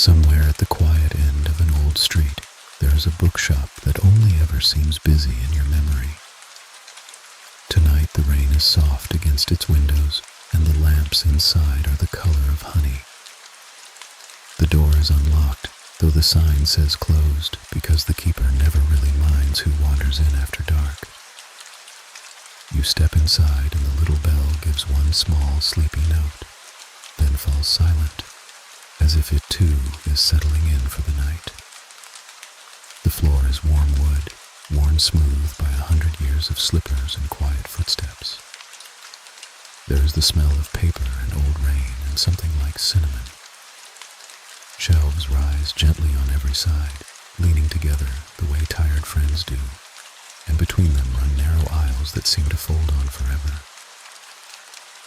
Somewhere at the quiet end of an old street, there is a bookshop that only ever seems busy in your memory. Tonight the rain is soft against its windows, and the lamps inside are the color of honey. The door is unlocked, though the sign says closed, because the keeper never really minds who wanders in after dark. You step inside and the little bell gives one small sleepy note, then falls silent, as if it too is settling in for the night. The floor is warm wood, worn smooth by 100 years of slippers and quiet footsteps. There is the smell of paper and old rain and something like cinnamon. Shelves rise gently on every side, leaning together the way tired friends do, and between them run narrow aisles that seem to fold on forever.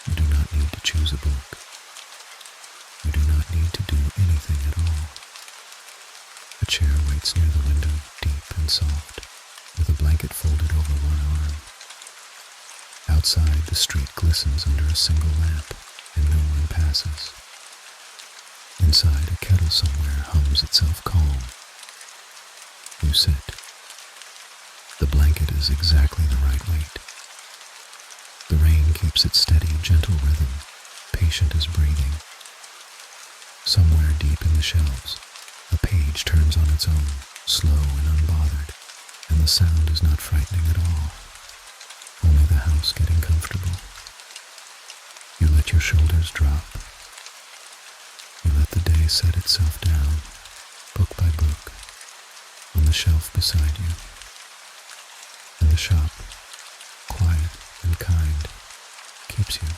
You do not need to choose a book. You do not need to do anything at all. A chair waits near the window, deep and soft, with a blanket folded over one arm. Outside, the street glistens under a single lamp, and no one passes. Inside, a kettle somewhere hums itself calm. You sit. The blanket is exactly the right weight. The rain keeps its steady, gentle rhythm, patient as breathing. Somewhere deep in the shelves, a page turns on its own, slow and unbothered, and the sound is not frightening at all, only the house getting comfortable. You let your shoulders drop. You let the day set itself down, book by book, on the shelf beside you. And the shop, quiet and kind, keeps you.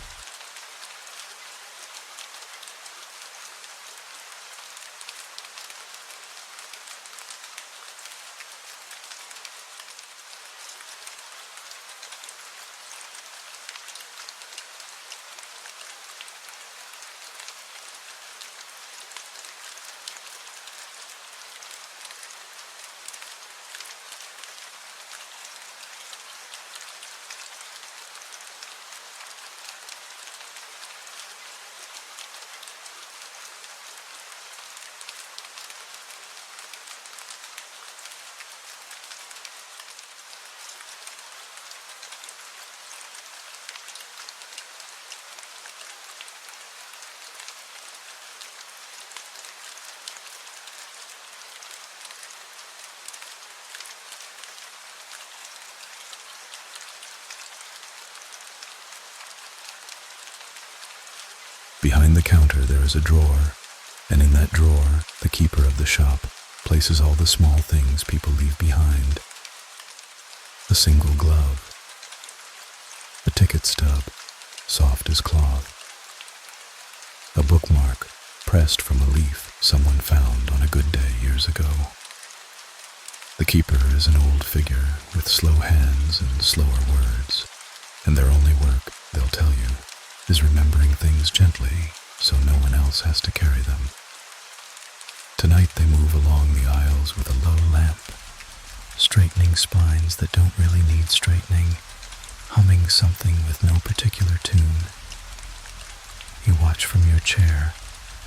Behind the counter there is a drawer, and in that drawer the keeper of the shop places all the small things people leave behind. A single glove, a ticket stub, soft as cloth, a bookmark pressed from a leaf someone found on a good day years ago. The keeper is an old figure with slow hands and slower words, and their only work, they'll tell you, is remembering things gently so no one else has to carry them. Tonight they move along the aisles with a low lamp, straightening spines that don't really need straightening, humming something with no particular tune. You watch from your chair,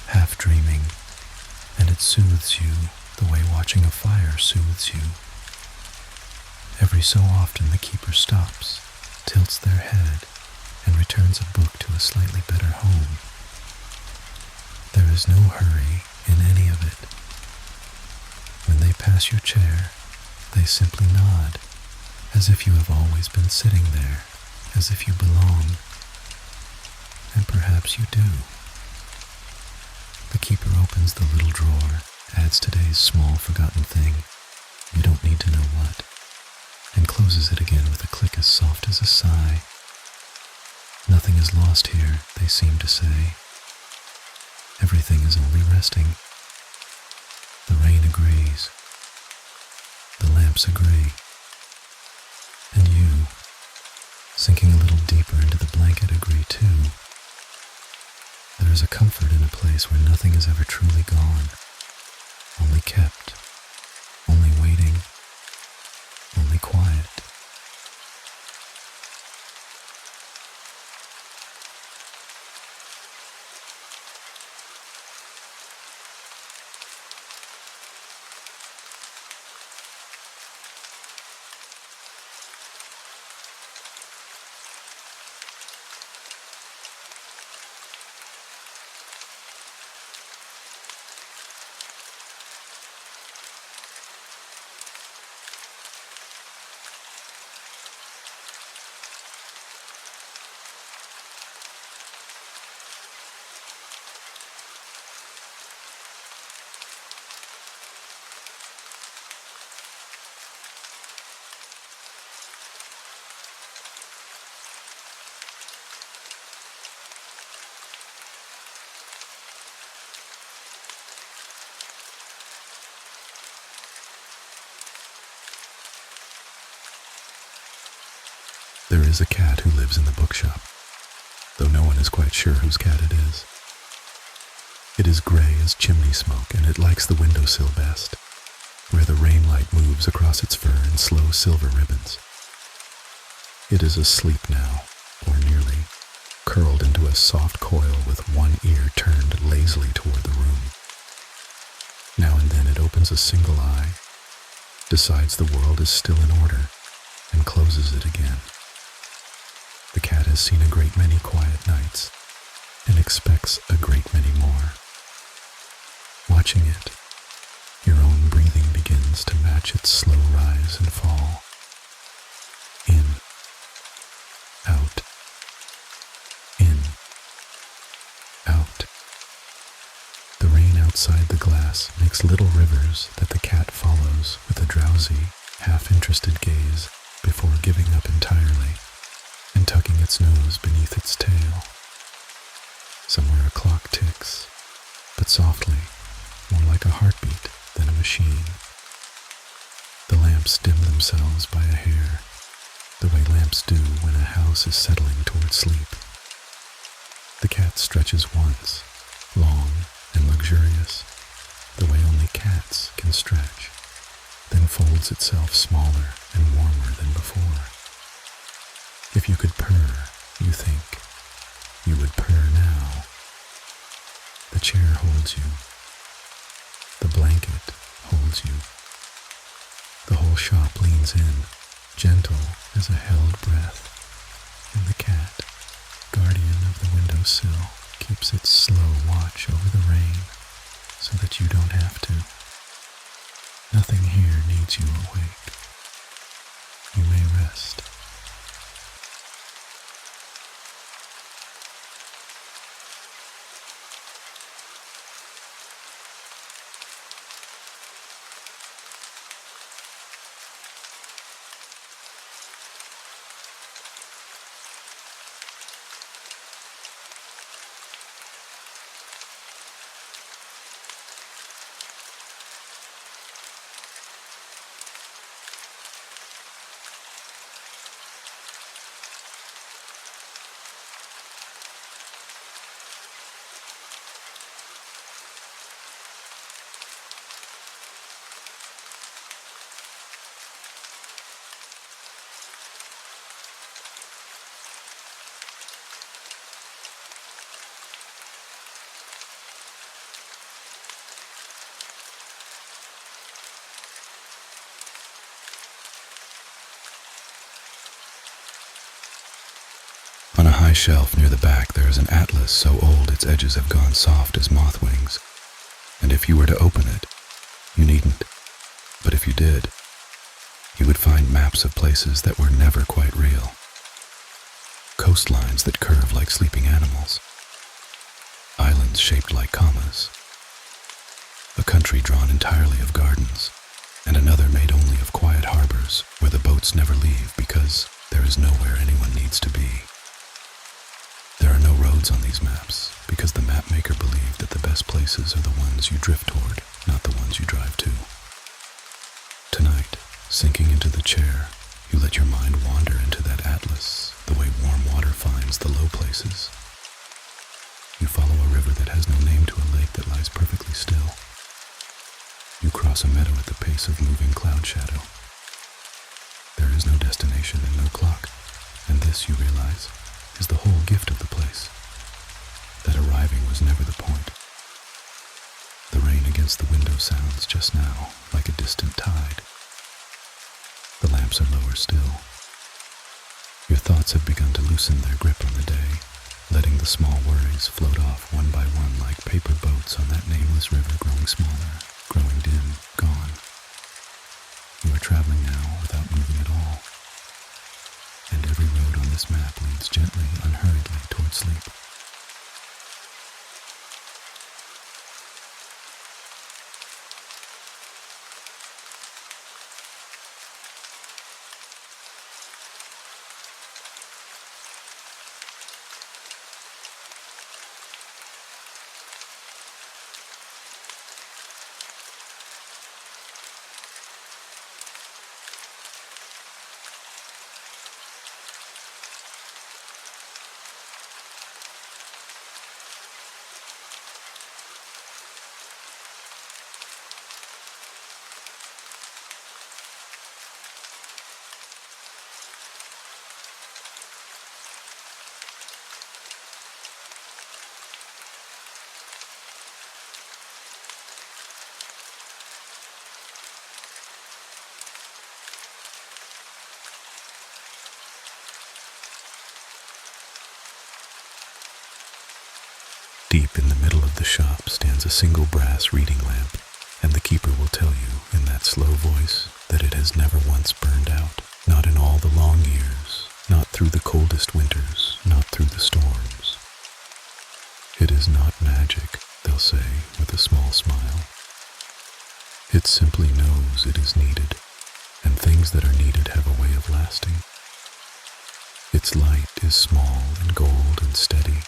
half dreaming, and it soothes you the way watching a fire soothes you. Every so often the keeper stops, tilts their head, and returns a book to a slightly better home. There is no hurry in any of it. When they pass your chair, they simply nod, as if you have always been sitting there, as if you belong. And perhaps you do. The keeper opens the little drawer, adds today's small forgotten thing, you don't need to know what, and closes it again with a click as soft as a sigh. Nothing is lost here, they seem to say. Everything is only resting. The rain agrees. The lamps agree. And you, sinking a little deeper into the blanket, agree too. There is a comfort in a place where nothing is ever truly gone, only kept, only waiting, only quiet. There is a cat who lives in the bookshop, though no one is quite sure whose cat it is. It is gray as chimney smoke, and it likes the windowsill best, where the rain light moves across its fur in slow silver ribbons. It is asleep now, or nearly, curled into a soft coil with one ear turned lazily toward the room. Now and then it opens a single eye, decides the world is still in order, and closes it again. The cat has seen a great many quiet nights, and expects a great many more. Watching it, your own breathing begins to match its slow rise and fall. In, out, in, out. The rain outside the glass makes little rivers that the cat follows with a drowsy, half-interested gaze before giving up entirely and tucking its nose beneath its tail. Somewhere a clock ticks, but softly, more like a heartbeat than a machine. The lamps dim themselves by a hair, the way lamps do when a house is settling toward sleep. The cat stretches once, long and luxurious, the way only cats can stretch, then folds itself smaller and warmer than before. If you could purr, you think, you would purr now. The chair holds you. The blanket holds you. The whole shop leans in, gentle as a held breath, and the cat, guardian of the windowsill, keeps its slow watch over the rain so that you don't have to. Nothing here needs you awake. You may rest. On a high shelf near the back there is an atlas so old its edges have gone soft as moth wings, and if you were to open it, you needn't, but if you did, you would find maps of places that were never quite real. Coastlines that curve like sleeping animals, islands shaped like commas, a country drawn entirely of gardens, and another made only of quiet harbors where the boats never leave because there is nowhere anyone needs to be. There are no roads on these maps because the map maker believed that the best places are the ones you drift toward, not the ones you drive to. Tonight, sinking into the chair, you let your mind wander into that atlas the way warm water finds the low places. You follow a river that has no name to a lake that lies perfectly still. You cross a meadow at the pace of moving cloud shadow. There is no destination and no clock, and this, you realize, is the whole gift of the place. That arriving was never the point. The rain against the window sounds just now like a distant tide. The lamps are lower still. Your thoughts have begun to loosen their grip on the day, letting the small worries float off one by one like paper boats on that nameless river growing smaller, growing dim, gone. You are traveling now without moving at all, and every road on this map leads gently, unhurriedly toward sleep. Deep in the middle of the shop stands a single brass reading lamp, and the keeper will tell you in that slow voice that it has never once burned out, not in all the long years, not through the coldest winters, not through the storms. It is not magic, they'll say with a small smile. It simply knows it is needed, and things that are needed have a way of lasting. Its light is small and gold and steady,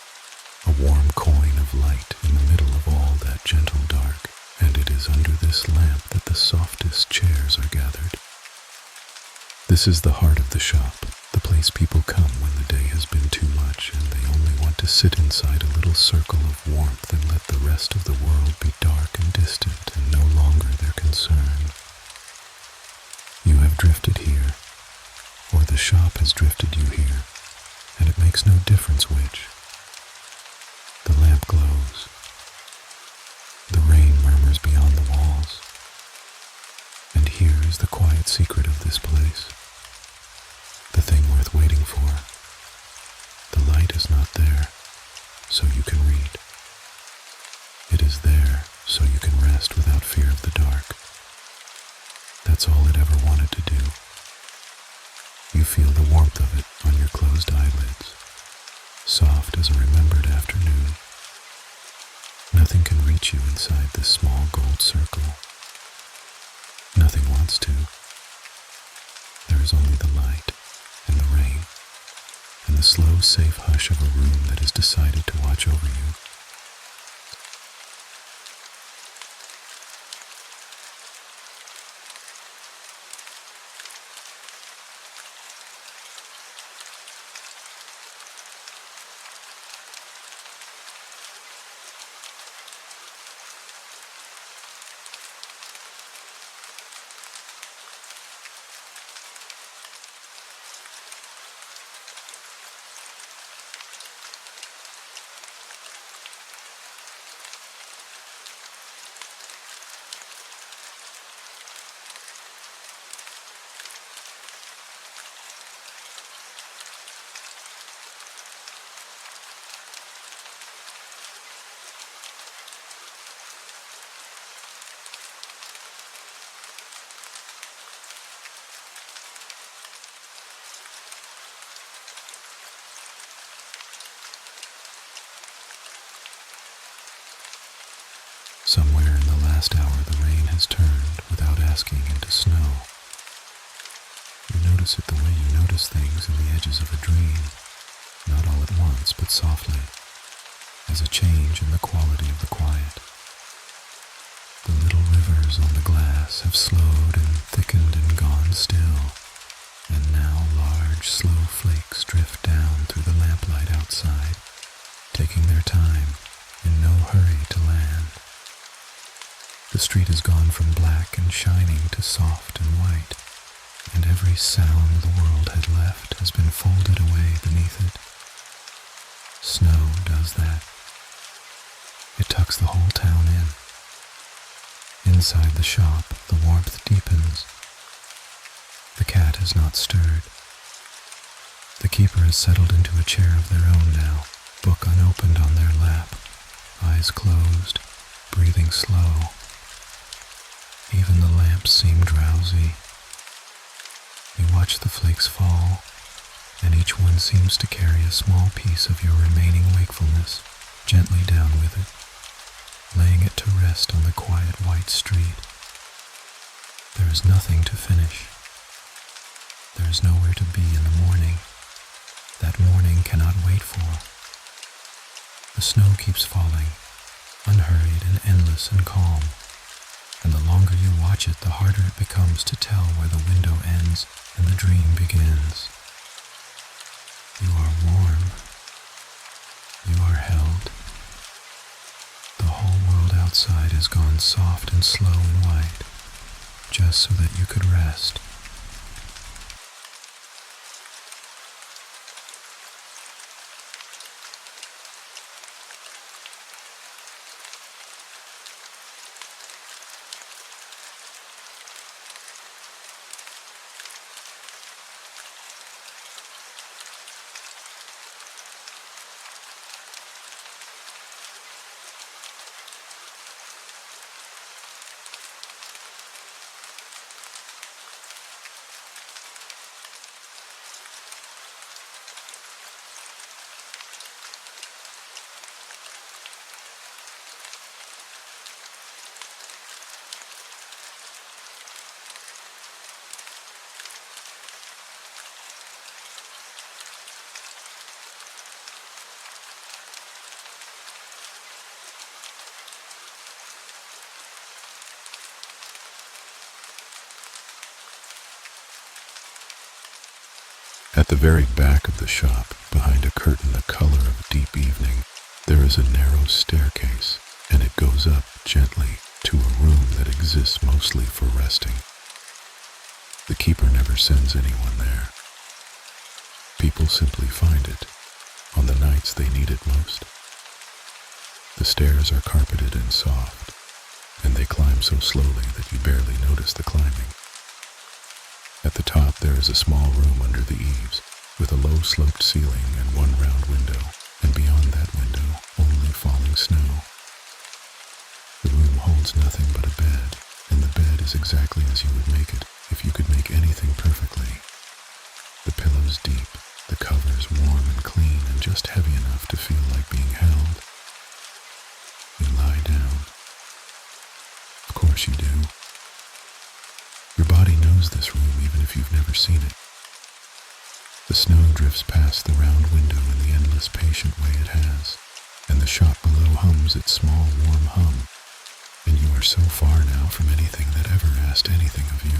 a warm coin of light in the middle of all that gentle dark, and it is under this lamp that the softest chairs are gathered. This is the heart of the shop, the place people come when the day has been too much and they only want to sit inside a little circle of warmth and let the rest of the world be dark and distant and no longer their concern. You have drifted here, or the shop has drifted you here, and it makes no difference which. The lamp glows. The rain murmurs beyond the walls. And here is the quiet secret of this place. The thing worth waiting for. The light is not there, so you can read. It is there, so you can rest without fear of the dark. That's all it ever wanted to do. You feel the warmth of it on your closed eyelids, soft as a remembered afternoon. Nothing can reach you inside this small gold circle. Nothing wants to. There is only the light and the rain and the slow, safe hush of a room that has decided to watch over you. Somewhere in the last hour the rain has turned without asking into snow. You notice it the way you notice things in the edges of a dream, not all at once but softly, as a change in the quality of the quiet. The little rivers on the glass have slowed and thickened and gone still, and now large slow flakes drift down through the lamplight outside, taking their time in no hurry to land. The street has gone from black and shining to soft and white, and every sound the world had left has been folded away beneath it. Snow does that. It tucks the whole town in. Inside the shop, the warmth deepens. The cat has not stirred. The keeper has settled into a chair of their own now, book unopened on their lap, eyes closed, breathing slow. Even the lamps seem drowsy. You watch the flakes fall, and each one seems to carry a small piece of your remaining wakefulness gently down with it, laying it to rest on the quiet white street. There is nothing to finish. There is nowhere to be in the morning. That morning cannot wait for. The snow keeps falling, unhurried and endless and calm. And the longer you watch it, the harder it becomes to tell where the window ends and the dream begins. You are warm. You are held. The whole world outside has gone soft and slow and white, just so that you could rest. At the very back of the shop, behind a curtain the color of deep evening, there is a narrow staircase, and it goes up gently to a room that exists mostly for resting. The keeper never sends anyone there. People simply find it on the nights they need it most. The stairs are carpeted and soft, and they climb so slowly that you barely notice the climbing. At the top there is a small room under the eaves, with a low-sloped ceiling and one round window, and beyond that window, only falling snow. The room holds nothing but a bed, and the bed is exactly as you would make it if you could make anything perfectly. The pillows deep, the covers warm and clean and just heavy enough to feel like being held. You lie down. Of course you do. Your body knows this room even if you've never seen it. The snow drifts past the round window in the endless patient way it has, and the shop below hums its small warm hum, and you are so far now from anything that ever asked anything of you.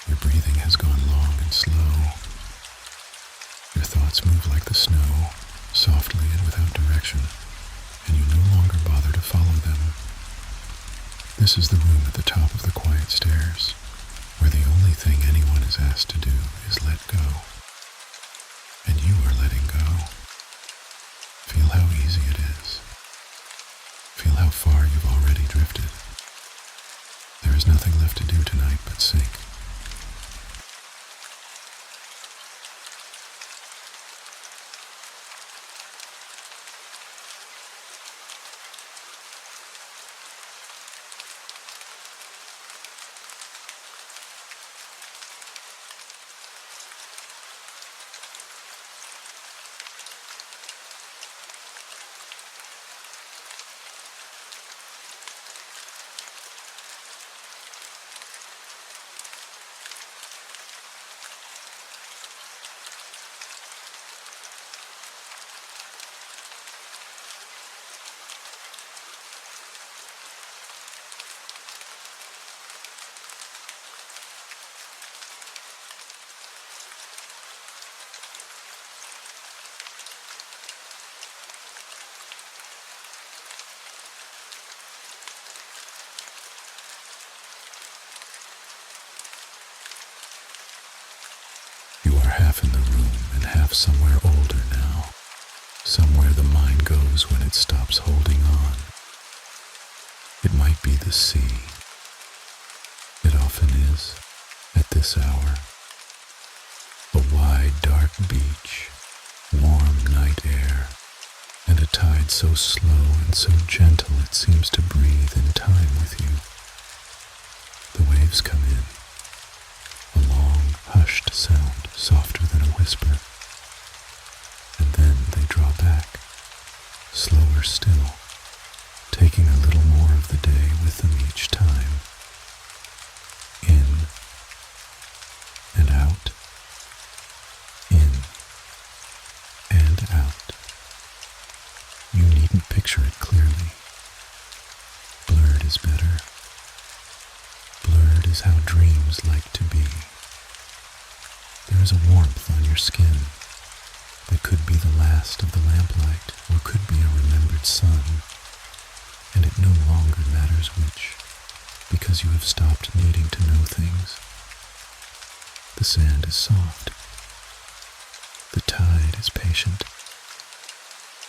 Your breathing has gone long and slow. Your thoughts move like the snow, softly and without direction, and you no longer bother to follow them. This is the room at the top of the quiet stairs, where the only thing anyone is asked to do is let go. And you are letting go. Feel how easy it is. Feel how far you've already drifted. There is nothing left to do tonight but sink. You are half in the room and half somewhere older now, somewhere the mind goes when it stops holding on. It might be the sea. It often is, at this hour. A wide, dark beach, warm night air, and a tide so slow and so gentle it seems to breathe in time with you. The waves come in, a long, hushed sound, softer than a whisper, and then they draw back, slower still, taking a little more of the day with them each time. In and out, in and out. You needn't picture it clearly. Blurred is better. Blurred is how dreams like to be. There is a warmth on your skin that could be the last of the lamplight or could be a remembered sun, and it no longer matters which, because you have stopped needing to know things. The sand is soft. The tide is patient.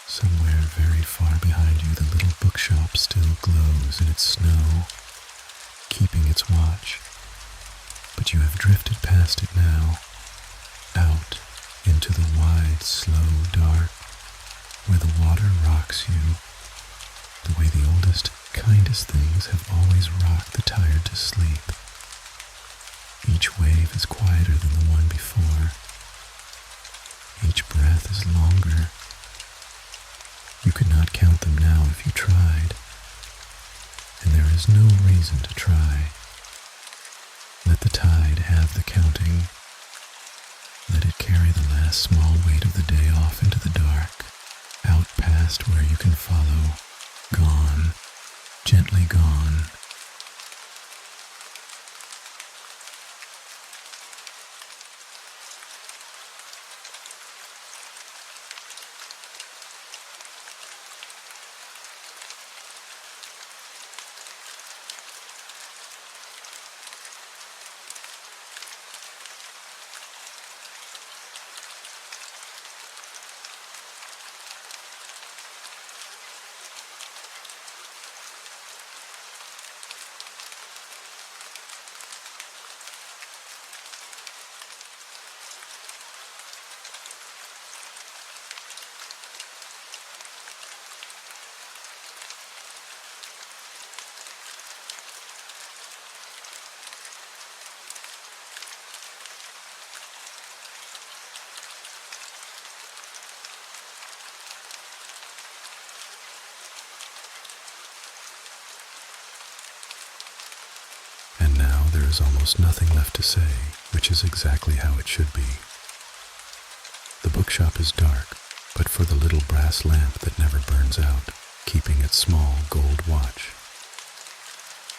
Somewhere very far behind you the little bookshop still glows in its snow, keeping its watch, but you have drifted past it now, out into the wide, slow dark, where the water rocks you, the way the oldest, kindest things have always rocked the tired to sleep. Each wave is quieter than the one before. Each breath is longer. You could not count them now if you tried, and there is no reason to try. Let the tide have the counting. Let it carry the last small weight of the day off into the dark, out past where you can follow, gone, gently gone. is almost nothing left to say, which is exactly how it should be. The bookshop is dark, but for the little brass lamp that never burns out, keeping its small gold watch.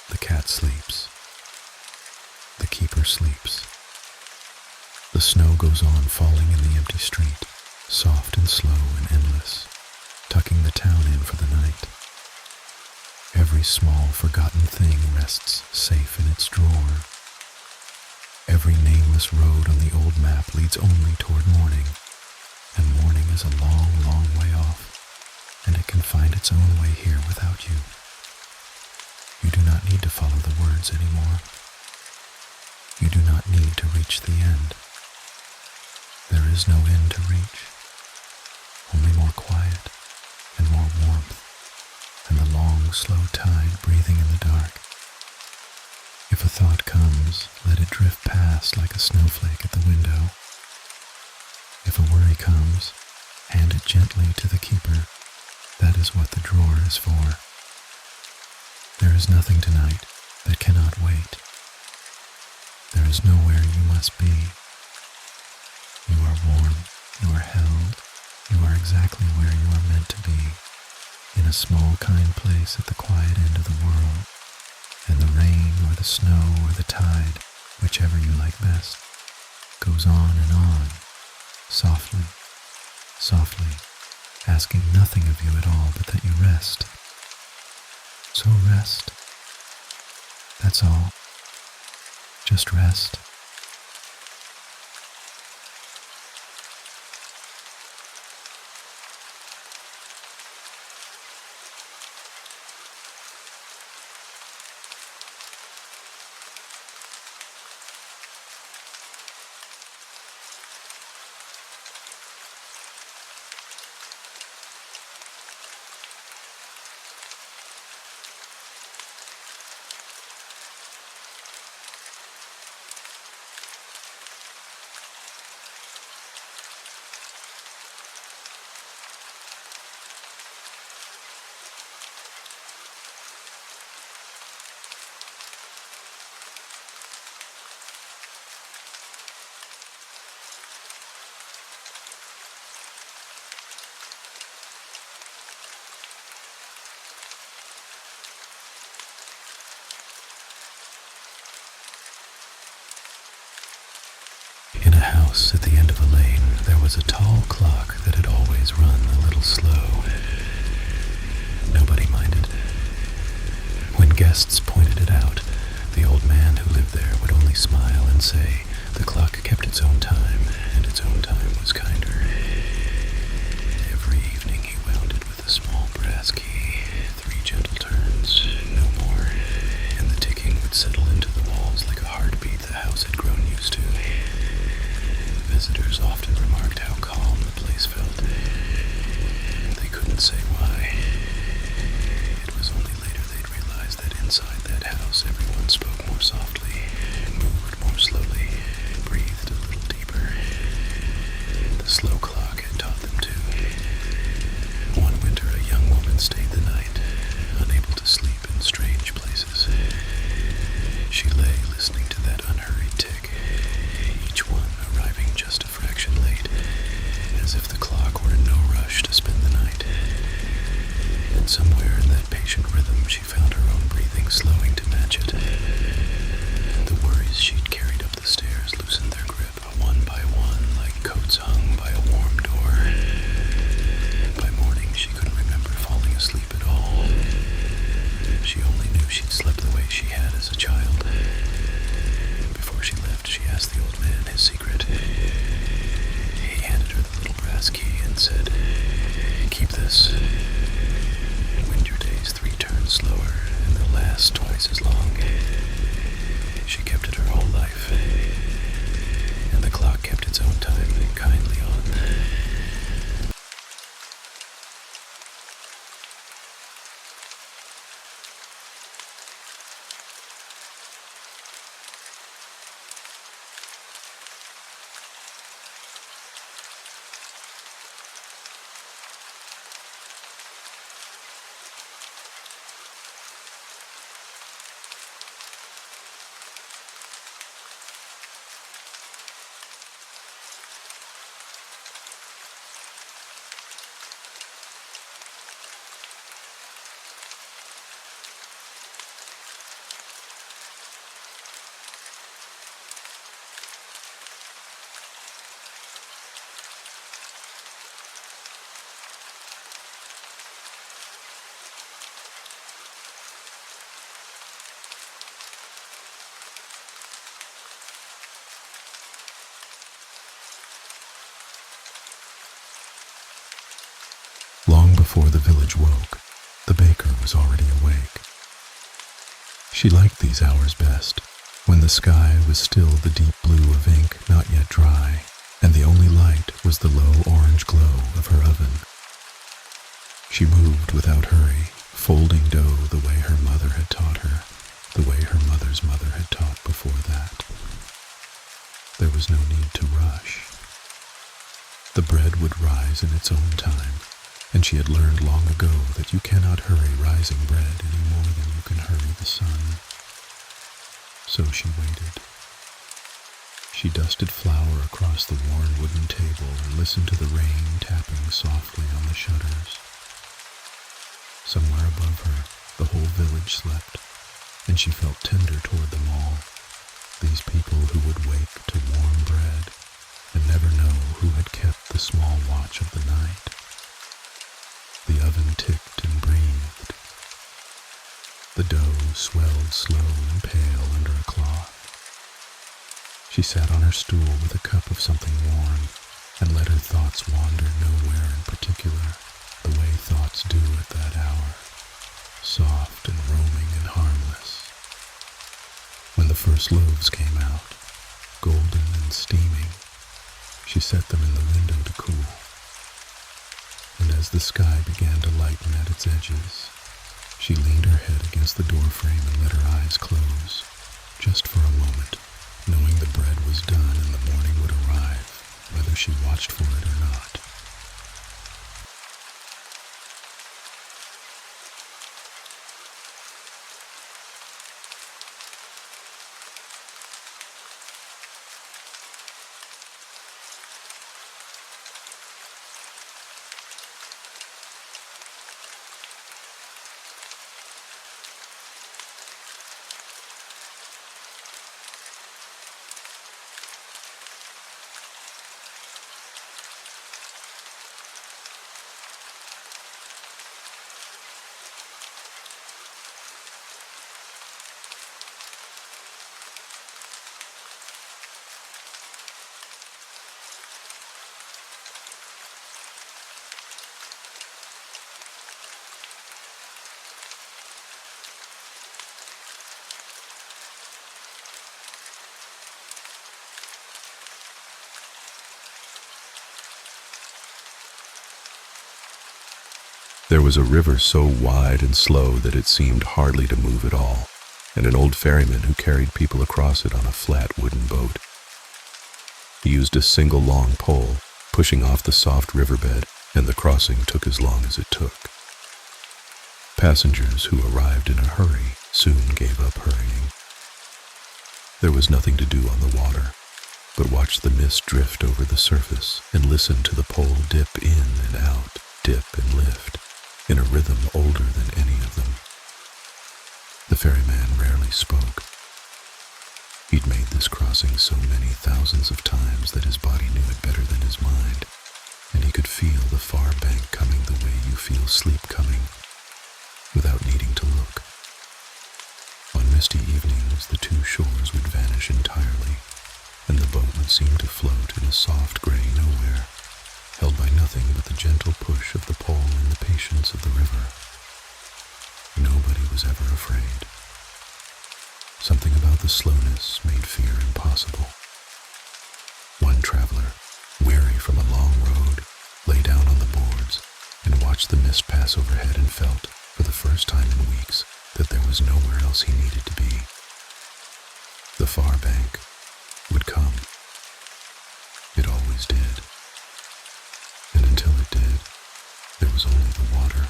The cat sleeps. The keeper sleeps. The snow goes on falling in the empty street, soft and slow and endless, tucking the town in for the night. Every small forgotten thing rests safe in its drawer. Every nameless road on the old map leads only toward morning, and morning is a long, long way off, and it can find its own way here without you. You do not need to follow the words anymore. You do not need to reach the end. There is no end to reach, only more quiet and more warmth, and the long, slow tide breathing in the dark. If a thought comes, let it drift past like a snowflake at the window. If a worry comes, hand it gently to the keeper. That is what the drawer is for. There is nothing tonight that cannot wait. There is nowhere you must be. You are warm, you are held, you are exactly where you are meant to be, in a small, kind place at the quiet end of the world, and the rain or the snow or the tide, whichever you like best, goes on and on, softly, softly, asking nothing of you at all but that you rest. So rest. That's all. Just rest. In a house at the end of a lane, there was a tall clock that had always run a little slow. Nobody minded. When guests pointed it out, the old man who lived there would only smile and say the clock kept its own time, and its own time was kinder. Every evening he wound it with a small brass key, 3 gentle turns, no more, and the ticking would settle into the walls like a heartbeat the house had grown used to. Visitors often remarked how calm the place felt. They couldn't say why. It was only later they'd realize that inside that house everyone spoke more softly, moved more slowly, breathed a little deeper. The slow clock had taught them to. One winter a young woman stayed the night, unable to sleep in strange places. She lay listening to that unhurried tick, each one arriving just a fraction late, as if the clock were in no rush to spend the night. And somewhere in that patient rhythm she found her own breathing slowing to match it. The worries she'd carried up the stairs loosened their grip, one by one, like coats hung by a warm door. By morning she couldn't remember falling asleep at all. She only knew she'd slept the way she had as a child. Before she left, she asked the old man his secret. He handed her the little brass key. before the village woke, the baker was already awake. She liked these hours best, when the sky was still the deep blue of ink not yet dry, and the only light was the low orange glow of her oven. She moved without hurry, folding dough the way her mother had taught her, the way her mother's mother had taught before that. There was no need to rush. The bread would rise in its own time, and she had learned long ago that you cannot hurry rising bread any more than you can hurry the sun. So she waited. She dusted flour across the worn wooden table and listened to the rain tapping softly on the shutters. Somewhere above her, the whole village slept, and she felt tender toward them all, these people who would wake to warm bread and never know who had kept the small watch of the night. The oven ticked and breathed. The dough swelled slow and pale under a cloth. She sat on her stool with a cup of something warm and let her thoughts wander nowhere in particular, the way thoughts do at that hour, soft and roaming and harmless. When the first loaves came out, golden and steaming, she set them in the window to cool. And as the sky began to lighten at its edges, she leaned her head against the doorframe and let her eyes close, just for a moment, knowing the bread was done and the morning would arrive, whether she watched for it or not. There was a river so wide and slow that it seemed hardly to move at all, and an old ferryman who carried people across it on a flat wooden boat. He used a single long pole, pushing off the soft riverbed, and the crossing took as long as it took. Passengers who arrived in a hurry soon gave up hurrying. There was nothing to do on the water, but watch the mist drift over the surface and listen to the pole dip in and out, dip and lift, in a rhythm older than any of them. The ferryman rarely spoke. He'd made this crossing so many thousands of times that his body knew it better than his mind, and he could feel the far bank coming the way you feel sleep coming, without needing to look. On misty evenings, the two shores would vanish entirely, and the boat would seem to float in a soft gray nowhere, held by nothing but the gentle push of the pole and the patience of the river. Nobody was ever afraid. Something about the slowness made fear impossible. One traveler, weary from a long road, lay down on the boards and watched the mist pass overhead and felt, for the first time in weeks, that there was nowhere else he needed to be. The far bank would come. It always did. And until it did, there was only the water,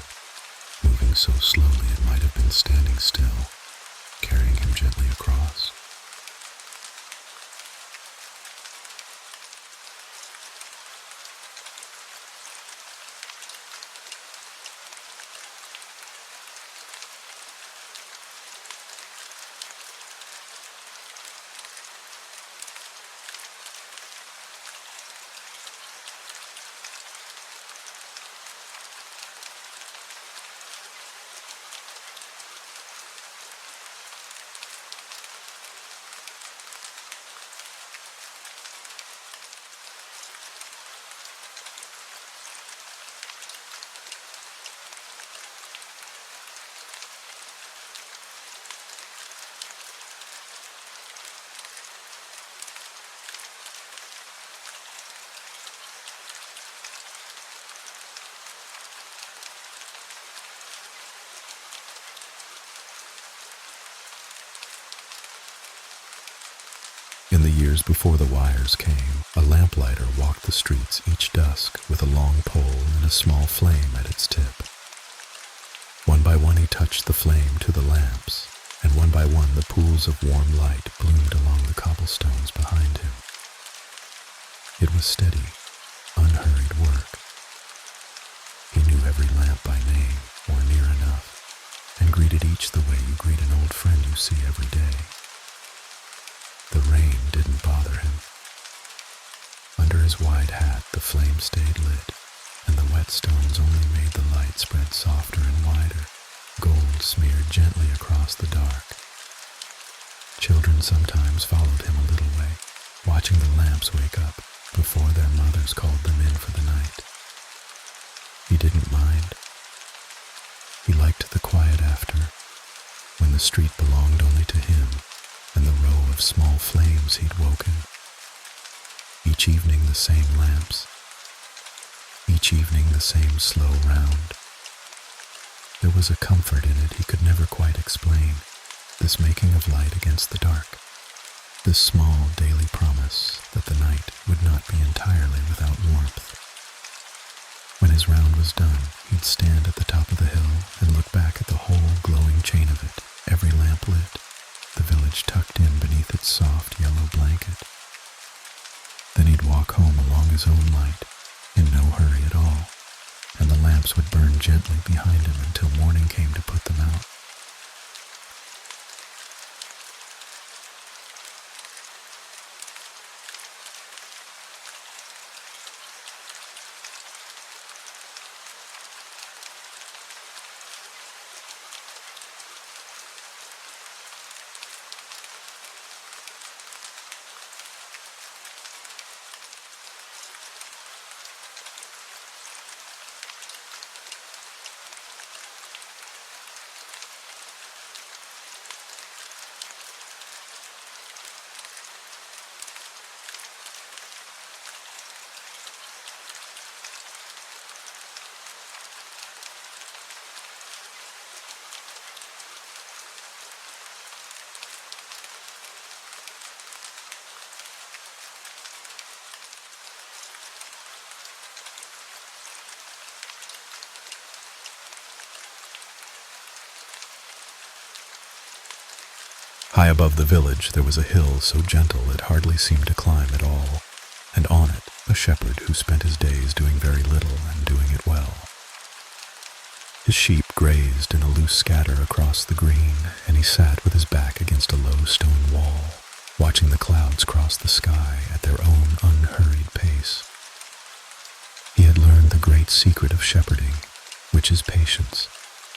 moving so slowly it might have been standing still, carrying him gently across. the years before the wires came, a lamplighter walked the streets each dusk with a long pole and a small flame at its tip. One by one he touched the flame to the lamps, and one by one the pools of warm light bloomed along the cobblestones behind him. It was steady, unhurried work. He knew every lamp by name, or near enough, and greeted each the way you greet an old friend you see every day. The rain didn't bother him. Under his wide hat the flame stayed lit, and the wet stones only made the light spread softer and wider, gold smeared gently across the dark. Children sometimes followed him a little way, watching the lamps wake up before their mothers called them in for the night. He didn't mind. He liked the quiet after, when the street belonged only to him and the row of small flames he'd woken. Each evening the same lamps. Each evening the same slow round. There was a comfort in it he could never quite explain, this making of light against the dark, this small daily promise that the night would not be entirely without warmth. When his round was done, he'd stand at the top of the hill and look back at the whole glowing chain of it, every lamp lit, the village tucked in beneath its soft yellow blanket. Then he'd walk home along his own light, in no hurry at all, and the lamps would burn gently behind him until morning came to put them out. High above the village there was a hill so gentle it hardly seemed to climb at all, and on it a shepherd who spent his days doing very little and doing it well. His sheep grazed in a loose scatter across the green, and he sat with his back against a low stone wall, watching the clouds cross the sky at their own unhurried pace. He had learned the great secret of shepherding, which is patience,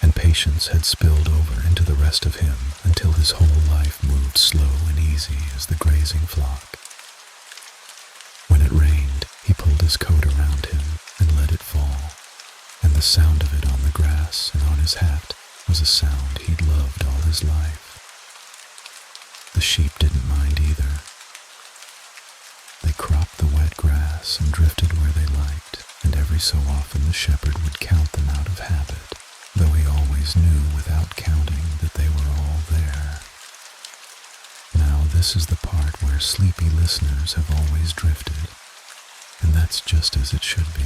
and patience had spilled over into the rest of him until his whole life moved slow and easy as the grazing flock. When it rained, he pulled his coat around him and let it fall, and the sound of it on the grass and on his hat was a sound he'd loved all his life. The sheep didn't mind either. They cropped the wet grass and drifted where they liked, and every so often the shepherd would count them out of habit, though he always knew without counting that they were all there. Now this is the part where sleepy listeners have always drifted, and that's just as it should be,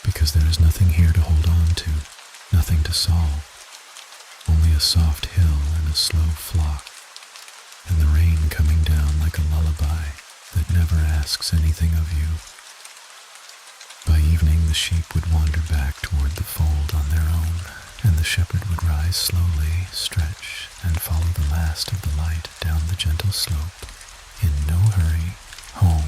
because there is nothing here to hold on to, nothing to solve, only a soft hill and a slow flock, and the rain coming down like a lullaby that never asks anything of you. By evening the sheep would wander back toward the fold on their own, and the shepherd would rise slowly, stretch, and follow the last of the light down the gentle slope, in no hurry, home.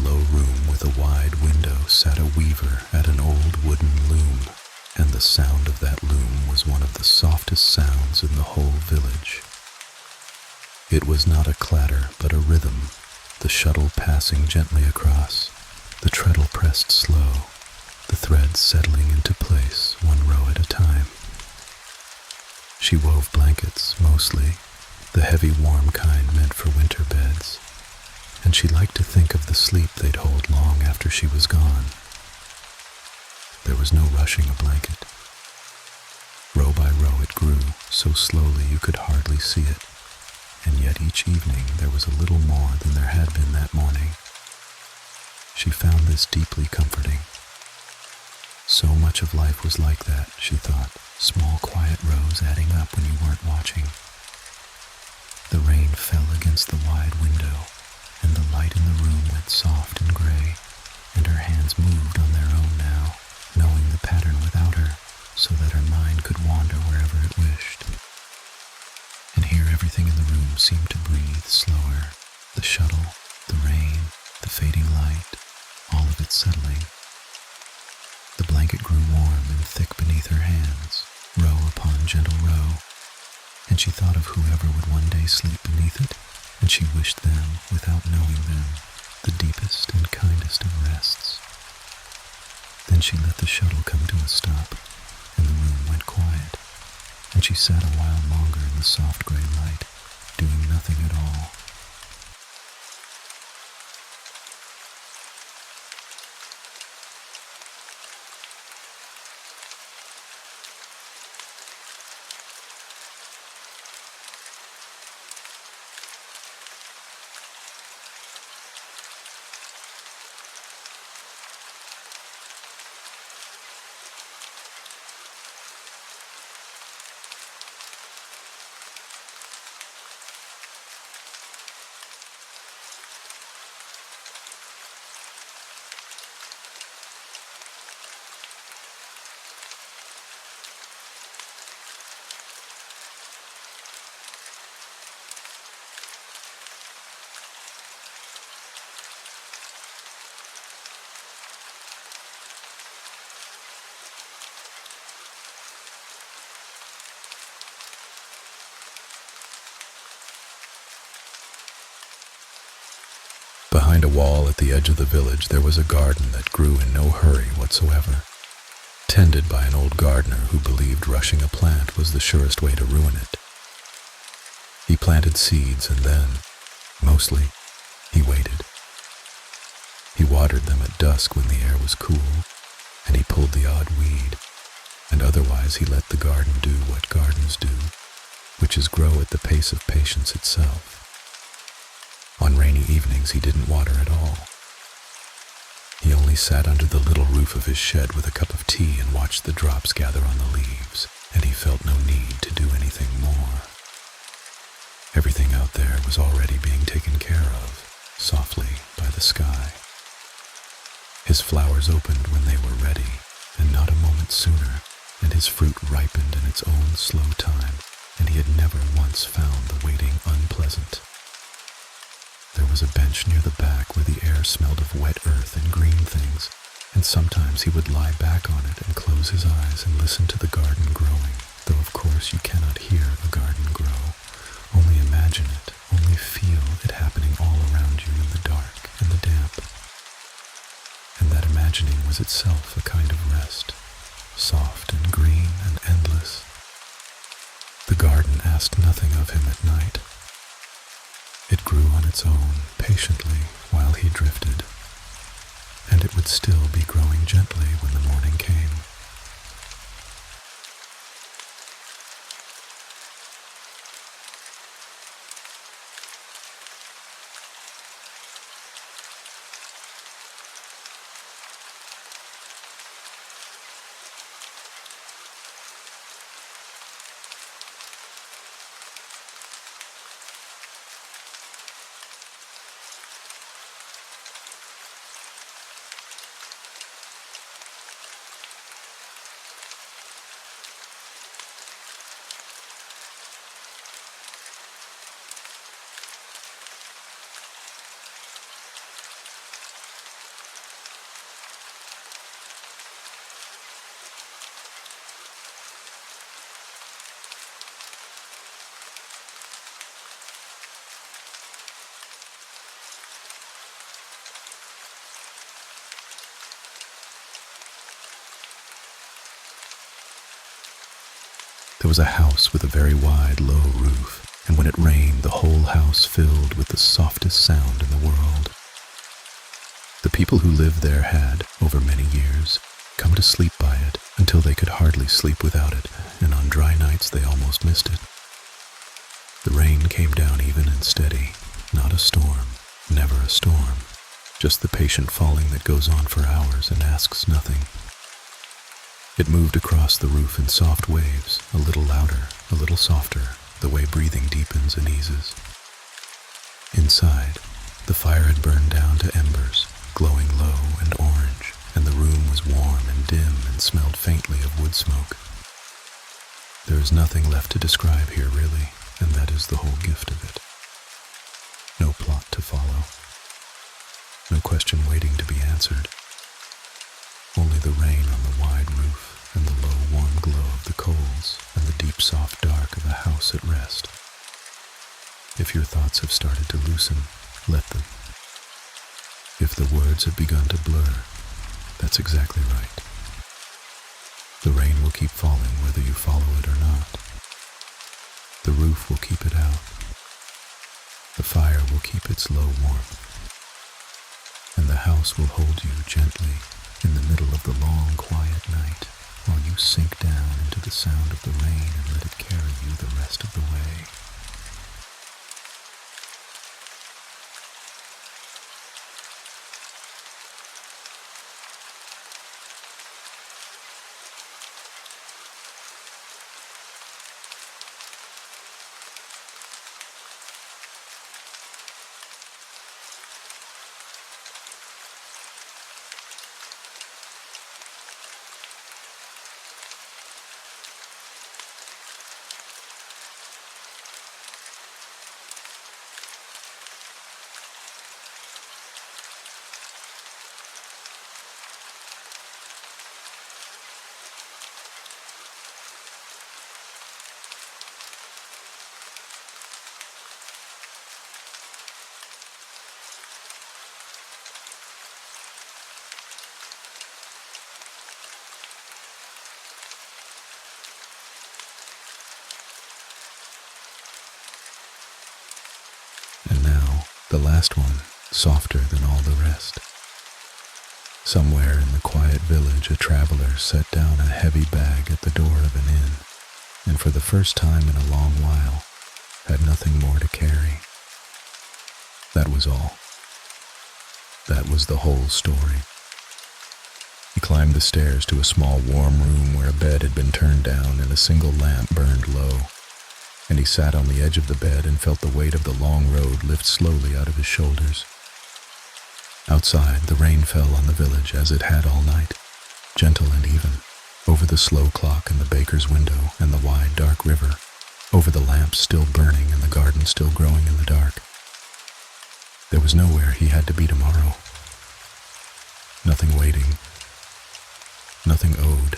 low room with a wide window sat a weaver at an old wooden loom, and the sound of that loom was one of the softest sounds in the whole village. It was not a clatter, but a rhythm, the shuttle passing gently across, the treadle pressed slow, the threads settling into place one row at a time. She wove blankets, mostly, the heavy warm kind meant for winter beds, and she liked to think of the sleep they'd hold long after she was gone. There was no rushing a blanket. Row by row it grew, so slowly you could hardly see it, and yet each evening there was a little more than there had been that morning. She found this deeply comforting. So much of life was like that, she thought, small quiet rows adding up when you weren't watching. The rain fell against the wide window, and the light in the room went soft and gray, and her hands moved on their own now, knowing the pattern without her, so that her mind could wander wherever it wished. And here everything in the room seemed to breathe slower, the shuttle, the rain, the fading light, all of it settling. The blanket grew warm and thick beneath her hands, row upon gentle row, and she thought of whoever would one day sleep beneath it, and she wished them, without knowing them, the deepest and kindest of rests. Then she let the shuttle come to a stop, and the room went quiet, and she sat a while longer in the soft gray light, doing nothing at all. Behind a wall at the edge of the village there was a garden that grew in no hurry whatsoever, tended by an old gardener who believed rushing a plant was the surest way to ruin it. He planted seeds and then, mostly, he waited. He watered them at dusk when the air was cool, and he pulled the odd weed, and otherwise he let the garden do what gardens do, which is grow at the pace of patience itself. On rainy evenings he didn't water at all. He only sat under the little roof of his shed with a cup of tea and watched the drops gather on the leaves, and he felt no need to do anything more. Everything out there was already being taken care of, softly by the sky. His flowers opened when they were ready, and not a moment sooner, and his fruit ripened in its own slow time, and he had never once found the waiting unpleasant. There was a bench near the back where the air smelled of wet earth and green things, and sometimes he would lie back on it and close his eyes and listen to the garden growing, though of course you cannot hear a garden grow, only imagine it, only feel it happening all around you in the dark and the damp. And that imagining was itself a kind of rest, soft and green and endless. The garden asked nothing of him at night. It grew on its own, patiently, while he drifted, and it would still be growing gently when the morning came. There was a house with a very wide, low roof, and when it rained, the whole house filled with the softest sound in the world. The people who lived there had, over many years, come to sleep by it until they could hardly sleep without it, and on dry nights they almost missed it. The rain came down even and steady, not a storm, never a storm, just the patient falling that goes on for hours and asks nothing. It moved across the roof in soft waves, a little louder, a little softer, the way breathing deepens and eases. Inside, the fire had burned down to embers, glowing low and orange, and the room was warm and dim and smelled faintly of wood smoke. There is nothing left to describe here, really, and that is the whole gift of it. No plot to follow. No question waiting to be answered. Only the rain on the wide roof and the low warm glow of the coals and the deep soft dark of a house at rest. If your thoughts have started to loosen, let them. If the words have begun to blur, that's exactly right. The rain will keep falling whether you follow it or not. The roof will keep it out. The fire will keep its low warmth. And the house will hold you gently in the middle of the long, quiet night while you sink down into the sound of the rain and let it carry you the rest of the way. And now, the last one, softer than all the rest. Somewhere in the quiet village, a traveler set down a heavy bag at the door of an inn, and for the first time in a long while, had nothing more to carry. That was all. That was the whole story. He climbed the stairs to a small warm room where a bed had been turned down and a single lamp burned low, and he sat on the edge of the bed and felt the weight of the long road lift slowly out of his shoulders. Outside, the rain fell on the village as it had all night, gentle and even, over the slow clock in the baker's window and the wide, dark river, over the lamps still burning and the garden still growing in the dark. There was nowhere he had to be tomorrow. Nothing waiting. Nothing owed.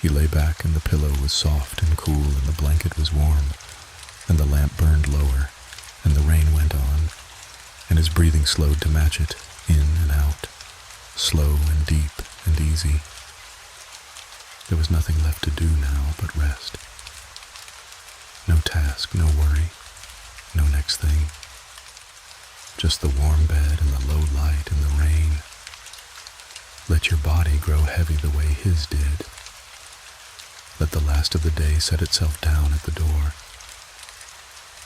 He lay back and the pillow was soft and cool and the blanket was warm, and the lamp burned lower, and the rain went on, and his breathing slowed to match it, in and out, slow and deep and easy. There was nothing left to do now but rest. No task, no worry, no next thing. Just the warm bed and the low light and the rain. Let your body grow heavy the way his did. Let the last of the day set itself down at the door.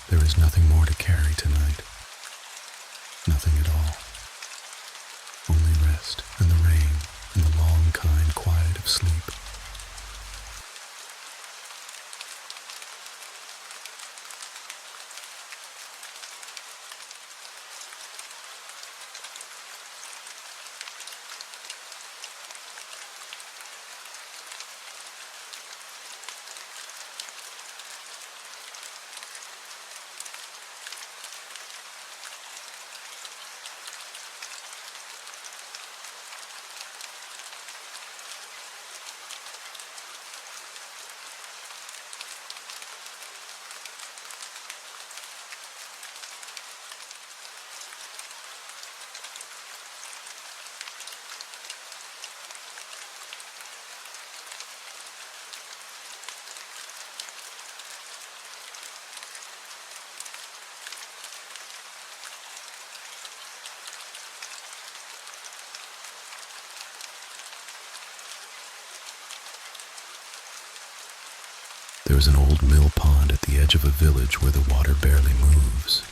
There is nothing more to carry tonight. Nothing at all. Only rest and the rain and the long, kind quiet of sleep. There's an old millpond at the edge of a village where the water barely moves.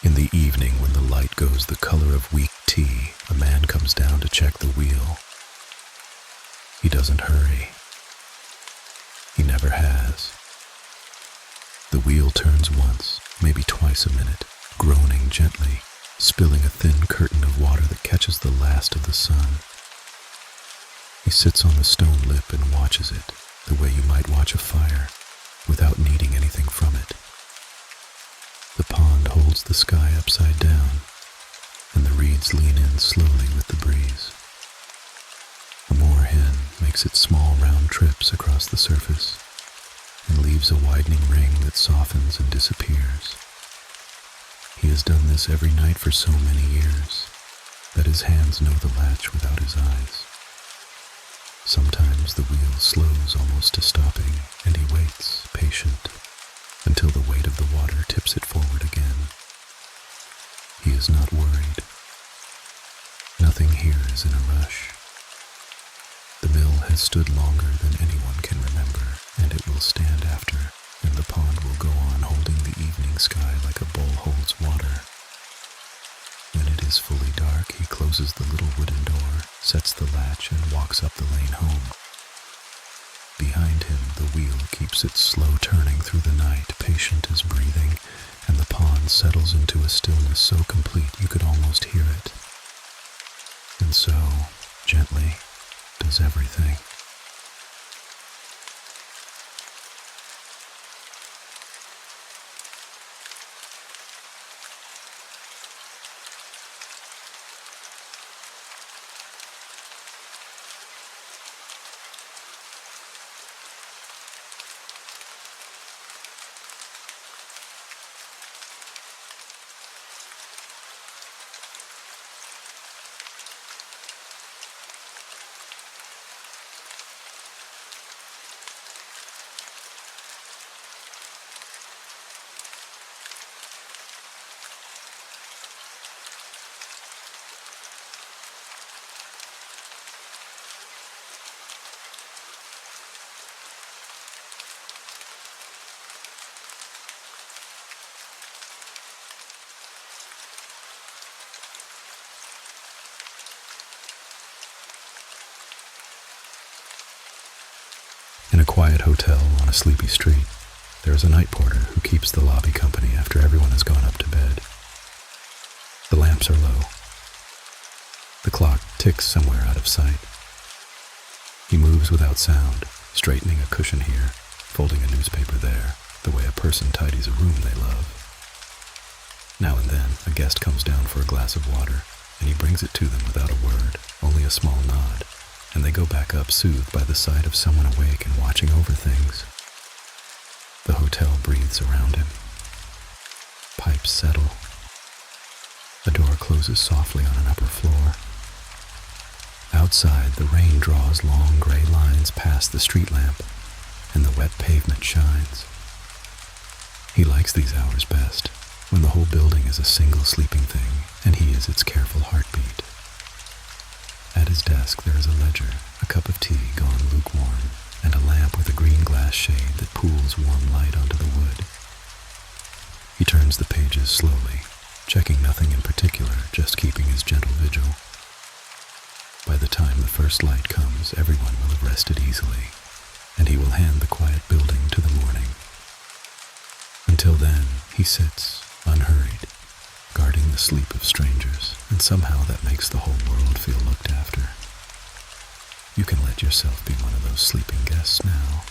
In the evening, when the light goes the color of weak tea, a man comes down to check the wheel. He doesn't hurry. He never has. The wheel turns once, maybe twice a minute, groaning gently, spilling a thin curtain of water that catches the last of the sun. He sits on the stone lip and watches it, the way you might watch a fire, without needing anything from it. The pond holds the sky upside down, and the reeds lean in slowly with the breeze. A moorhen makes its small round trips across the surface and leaves a widening ring that softens and disappears. He has done this every night for so many years that his hands know the latch without his eyes. Sometimes the wheel slows almost to stopping, and he waits, patient, until the weight of the water tips it forward again. He is not worried. Nothing here is in a rush. The mill has stood longer than anyone can remember, and it will stand after, and the pond will go on holding the evening sky like a bowl holds water. When it is fully dark, he closes the little wooden door, sets the latch, and walks up the lane home. Behind him, the wheel keeps its slow turning through the night, patient as breathing, and the pond settles into a stillness so complete you could almost hear it. And so, gently, does everything. In a quiet hotel on a sleepy street, there is a night porter who keeps the lobby company after everyone has gone up to bed. The lamps are low. The clock ticks somewhere out of sight. He moves without sound, straightening a cushion here, folding a newspaper there, the way a person tidies a room they love. Now and then, a guest comes down for a glass of water, and he brings it to them without a word, only a small nod, and they go back up soothed by the sight of someone awake and watching over things. The hotel breathes around him. Pipes settle. A door closes softly on an upper floor. Outside, the rain draws long gray lines past the street lamp, and the wet pavement shines. He likes these hours best, when the whole building is a single sleeping thing, and he is its careful heartbeat. At his desk there is a ledger, a cup of tea gone lukewarm, and a lamp with a green glass shade that pools warm light onto the wood. He turns the pages slowly, checking nothing in particular, just keeping his gentle vigil. By the time the first light comes, everyone will have rested easily, and he will hand the quiet building to the morning. Until then, he sits, unhurried, guarding the sleep of strangers, and somehow that makes the whole world feel looked after. You can let yourself be one of those sleeping guests now.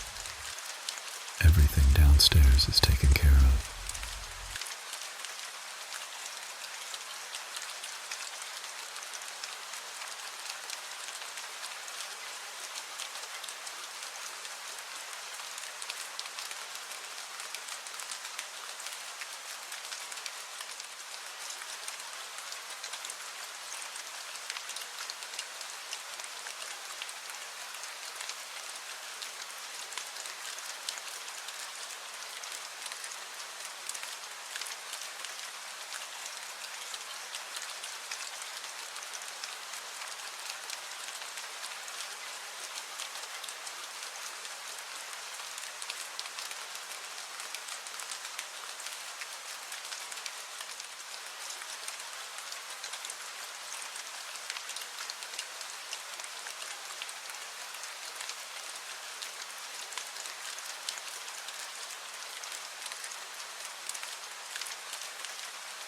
Everything downstairs is taken care of.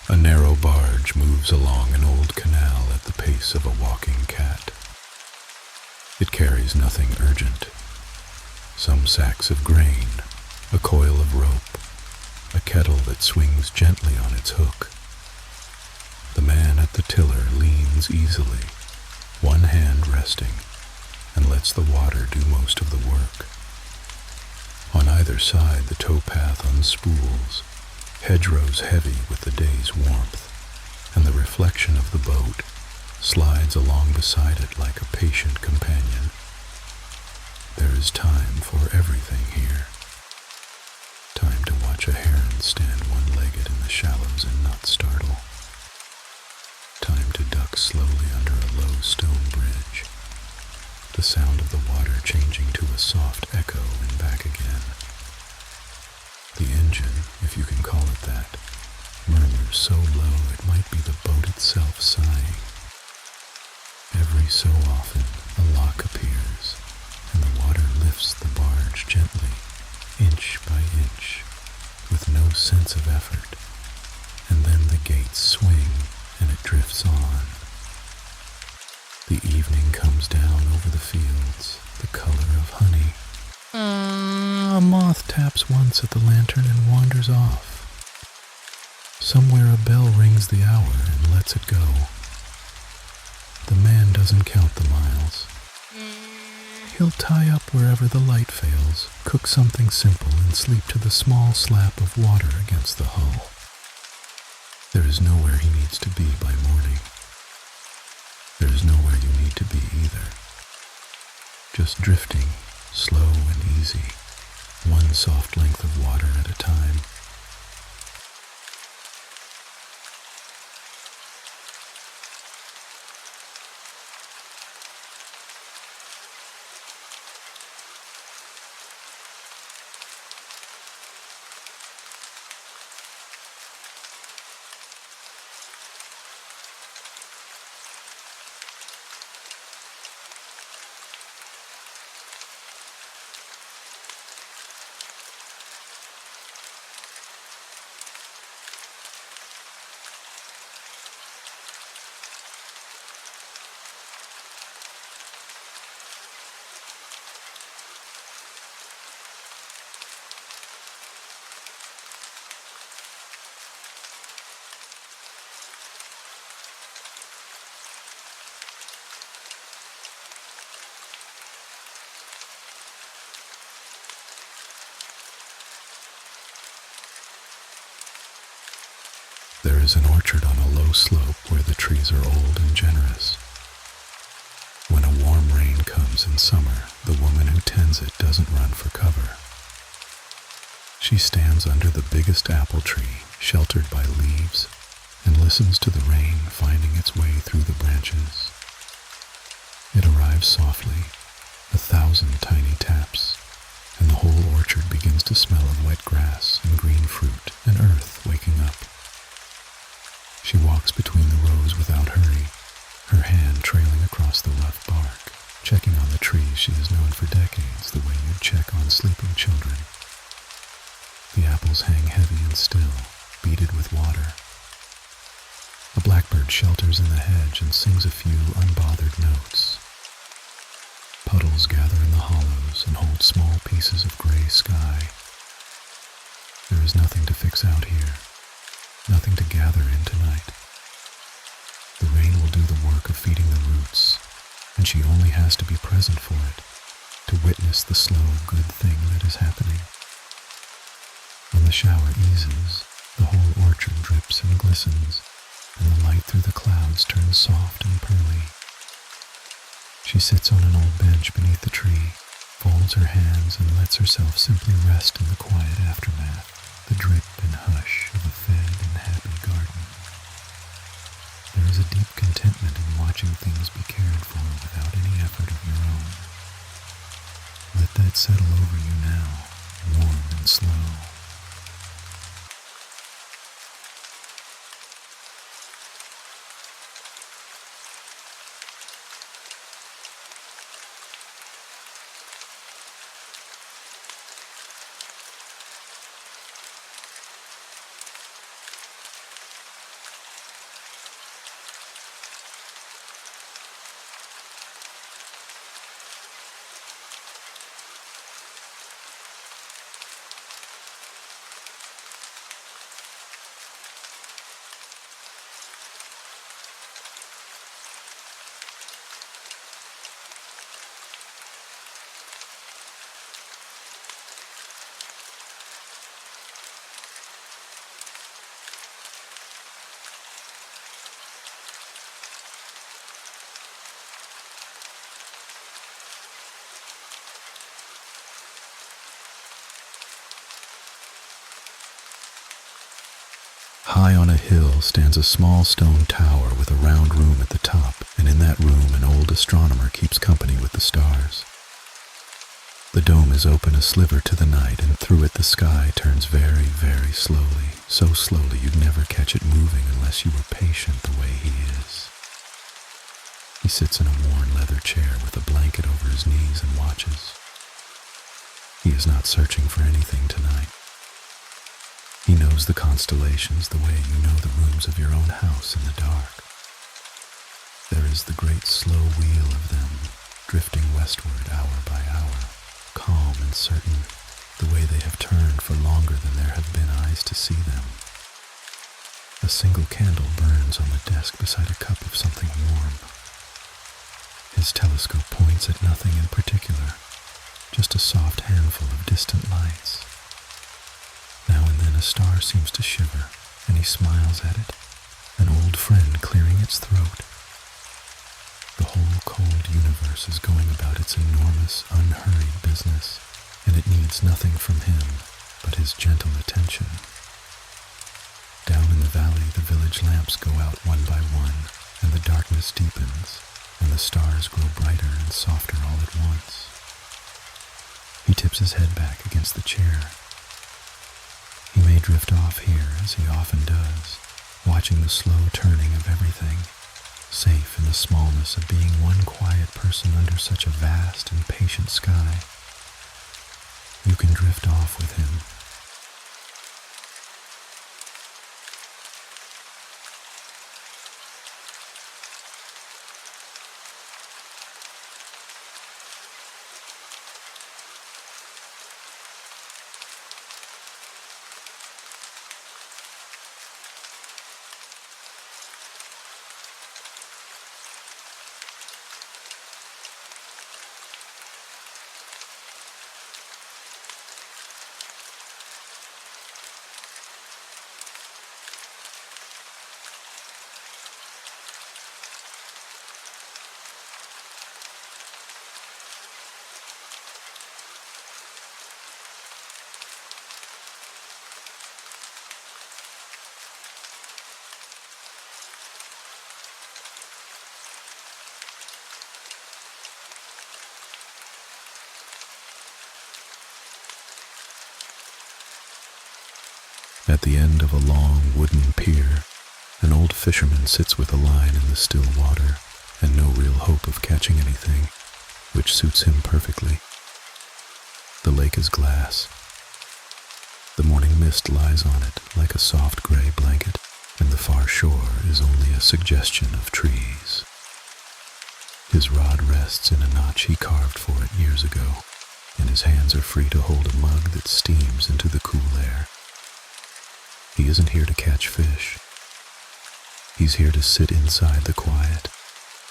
A narrow barge moves along an old canal at the pace of a walking cat. It carries nothing urgent. Some sacks of grain, a coil of rope, a kettle that swings gently on its hook. The man at the tiller leans easily, one hand resting, and lets the water do most of the work. On either side the towpath unspools, hedgerows heavy with the day's warmth, and the reflection of the boat slides along beside it like a patient companion. There is time for everything here. Time to watch a heron stand one-legged in the shallows and not startle. Time to duck slowly under a low stone bridge, the sound of the water changing to a soft echo and back again. The engine, if you can call it that, murmurs so low it might be the boat itself sighing. Every so often a lock appears, and the water lifts the barge gently, inch by inch, with no sense of effort, and then the gates swing and it drifts on. The evening comes down over the fields, the color of honey. A moth taps once at the lantern and wanders off. Somewhere a bell rings the hour and lets it go. The man doesn't count the miles. He'll tie up wherever the light fails, cook something simple, and sleep to the small slap of water against the hull. There is nowhere he needs to be by morning. There is nowhere you need to be either. Just drifting, slow and easy, one soft length of water at a time. There is an orchard on a low slope where the trees are old and generous. When a warm rain comes in summer, the woman who tends it doesn't run for cover. She stands under the biggest apple tree, sheltered by leaves, and listens to the rain finding its way through the branches. It arrives softly, 1,000 tiny taps, and the whole orchard begins to smell of wet grass and green fruit and earth waking up. She walks between the rows without hurry, her hand trailing across the rough bark, checking on the trees she has known for decades the way you'd check on sleeping children. The apples hang heavy and still, beaded with water. A blackbird shelters in the hedge and sings a few unbothered notes. Puddles gather in the hollows and hold small pieces of gray sky. There is nothing to fix out here. Nothing to gather in tonight. The rain will do the work of feeding the roots, and she only has to be present for it, to witness the slow, good thing that is happening. When the shower eases, the whole orchard drips and glistens, and the light through the clouds turns soft and pearly. She sits on an old bench beneath the tree, folds her hands, and lets herself simply rest in the quiet aftermath, the drip and hush of a fed and happy garden. There is a deep contentment in watching things be cared for without any effort of your own. Let that settle over you now, warm and slow. High on a hill stands a small stone tower with a round room at the top, and in that room an old astronomer keeps company with the stars. The dome is open a sliver to the night, and through it the sky turns very, very slowly, so slowly you'd never catch it moving unless you were patient the way he is. He sits in a worn leather chair with a blanket over his knees and watches. He is not searching for anything tonight. He knows the constellations the way you know the rooms of your own house in the dark. There is the great slow wheel of them, drifting westward hour by hour, calm and certain, the way they have turned for longer than there have been eyes to see them. A single candle burns on the desk beside a cup of something warm. His telescope points at nothing in particular, just a soft handful of distant lights. Now and then a star seems to shiver, and he smiles at it, an old friend clearing its throat. The whole cold universe is going about its enormous, unhurried business, and it needs nothing from him but his gentle attention. Down in the valley, the village lamps go out one by one, and the darkness deepens, and the stars grow brighter and softer all at once. He tips his head back against the chair. He may drift off here, as he often does, watching the slow turning of everything, safe in the smallness of being one quiet person under such a vast and patient sky. You can drift off with him. At the end of a long wooden pier, an old fisherman sits with a line in the still water and no real hope of catching anything, which suits him perfectly. The lake is glass. The morning mist lies on it like a soft gray blanket, and the far shore is only a suggestion of trees. His rod rests in a notch he carved for it years ago, and his hands are free to hold a mug that steams into the cool air. He isn't here to catch fish. He's here to sit inside the quiet,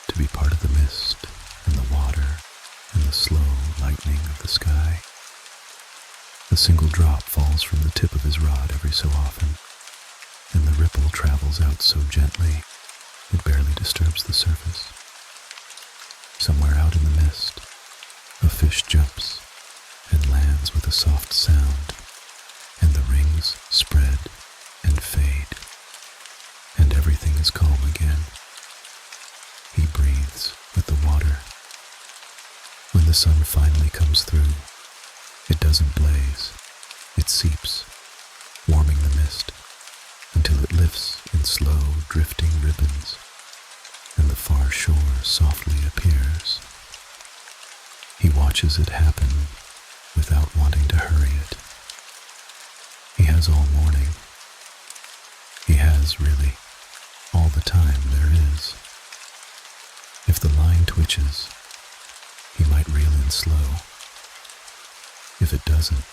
to be part of the mist and the water and the slow lightening of the sky. A single drop falls from the tip of his rod every so often, and the ripple travels out so gently it barely disturbs the surface. Somewhere out in the mist, a fish jumps and lands with a soft sound, and the rings spread and fade, and everything is calm again. He breathes with the water. When the sun finally comes through, it doesn't blaze, it seeps, warming the mist until it lifts in slow drifting ribbons, and the far shore softly appears. He watches it happen without wanting to hurry it. He has all morning. He has, really, all the time there is. If the line twitches, he might reel in slow. If it doesn't,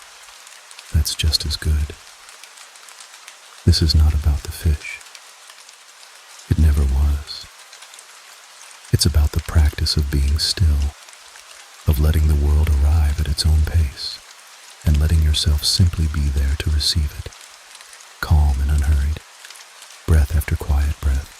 that's just as good. This is not about the fish. It never was. It's about the practice of being still, of letting the world arrive at its own pace, and letting yourself simply be there to receive it, calm and unhurried, breath after quiet breath.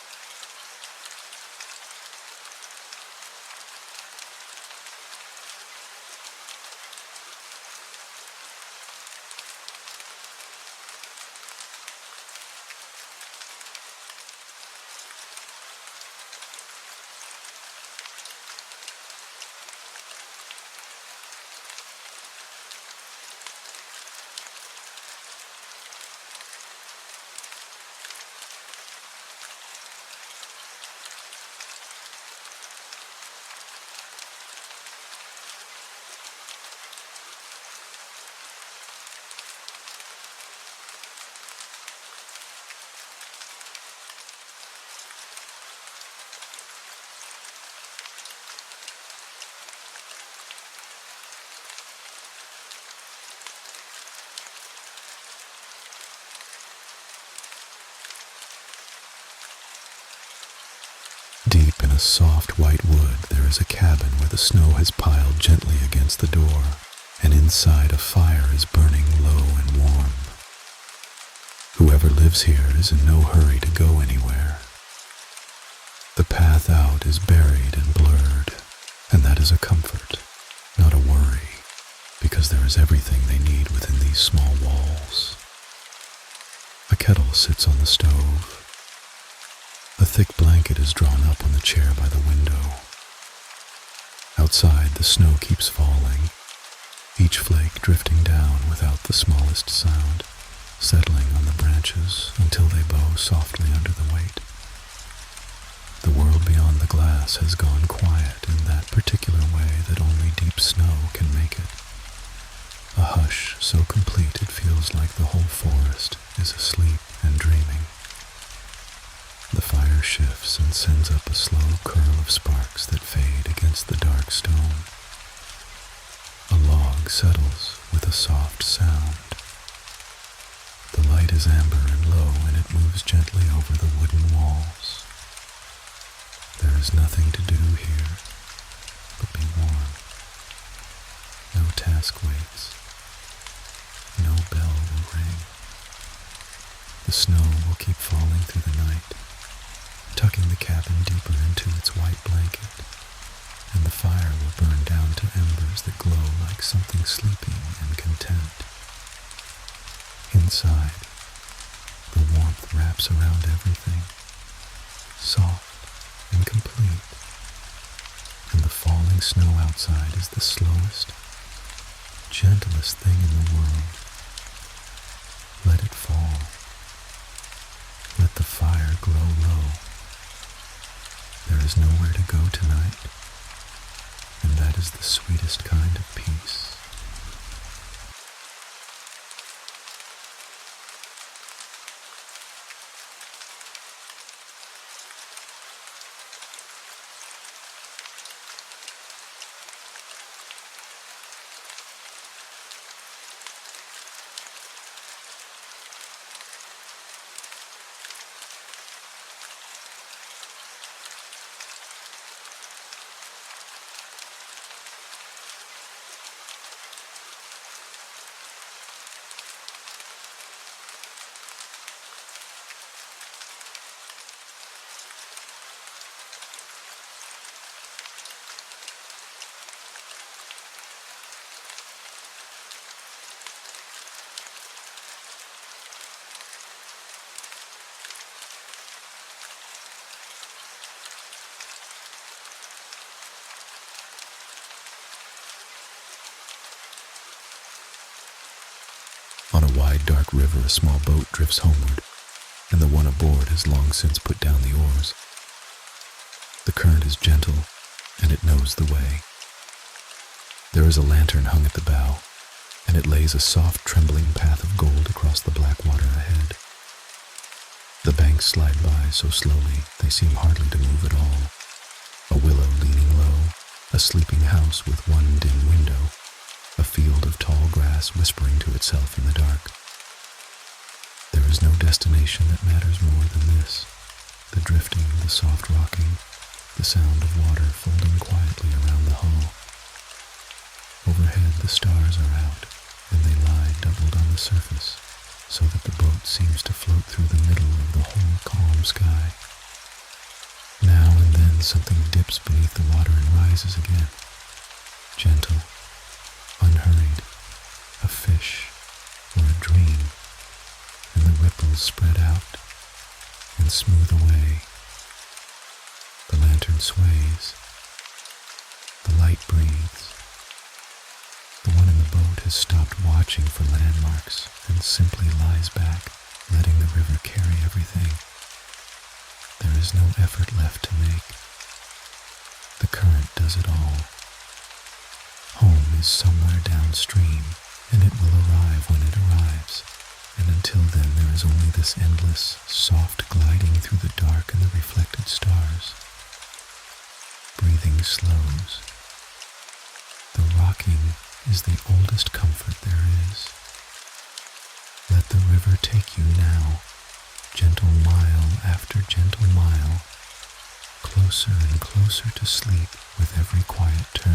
Deep in a soft white wood, there is a cabin where the snow has piled gently against the door, and inside a fire is burning low and warm. Whoever lives here is in no hurry to go anywhere. The path out is buried and blurred, and that is a comfort, not a worry, because there is everything they need within these small walls. A kettle sits on the stove. A thick blanket is drawn up on the chair by the window. Outside, the snow keeps falling, each flake drifting down without the smallest sound, settling on the branches until they bow softly under the weight. The world beyond the glass has gone quiet in that particular way that only deep snow can make it. A hush so complete it feels like the whole forest is asleep and dreaming. The fire shifts and sends up a slow curl of sparks that fade against the dark stone. A log settles with a soft sound. The light is amber and low, and it moves gently over the wooden walls. There is nothing to do here but be warm. No task waits. No bell will ring. The snow will keep falling through the night, tucking the cabin deeper into its white blanket, and the fire will burn down to embers that glow like something sleeping and content. Inside, the warmth wraps around everything, soft and complete, and the falling snow outside is the slowest, gentlest thing in the world. Let it fall. Let the fire glow low. There is nowhere to go tonight, and that is the sweetest kind of peace. On a wide, dark river, a small boat drifts homeward, and the one aboard has long since put down the oars. The current is gentle, and it knows the way. There is a lantern hung at the bow, and it lays a soft, trembling path of gold across the black water ahead. The banks slide by so slowly they seem hardly to move at all. A willow leaning low, a sleeping house with one dim window, a field of tall grass whispering to itself in the dark. There is no destination that matters more than this. The drifting, the soft rocking, the sound of water folding quietly around the hull. Overhead the stars are out, and they lie doubled on the surface, so that the boat seems to float through the middle of the whole calm sky. Now and then something dips beneath the water and rises again, gentle, unhurried, a fish or a dream, and the ripples spread out and smooth away. The lantern sways. The light breathes. The one in the boat has stopped watching for landmarks and simply lies back, letting the river carry everything. There is no effort left to make. The current does it all. Home is somewhere downstream, and it will arrive when it arrives, and until then there is only this endless, soft gliding through the dark and the reflected stars. Breathing slows. The rocking is the oldest comfort there is. Let the river take you now, gentle mile after gentle mile, close closer and closer to sleep with every quiet turn.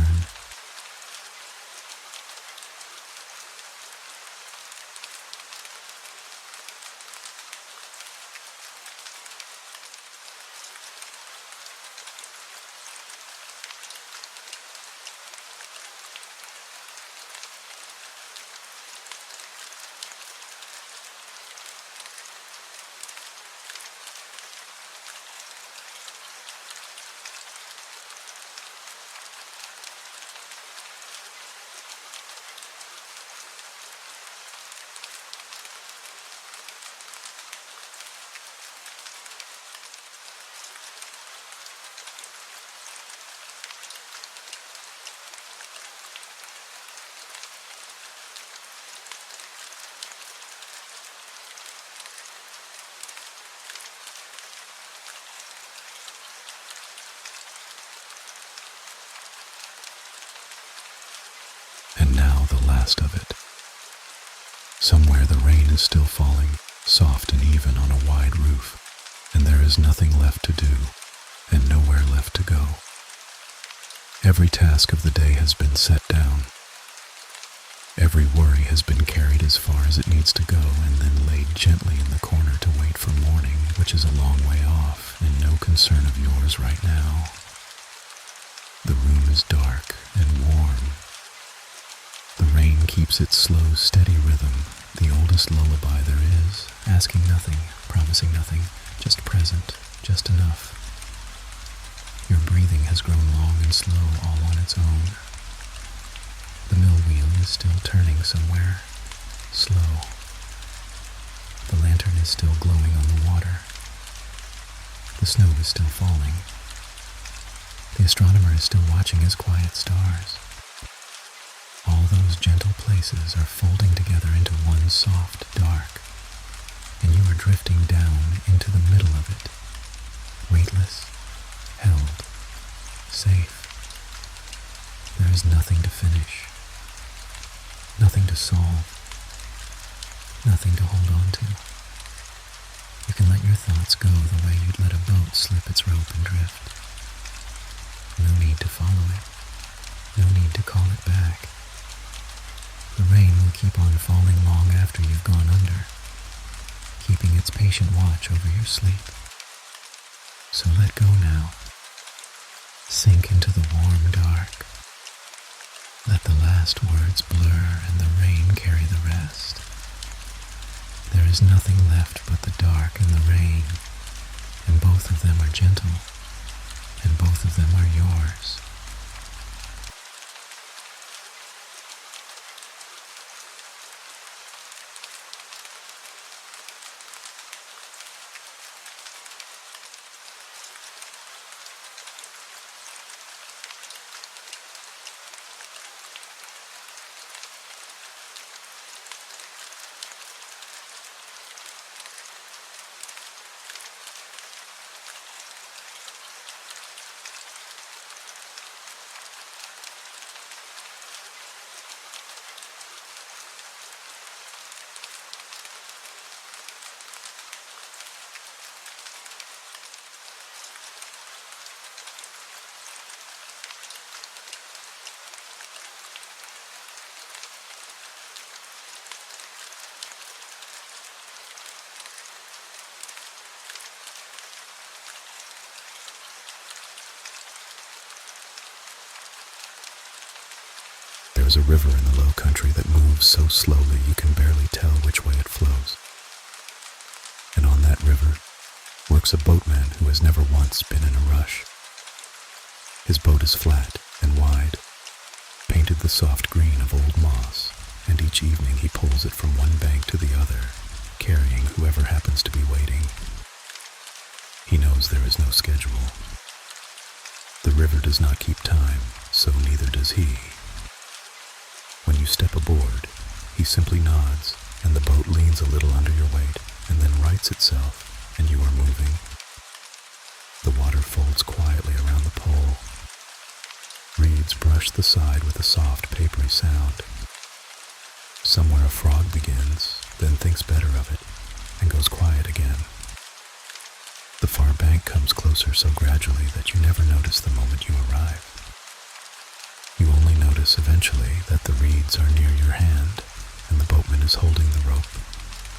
And now the last of it. Somewhere the rain is still falling, soft and even on a wide roof, and there is nothing left to do, and nowhere left to go. Every task of the day has been set down. Every worry has been carried as far as it needs to go and then laid gently in the corner to wait for morning, which is a long way off and no concern of yours right now. The room is dark and warm. The rain keeps its slow, steady rhythm, the oldest lullaby there is, asking nothing, promising nothing, just present, just enough. Your breathing has grown long and slow all on its own. The mill wheel is still turning somewhere, slow. The lantern is still glowing on the water. The snow is still falling. The astronomer is still watching his quiet stars. All those gentle places are folding together into one soft dark, and you are drifting down into the middle of it, weightless, held, safe. There is nothing to finish, nothing to solve, nothing to hold on to. You can let your thoughts go the way you'd let a boat slip its rope and drift. No need to follow it, no need to call it back. The rain will keep on falling long after you've gone under, keeping its patient watch over your sleep. So let go now. Sink into the warm dark. Let the last words blur and the rain carry the rest. There is nothing left but the dark and the rain, and both of them are gentle, and both of them are yours. There is a river in the low country that moves so slowly you can barely tell which way it flows. And on that river works a boatman who has never once been in a rush. His boat is flat and wide, painted the soft green of old moss, and each evening he pulls it from one bank to the other, carrying whoever happens to be waiting. He knows there is no schedule. The river does not keep time, so neither does he. When you step aboard, he simply nods, and the boat leans a little under your weight, and then rights itself, and you are moving. The water folds quietly around the pole. Reeds brush the side with a soft, papery sound. Somewhere a frog begins, then thinks better of it, and goes quiet again. The far bank comes closer so gradually that you never notice the moment you arrive. You only notice eventually that the reeds are near your hand and the boatman is holding the rope,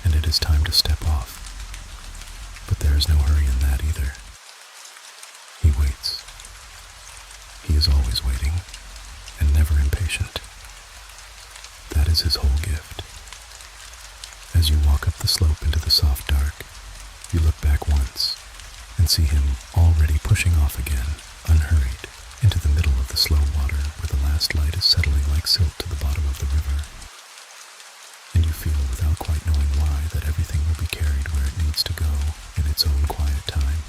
and it is time to step off. But there is no hurry in that either. He waits. He is always waiting, and never impatient. That is his whole gift. As you walk up the slope into the soft dark, you look back once and see him already pushing off again, unhurried, into the middle of the slow water where the last light is settling like silt to the bottom of the river. And you feel, without quite knowing why, that everything will be carried where it needs to go in its own quiet time.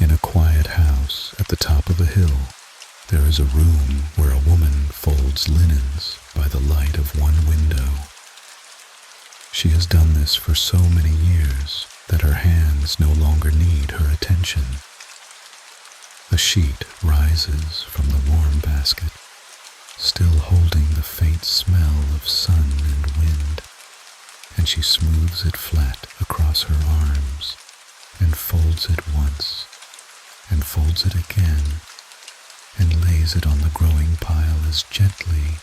In a quiet house at the top of a hill, there is a room where a woman folds linens by the light of one window. She has done this for so many years that her hands no longer need her attention. A sheet rises from the warm basket, still holding the faint smell of sun and wind, and she smooths it flat across her arms and folds it once and folds it again, and lays it on the growing pile as gently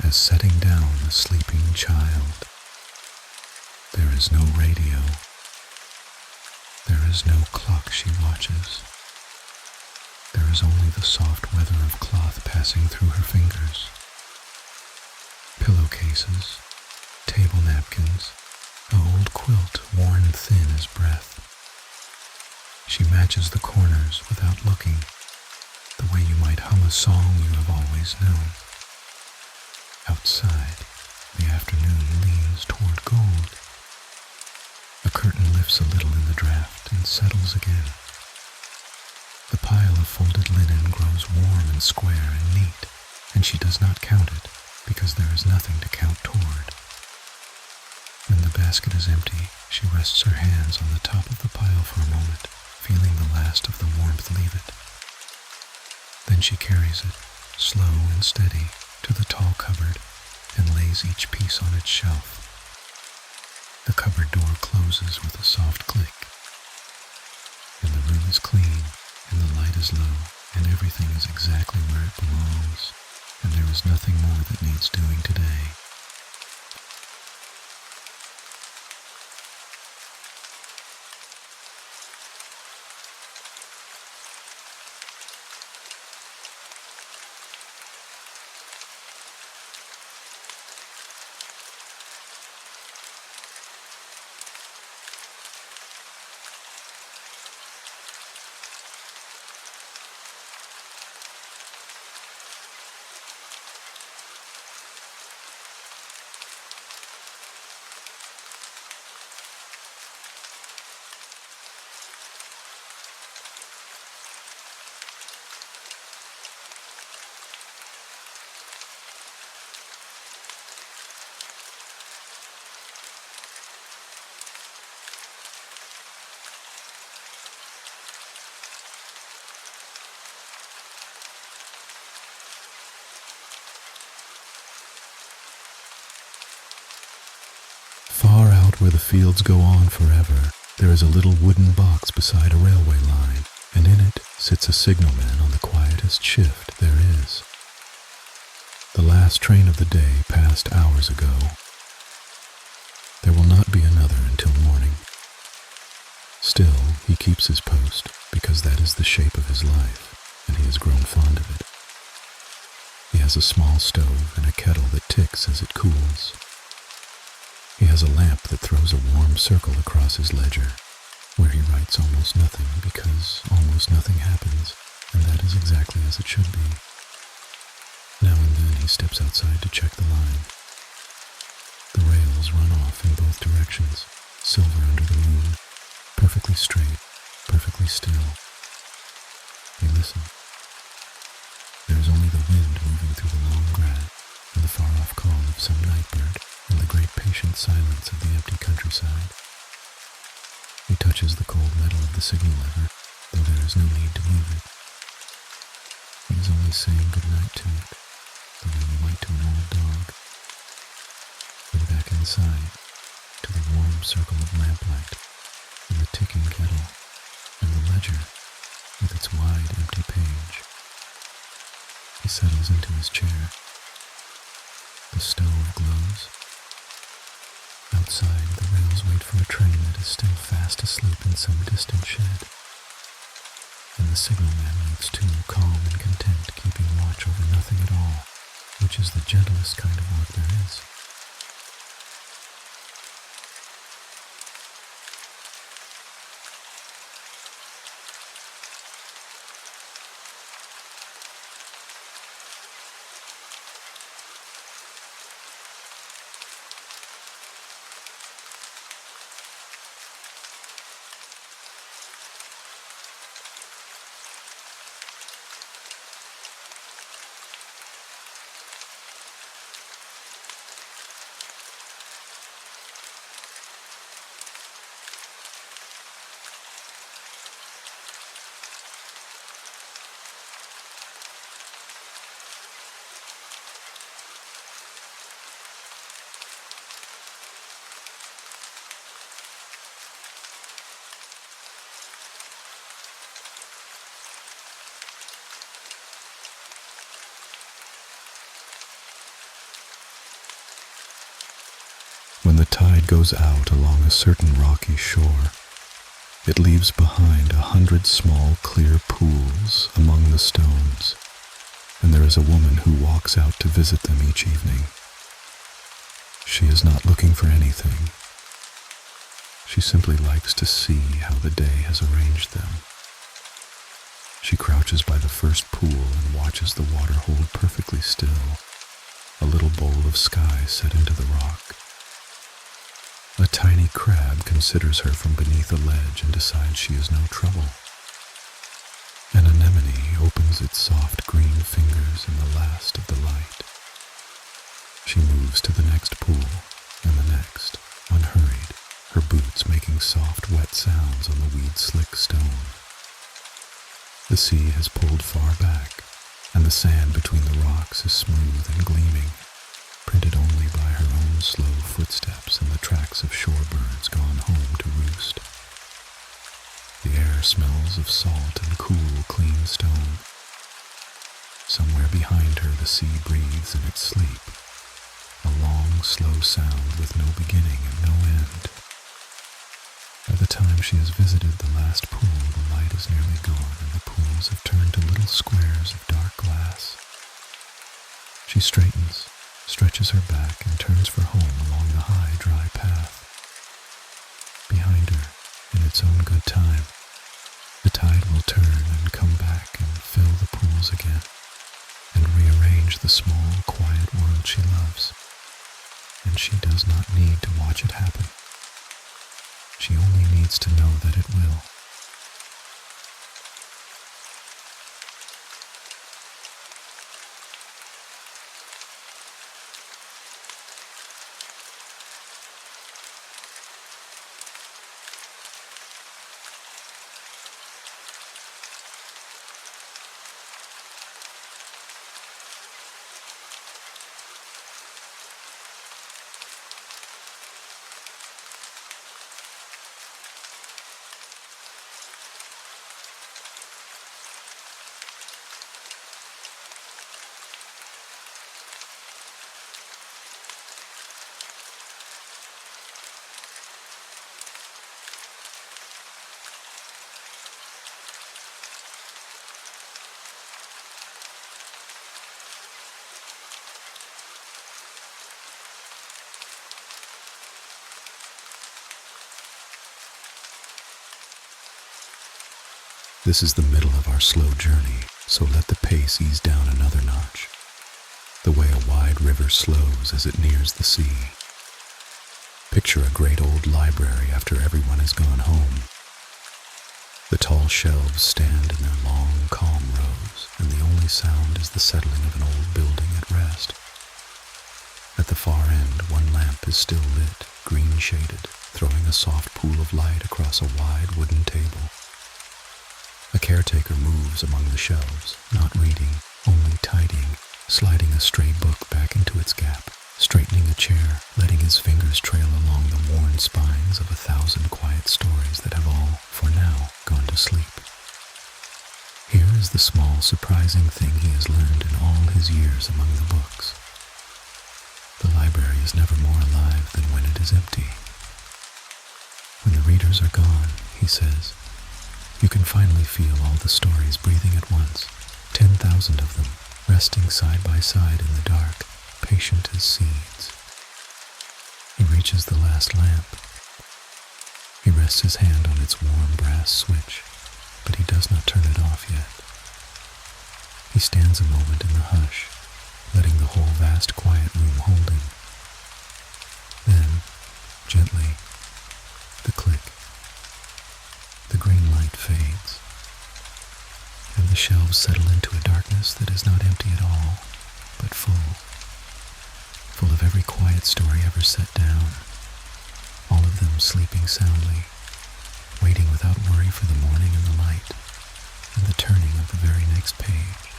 as setting down a sleeping child. There is no radio. There is no clock she watches. There is only the soft weather of cloth passing through her fingers. Pillowcases, table napkins, an old quilt worn thin as breath. She matches the corners without looking, the way you might hum a song you have always known. Outside, the afternoon leans toward gold. A curtain lifts a little in the draft and settles again. The pile of folded linen grows warm and square and neat, and she does not count it because there is nothing to count toward. When the basket is empty, she rests her hands on the top of the pile for a moment, feeling the last of the warmth leave it. Then she carries it, slow and steady, to the tall cupboard and lays each piece on its shelf. The cupboard door closes with a soft click, and the room is clean, and the light is low, and everything is exactly where it belongs, and there is nothing more that needs doing today. Far out where the fields go on forever, there is a little wooden box beside a railway line, and in it sits a signalman on the quietest shift there is. The last train of the day passed hours ago. There will not be another until morning. Still, he keeps his post because that is the shape of his life, and he has grown fond of it. He has a small stove and a kettle that ticks as it cools. He has a lamp that throws a warm circle across his ledger, where he writes almost nothing because almost nothing happens, and that is exactly as it should be. Now and then he steps outside to check the line. The rails run off in both directions, silver under the moon, perfectly straight, perfectly still. He listens. There is only the wind moving through the long grass and the far-off call of some night bird and the great patient silence of the empty countryside. He touches the cold metal of the signal lever, though there is no need to move it. He is only saying goodnight to it, the way you might to an old dog. Then back inside, to the warm circle of lamplight, and the ticking kettle, and the ledger with its wide empty page. He settles into his chair. The stove glows. Outside, the rails wait for a train that is still fast asleep in some distant shed. And the signalman waits too, calm and content, keeping watch over nothing at all, which is the gentlest kind of work there is. When the tide goes out along a certain rocky shore, it leaves behind 100 small clear pools among the stones, and there is a woman who walks out to visit them each evening. She is not looking for anything. She simply likes to see how the day has arranged them. She crouches by the first pool and watches the water hold perfectly still, a little bowl of sky set into the rock. A tiny crab considers her from beneath a ledge and decides she is no trouble. An anemone opens its soft green fingers in the last of the light. She moves to the next pool and the next, unhurried, her boots making soft, wet sounds on the weed-slick stone. The sea has pulled far back, and the sand between the rocks is smooth and gleaming, printed only by her own slow footsteps and the tracks of shorebirds gone home to roost. The air smells of salt and cool, clean stone. Somewhere behind her the sea breathes in its sleep, a long, slow sound with no beginning and no end. By the time she has visited the last pool, the light is nearly gone and the pools have turned to little squares of dark glass. She straightens, stretches her back, and turns for home along the high, dry path. Behind her, in its own good time, the tide will turn and come back and fill the pools again, and rearrange the small, quiet world she loves. And she does not need to watch it happen. She only needs to know that it will. This is the middle of our slow journey, so let the pace ease down another notch, the way a wide river slows as it nears the sea. Picture a great old library after everyone has gone home. The tall shelves stand in their long, calm rows, and the only sound is the settling of an old building at rest. At the far end, one lamp is still lit, green-shaded, throwing a soft pool of light across a wide wooden table. A caretaker moves among the shelves, not reading, only tidying, sliding a stray book back into its gap, straightening a chair, letting his fingers trail along the worn spines of 1,000 quiet stories that have all, for now, gone to sleep. Here is the small, surprising thing he has learned in all his years among the books. The library is never more alive than when it is empty. When the readers are gone, he says, you can finally feel all the stories breathing at once, 10,000 of them, resting side by side in the dark, patient as seeds. He reaches the last lamp. He rests his hand on its warm brass switch, but he does not turn it off yet. He stands a moment in the hush, letting the whole vast quiet room hold him. Then, gently, the click. The green light fades, and the shelves settle into a darkness that is not empty at all, but full of every quiet story ever set down, all of them sleeping soundly, waiting without worry for the morning and the light, and the turning of the very next page.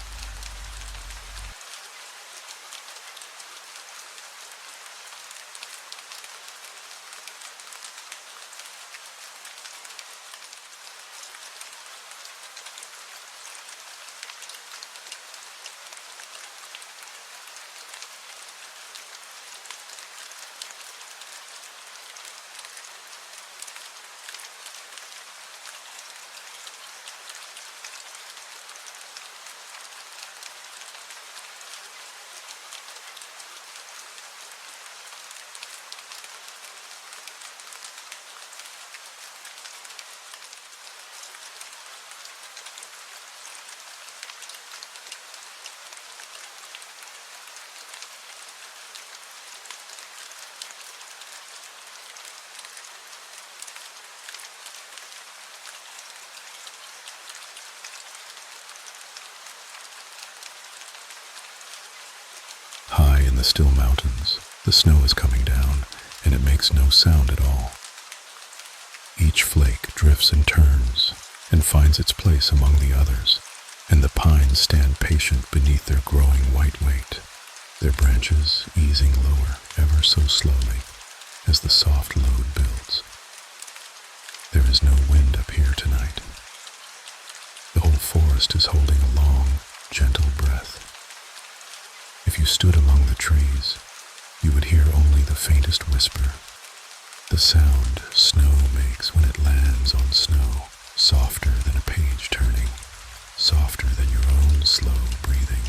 High in the still mountains, the snow is coming down, and it makes no sound at all. Each flake drifts and turns, and finds its place among the others, and the pines stand patient beneath their growing white weight, their branches easing lower ever so slowly as the soft load builds. There is no wind up here tonight. The whole forest is holding a long, gentle breath. If you stood among the trees, you would hear only the faintest whisper, the sound snow makes when it lands on snow, softer than a page turning, softer than your own slow breathing.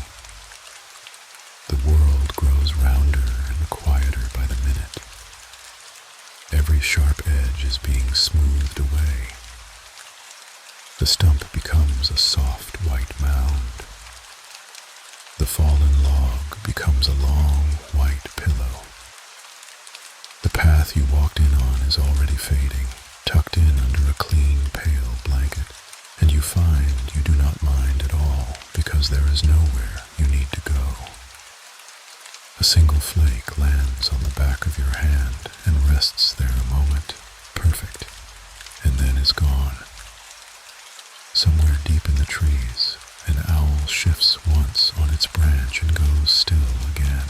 The world grows rounder and quieter by the minute. Every sharp edge is being smoothed away. The stump becomes a soft white mound. The fallen log becomes a long white pillow. The path you walked in on is already fading, tucked in under a clean, pale blanket, and you find you do not mind at all because there is nowhere you need to go. A single flake lands on the back of your hand and rests there a moment, perfect, and then is gone. Somewhere deep in the trees, an owl shifts once on its branch and goes still again.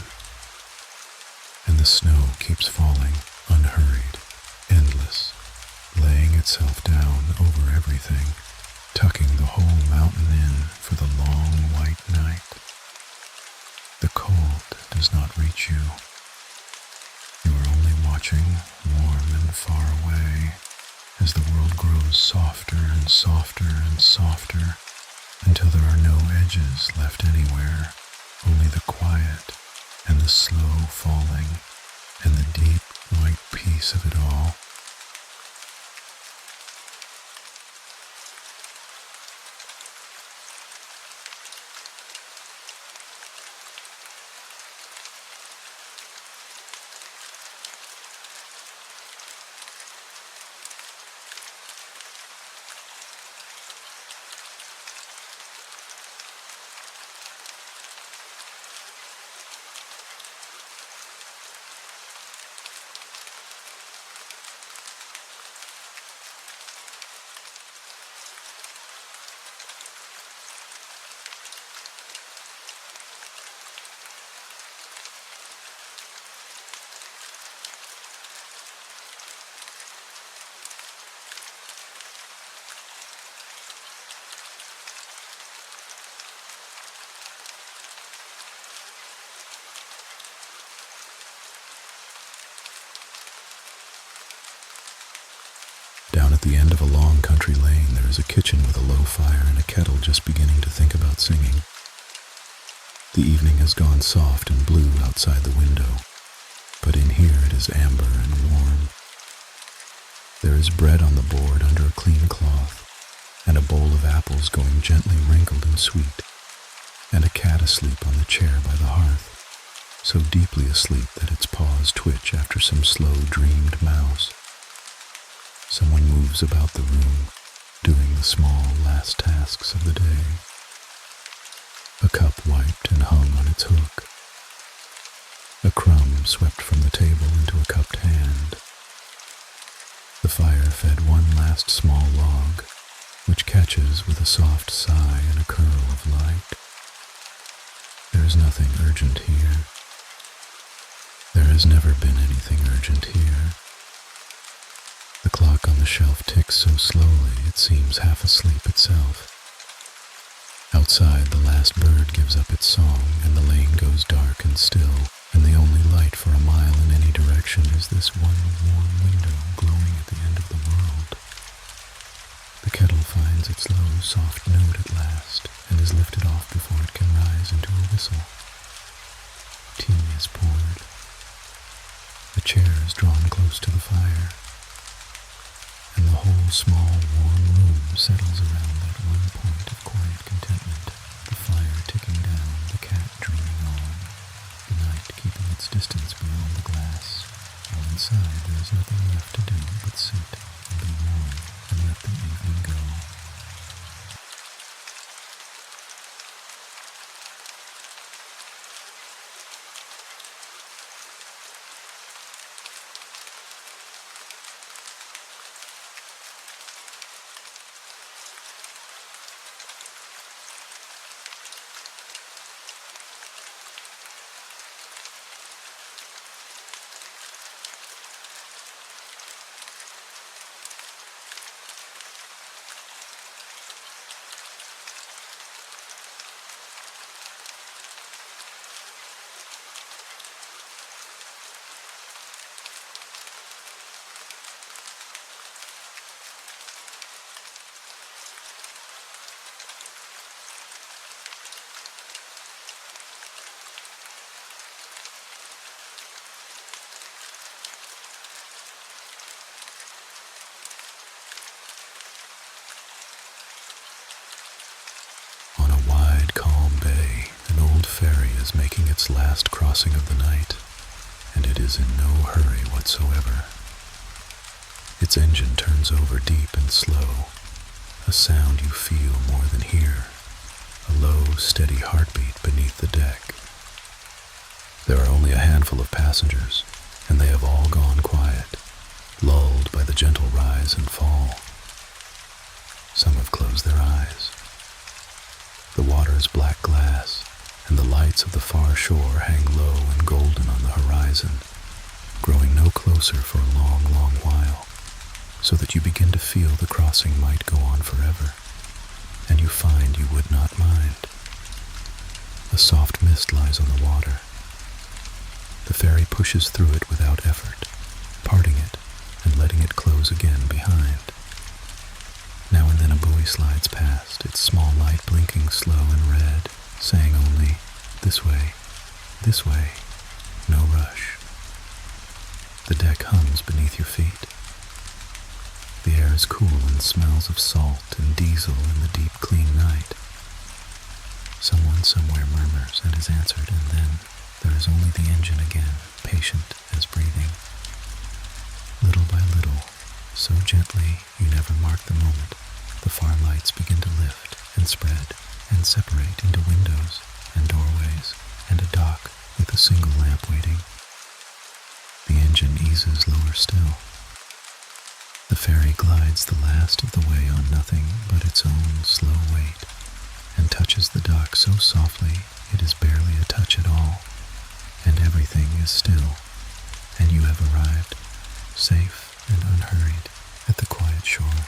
And the snow keeps falling, unhurried, endless, laying itself down over everything, tucking the whole mountain in for the long white night. The cold does not reach you. You are only watching, warm and far away, as the world grows softer and softer and softer, until there are no edges left anywhere, only the quiet and the slow falling and the deep white peace of it all. the end of a long country lane, there is a kitchen with a low fire and a kettle just beginning to think about singing. The evening has gone soft and blue outside the window, but in here it is amber and warm. There is bread on the board under a clean cloth, and a bowl of apples going gently wrinkled and sweet, and a cat asleep on the chair by the hearth, so deeply asleep that its paws twitch after some slow dreamed mouse. Someone moves about the room, doing the small last tasks of the day. A cup wiped and hung on its hook. A crumb swept from the table into a cupped hand. The fire fed one last small log, which catches with a soft sigh and a curl of light. There is nothing urgent here. There has never been anything urgent here. The clock on the shelf ticks so slowly it seems half asleep itself. Outside, the last bird gives up its song, and the lane goes dark and still, and the only light for a mile in any direction is this one warm window glowing at the end of the world. The kettle finds its low, soft note at last, and is lifted off before it can rise into a whistle. Tea is poured. The chair is drawn close to the fire, and the whole small, warm room settles around that one point of quiet contentment, the fire ticking down, the cat dreaming on, the night keeping its distance beyond the glass, while inside there is nothing left to do but sit and be warm and let the evening go. Ferry is making its last crossing of the night, and it is in no hurry whatsoever. Its engine turns over deep and slow, a sound you feel more than hear, a low, steady heartbeat beneath the deck. There are only a handful of passengers, and they have all gone quiet, lulled by the gentle rise and fall. Some have closed their eyes. The water is black glass, and the lights of the far shore hang low and golden on the horizon, growing no closer for a long, long while, so that you begin to feel the crossing might go on forever, and you find you would not mind. A soft mist lies on the water. The ferry pushes through it without effort, parting it and letting it close again behind. Now and then a buoy slides past, its small light blinking slow and red, saying only, this way, no rush. The deck hums beneath your feet. The air is cool and smells of salt and diesel in the deep, clean night. Someone somewhere murmurs and is answered, and then there is only the engine again, patient as breathing. Little by little, so gently you never mark the moment, the far lights begin to lift and spread and separate into windows and doorways and a dock with a single lamp waiting. The engine eases lower still. The ferry glides the last of the way on nothing but its own slow weight, and touches the dock so softly it is barely a touch at all, and everything is still, and you have arrived, safe and unhurried, at the quiet shore.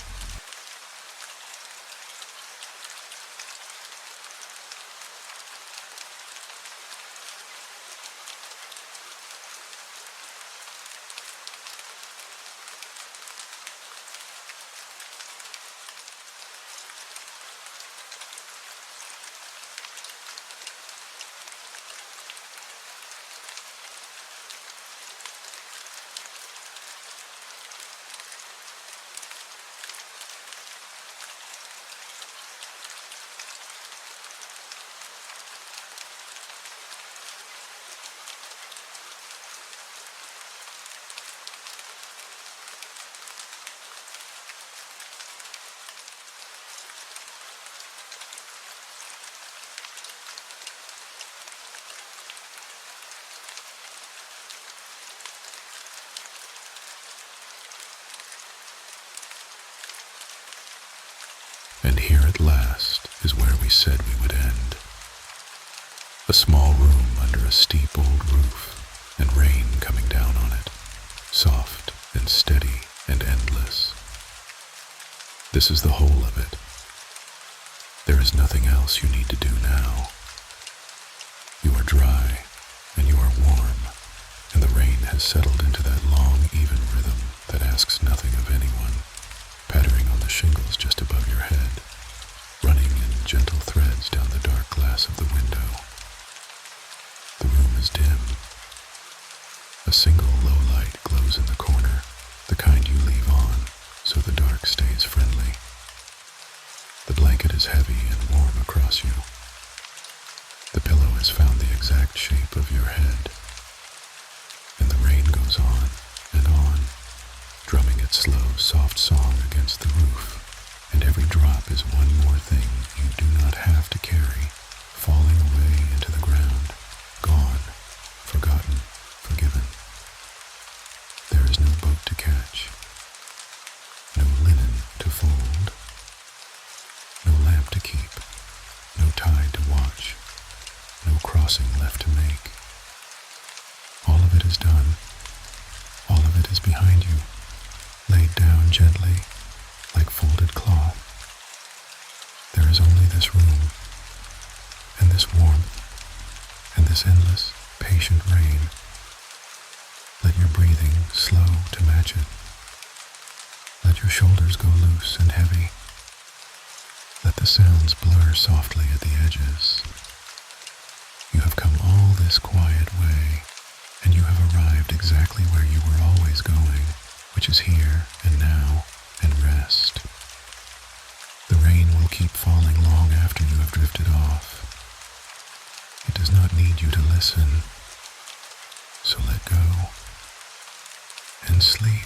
we said we would end. A small room under a steep old roof, and rain coming down on it, soft and steady and endless. This is the whole of it. There is nothing else you need to do now. You are dry, and you are warm, and the rain has settled into that long, even rhythm that asks nothing of anyone, pattering on the shingles just above your head, running in gentle threads down the dark glass of the window. The room is dim. A single low light glows in the corner, the kind you leave on so the dark stays friendly. The blanket is heavy and warm across you. The pillow has found the exact shape of your head. And the rain goes on, drumming its slow, soft song against the roof, and every drop is one more thing you do not have to carry, falling away into the ground, gone, forgotten, forgiven. There is no boat to catch, no linen to fold, no lamp to keep, no tide to watch, no crossing left to make. All of it is done. All of it is behind you, laid down gently, like folded cloth. There is only this room, and this warmth, and this endless, patient rain. Let your breathing slow to match it. Let your shoulders go loose and heavy. Let the sounds blur softly at the edges. You have come all this quiet way, and you have arrived exactly where you were always going, which is here and now, and rest. The rain will keep falling long after you have drifted off. It does not need you to listen, so let go and sleep.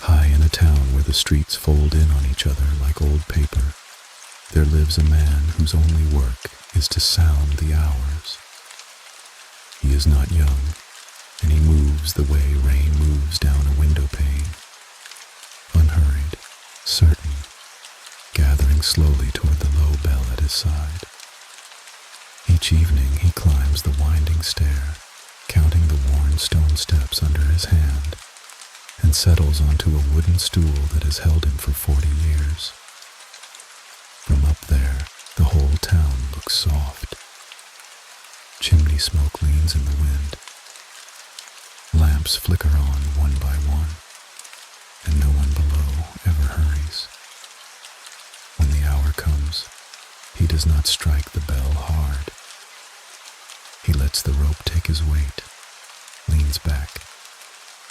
High in a town where the streets fold in on each other like old paper, there lives a man whose only work is to sound the hours. He is not young, and he moves the way rain moves down a window pane, unhurried, certain, gathering slowly toward the low bell at his side. Each evening he climbs the winding stair, counting the worn stone steps under his hand, and settles onto a wooden stool that has held him for 40 years. From up there, the whole town looks soft. Chimney smoke leans in the wind. Lamps flicker on one by one, and no one below ever hurries. When the hour comes, he does not strike the bell hard. He lets the rope take his weight, leans back,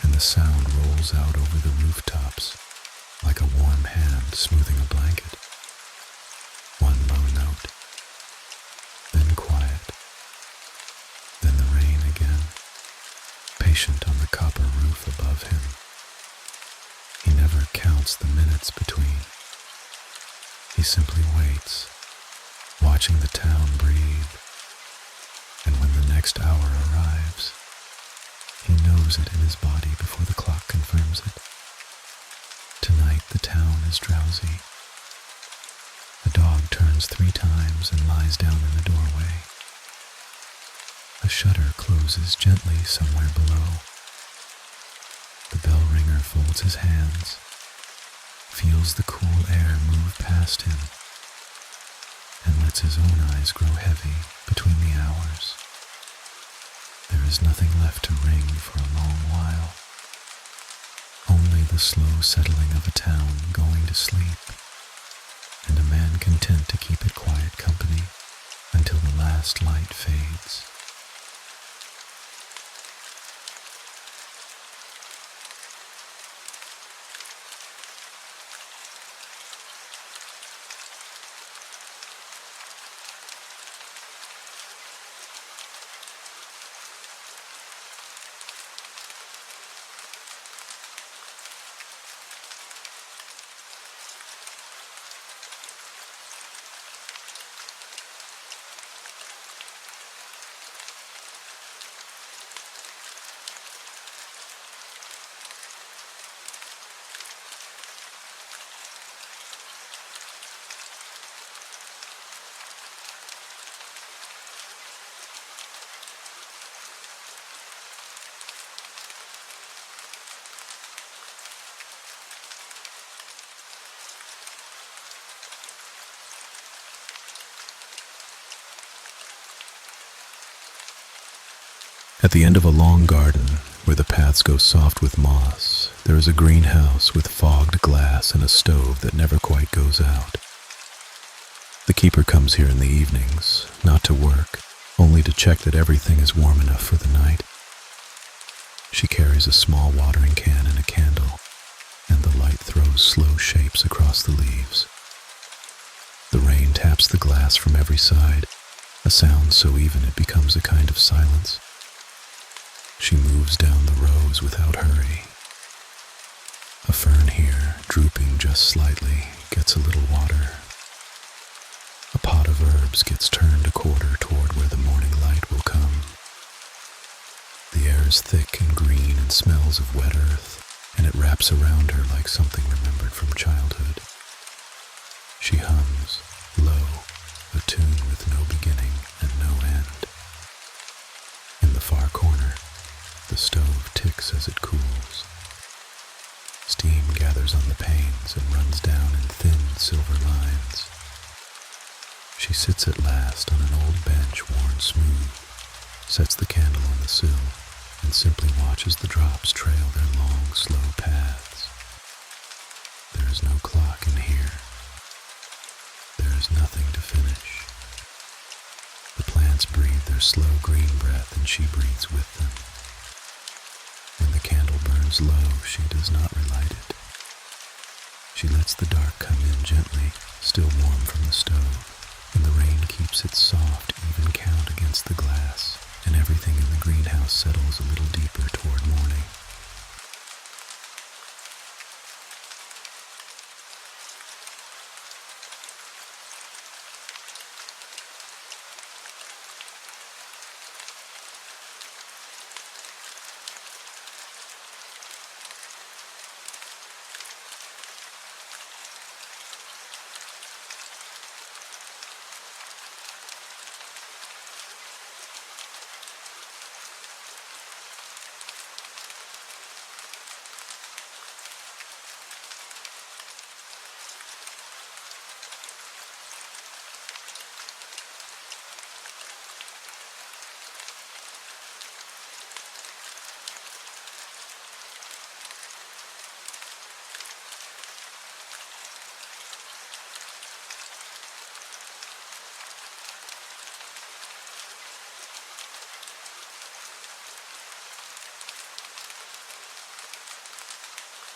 and the sound rolls out over the rooftops like a warm hand smoothing a blanket. One low note, then quiet, then the rain again, patient on the copper roof above him. He never counts the minutes between. He simply waits, watching the town breathe, and when the next hour arrives, he knows it in his body before the clock confirms it. Tonight the town is drowsy. The dog turns 3 times and lies down in the doorway. A shutter closes gently somewhere below. The bell ringer folds his hands, feels the cool air move past him and lets his own eyes grow heavy between the hours. There is nothing left to ring for a long while, only the slow settling of a town going to sleep, and a man content to keep it quiet company until the last light fades. At the end of a long garden, where the paths go soft with moss, there is a greenhouse with fogged glass and a stove that never quite goes out. The keeper comes here in the evenings, not to work, only to check that everything is warm enough for the night. She carries a small watering can and a candle, and the light throws slow shapes across the leaves. The rain taps the glass from every side, a sound so even it becomes a kind of silence. She moves down the rows without hurry. A fern here, drooping just slightly, gets a little water. A pot of herbs gets turned a quarter toward where the morning light will come. The air is thick and green and smells of wet earth, and it wraps around her like something remembered from childhood. She hums, low, a tune with no beginning and no end. In the far corner, the stove ticks as it cools. Steam gathers on the panes and runs down in thin silver lines. She sits at last on an old bench worn smooth, sets the candle on the sill, and simply watches the drops trail their long, slow paths. There is no clock in here. There is nothing to finish. The plants breathe their slow green breath and she breathes with them. When the candle burns low, she does not relight it. She lets the dark come in gently, still warm from the stove, and the rain keeps its soft, even count against the glass, and everything in the greenhouse settles a little deeper toward morning.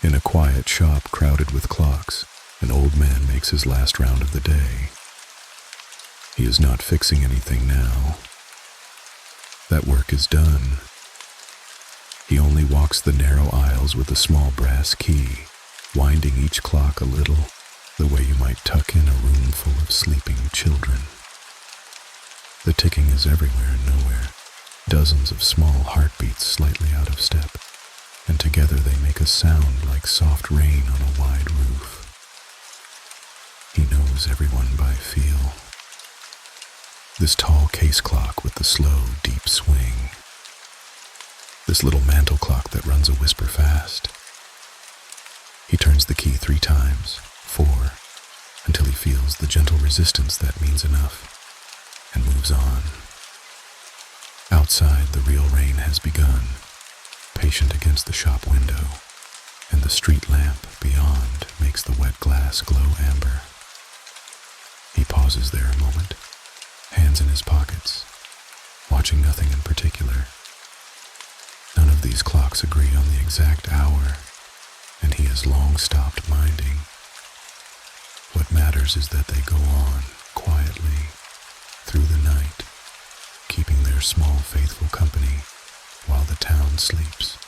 In a quiet shop crowded with clocks, an old man makes his last round of the day. He is not fixing anything now. That work is done. He only walks the narrow aisles with a small brass key, winding each clock a little, the way you might tuck in a room full of sleeping children. The ticking is everywhere and nowhere, dozens of small heartbeats slightly out of step, and together they make a sound like soft rain on a wide roof. He knows everyone by feel. This tall case clock with the slow, deep swing. This little mantel clock that runs a whisper fast. He turns the key 3 times, 4, until he feels the gentle resistance that means enough, and moves on. Outside, the real rain has begun, patient against the shop window, and the street lamp beyond makes the wet glass glow amber. He pauses there a moment, hands in his pockets, watching nothing in particular. None of these clocks agree on the exact hour, and he has long stopped minding. What matters is that they go on quietly through the night, keeping their small faithful company while the town sleeps.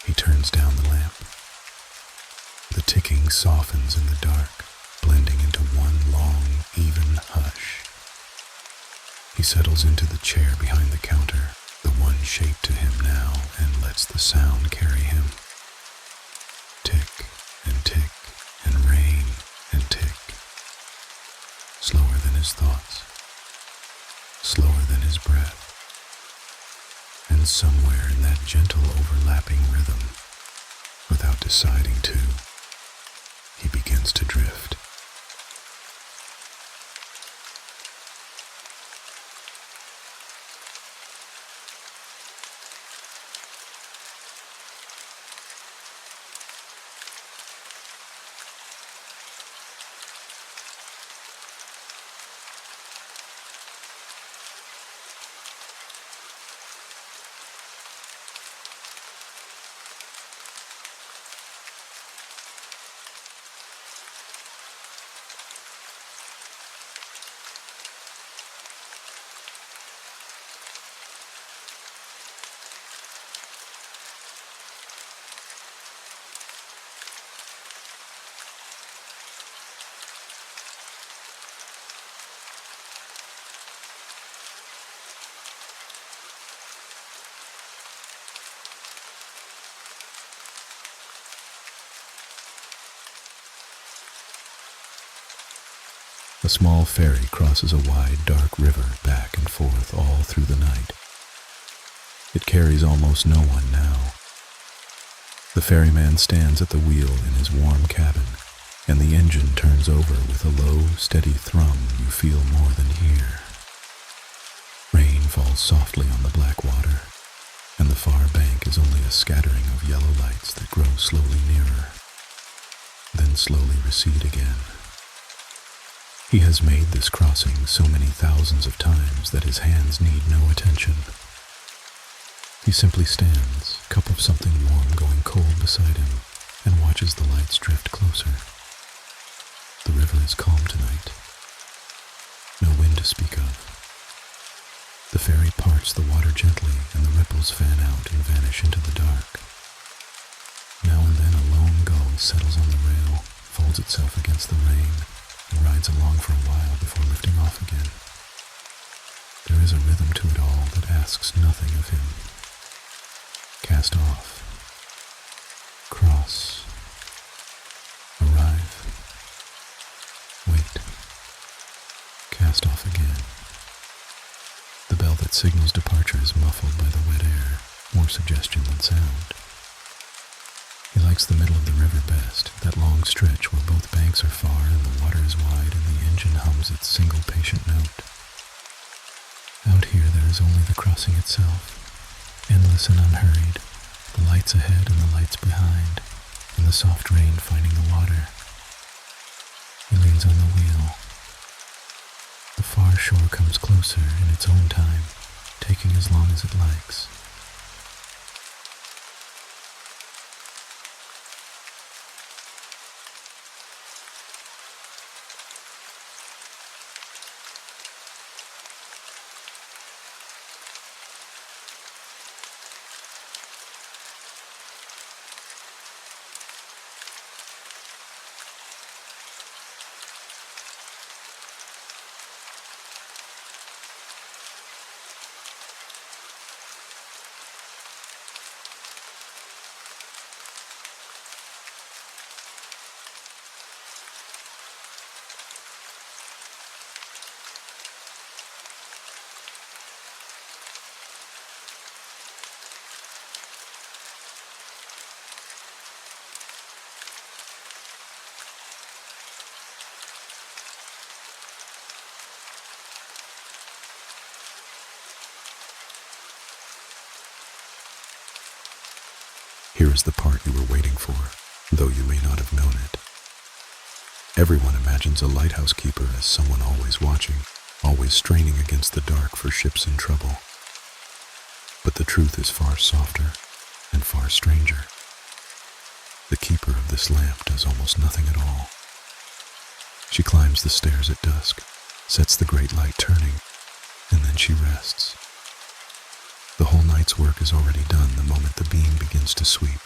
He turns down the lamp. The ticking softens in the dark, blending into one long, even hush. He settles into the chair behind the counter, the one shaped to him now, and lets the sound carry him. Tick and tick and rain and tick. Slower than his thoughts, slower than his breath. And somewhere in that gentle overlapping rhythm, without deciding to, he begins to drift. A small ferry crosses a wide, dark river back and forth all through the night. It carries almost no one now. The ferryman stands at the wheel in his warm cabin, and the engine turns over with a low, steady thrum you feel more than hear. Rain falls softly on the black water, and the far bank is only a scattering of yellow lights that grow slowly nearer, then slowly recede again. He has made this crossing so many thousands of times that his hands need no attention. He simply stands, cup of something warm going cold beside him, and watches the lights drift closer. The river is calm tonight. No wind to speak of. The ferry parts the water gently, and the ripples fan out and vanish into the dark. Now and then a lone gull settles on the rail, folds itself against the rain, and rides along for a while before lifting off again. There is a rhythm to it all that asks nothing of him. Cast off. Cross. Arrive. Wait. Cast off again. The bell that signals departure is muffled by the wet air, more suggestion than sound. He likes the middle of the river best, that long stretch where both banks are far and the water is wide and the engine hums its single patient note. Out here there is only the crossing itself, endless and unhurried, the lights ahead and the lights behind, and the soft rain finding the water. He leans on the wheel. The far shore comes closer in its own time, taking as long as it likes. Here is the part you were waiting for, though you may not have known it. Everyone imagines a lighthouse keeper as someone always watching, always straining against the dark for ships in trouble. But the truth is far softer and far stranger. The keeper of this lamp does almost nothing at all. She climbs the stairs at dusk, sets the great light turning, and then she rests. The whole night's work is already done the moment the beam begins to sweep.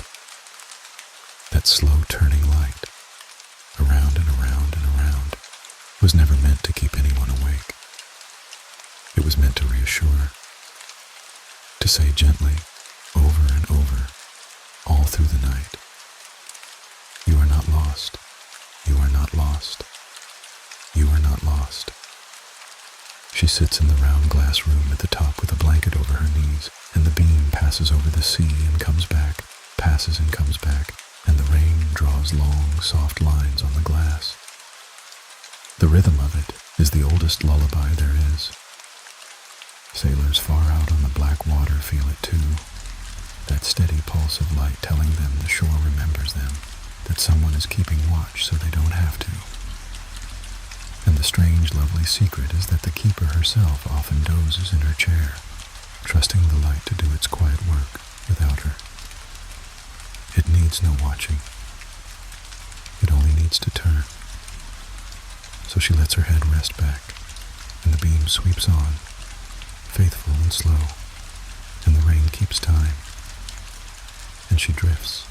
That slow turning light, around and around and around, was never meant to keep anyone awake. It was meant to reassure, to say gently, over and over, all through the night, "You are not lost. You are not lost. You are not lost." She sits in the round glass room at the top with a blanket over her knees, and the beam passes over the sea and comes back, passes and comes back, and the rain draws long, soft lines on the glass. The rhythm of it is the oldest lullaby there is. Sailors far out on the black water feel it too, that steady pulse of light telling them the shore remembers them, that someone is keeping watch so they don't have to. And the strange, lovely secret is that the keeper herself often dozes in her chair, trusting the light to do its quiet work without her. It needs no watching. It only needs to turn. So she lets her head rest back, and the beam sweeps on, faithful and slow, and the rain keeps time, and she drifts,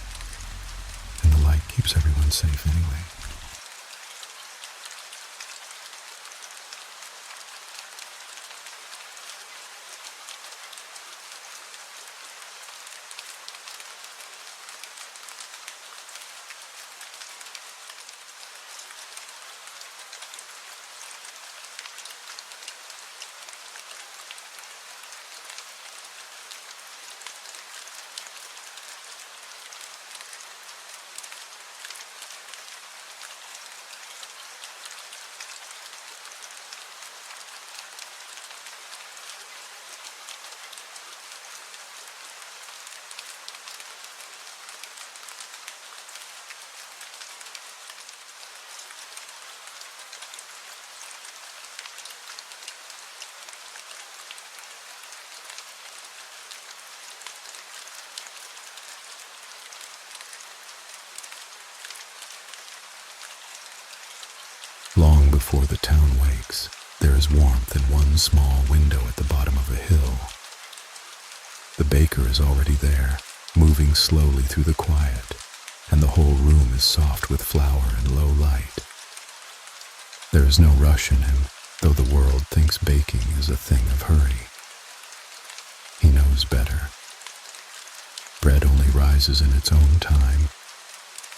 and the light keeps everyone safe anyway. Long before the town wakes, there is warmth in one small window at the bottom of a hill. The baker is already there, moving slowly through the quiet, and the whole room is soft with flour and low light. There is no rush in him, though the world thinks baking is a thing of hurry. He knows better. Bread only rises in its own time,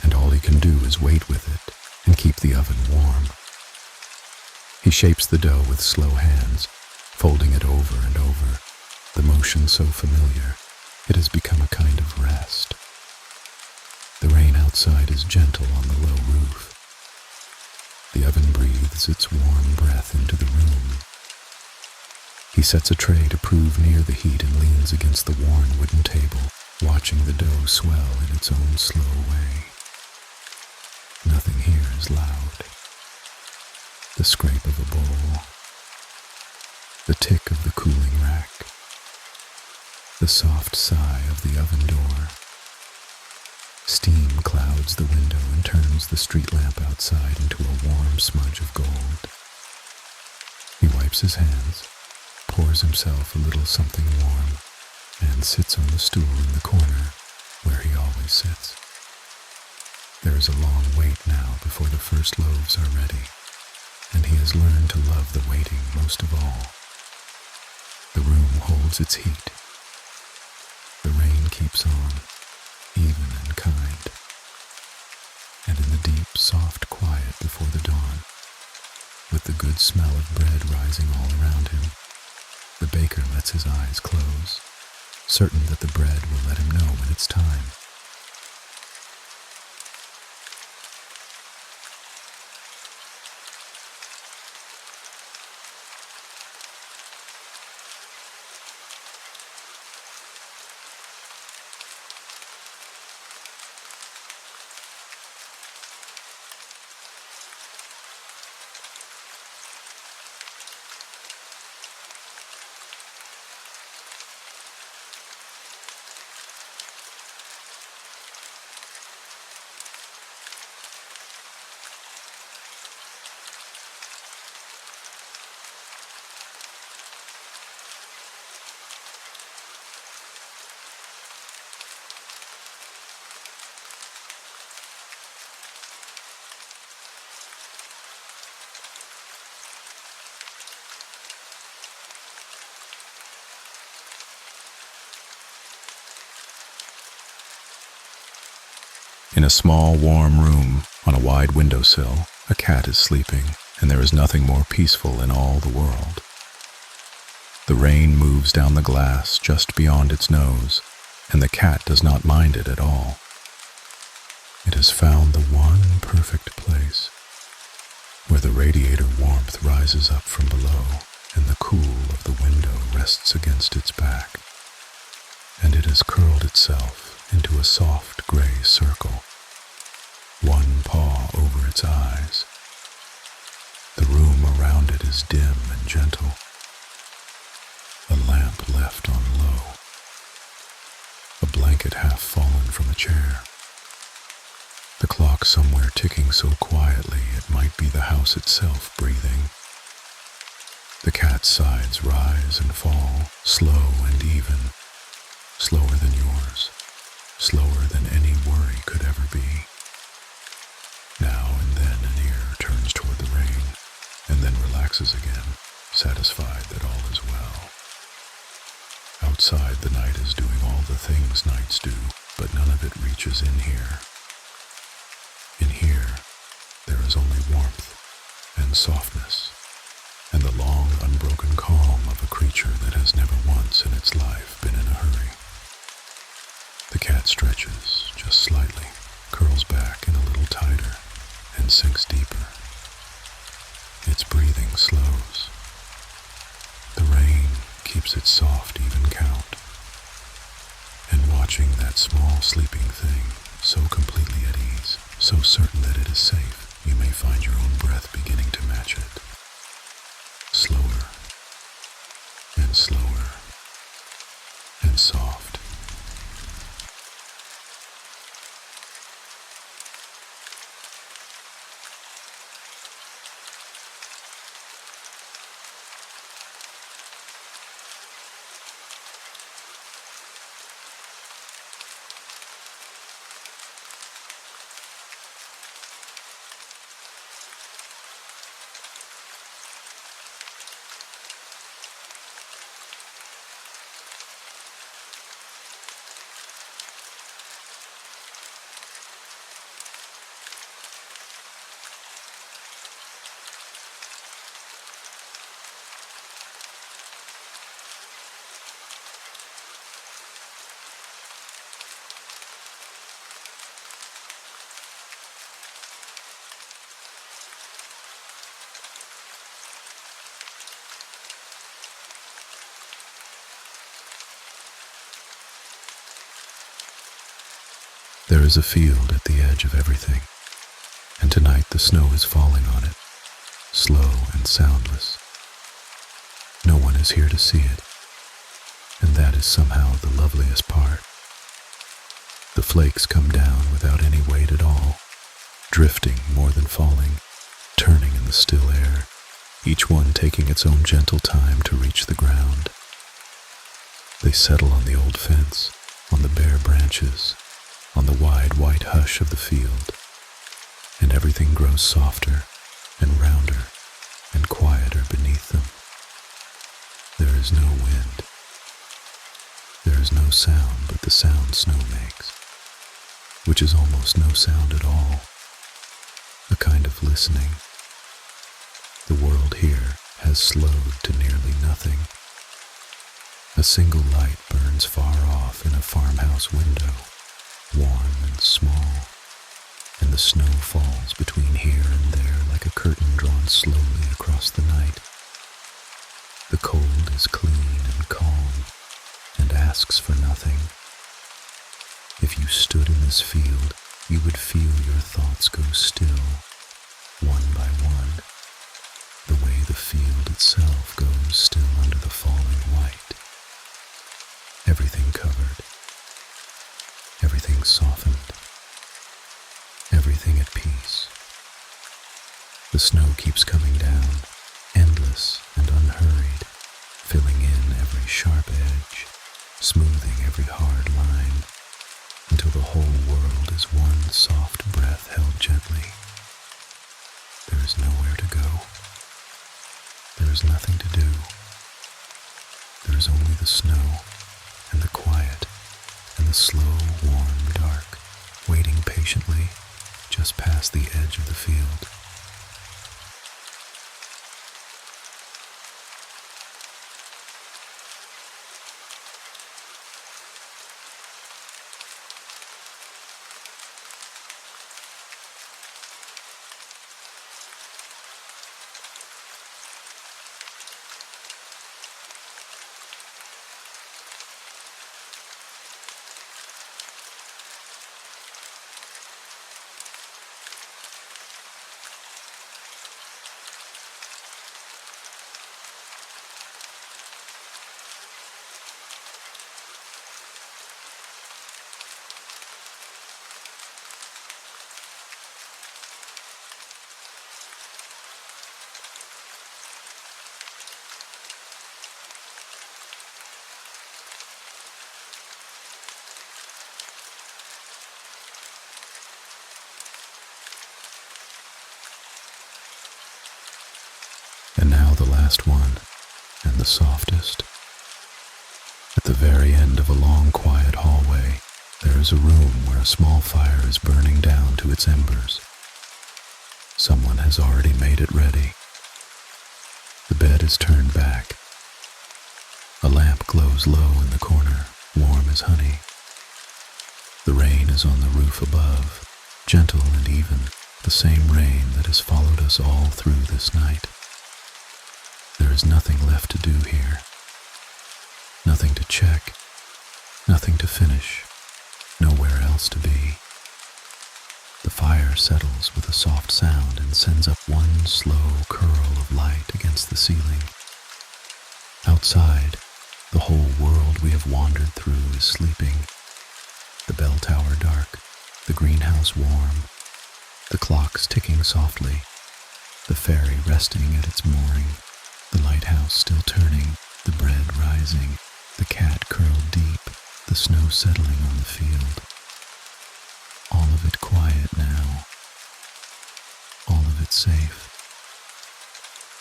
and all he can do is wait with it and keep the oven warm. He shapes the dough with slow hands, folding it over and over, the motion so familiar, it has become a kind of rest. The rain outside is gentle on the low roof. The oven breathes its warm breath into the room. He sets a tray to prove near the heat and leans against the worn wooden table, watching the dough swell in its own slow way. Nothing here is loud. The scrape of a bowl, the tick of the cooling rack, the soft sigh of the oven door. Steam clouds the window and turns the street lamp outside into a warm smudge of gold. He wipes his hands, pours himself a little something warm, and sits on the stool in the corner where he always sits. There is a long wait now before the first loaves are ready, and he has learned to love the waiting most of all. The room holds its heat. The rain keeps on, even and kind. And in the deep, soft quiet before the dawn, with the good smell of bread rising all around him, the baker lets his eyes close, certain that the bread will let him know when it's time. In a small, warm room on a wide windowsill, a cat is sleeping, and there is nothing more peaceful in all the world. The rain moves down the glass just beyond its nose, and the cat does not mind it at all. It has found the one perfect place, where the radiator warmth rises up from below, and the cool of the window rests against its back, and it has curled itself into a soft gray circle, one paw over its eyes. The room around it is dim and gentle, a lamp left on low, a blanket half fallen from a chair. The clock somewhere ticking so quietly it might be the house itself breathing. The cat's sides rise and fall, slow and even, slower than yours, slower than any worry could ever be. Now and then an ear turns toward the rain, and then relaxes again, satisfied that all is well. Outside, the night is doing all the things nights do, but none of it reaches in here. In here, there is only warmth and softness, and the long, unbroken calm of a creature that has never once in its life been in a hurry. The cat stretches just slightly, curls back in a little tighter, and sinks deeper. Its breathing slows. The rain keeps its soft, even count. And watching that small sleeping thing, so completely at ease, so certain that it is safe, you may find your own breath beginning to match it. Slower, and slower, and soft. There is a field at the edge of everything, and tonight the snow is falling on it, slow and soundless. No one is here to see it, and that is somehow the loveliest part. The flakes come down without any weight at all, drifting more than falling, turning in the still air, each one taking its own gentle time to reach the ground. They settle on the old fence, on the bare branches, on the wide white hush of the field, and everything grows softer and rounder and quieter beneath them. There is no wind. There is no sound but the sound snow makes, which is almost no sound at all, a kind of listening. The world here has slowed to nearly nothing. A single light burns far off in a farmhouse window, warm and small, and the snow falls between here and there like a curtain drawn slowly across the night. The cold is clean and calm, and asks for nothing. If you stood in this field, you would feel your thoughts go still, one by one, the way the field itself goes still under the falling white. Everything covered, everything softened, everything at peace. The snow keeps coming down, endless and unhurried, filling in every sharp edge, smoothing every hard line, until the whole world is one soft breath held gently. There is nowhere to go. There is nothing to do. There is only the snow and the quiet and the slow, warm dark, waiting patiently patiently just past the edge of the field. And now the last one, and the softest. At the very end of a long, quiet hallway, there is a room where a small fire is burning down to its embers. Someone has already made it ready. The bed is turned back. A lamp glows low in the corner, warm as honey. The rain is on the roof above, gentle and even, the same rain that has followed us all through this night. There is nothing left to do here. Nothing to check, nothing to finish, nowhere else to be. The fire settles with a soft sound and sends up one slow curl of light against the ceiling. Outside, the whole world we have wandered through is sleeping. The bell tower dark, the greenhouse warm, the clocks ticking softly, the ferry resting at its mooring, the lighthouse still turning, the bread rising, the cat curled deep, the snow settling on the field. All of it quiet now, all of it safe.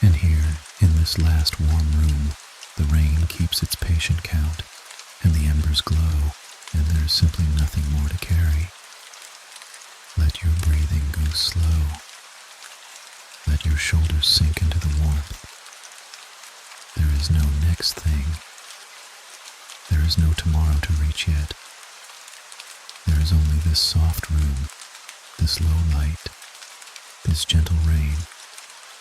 And here, in this last warm room, the rain keeps its patient count, and the embers glow, and there is simply nothing more to carry. Let your breathing go slow. Let your shoulders sink into the warmth. There is no next thing. There is no tomorrow to reach yet. There is only this soft room, this low light, this gentle rain,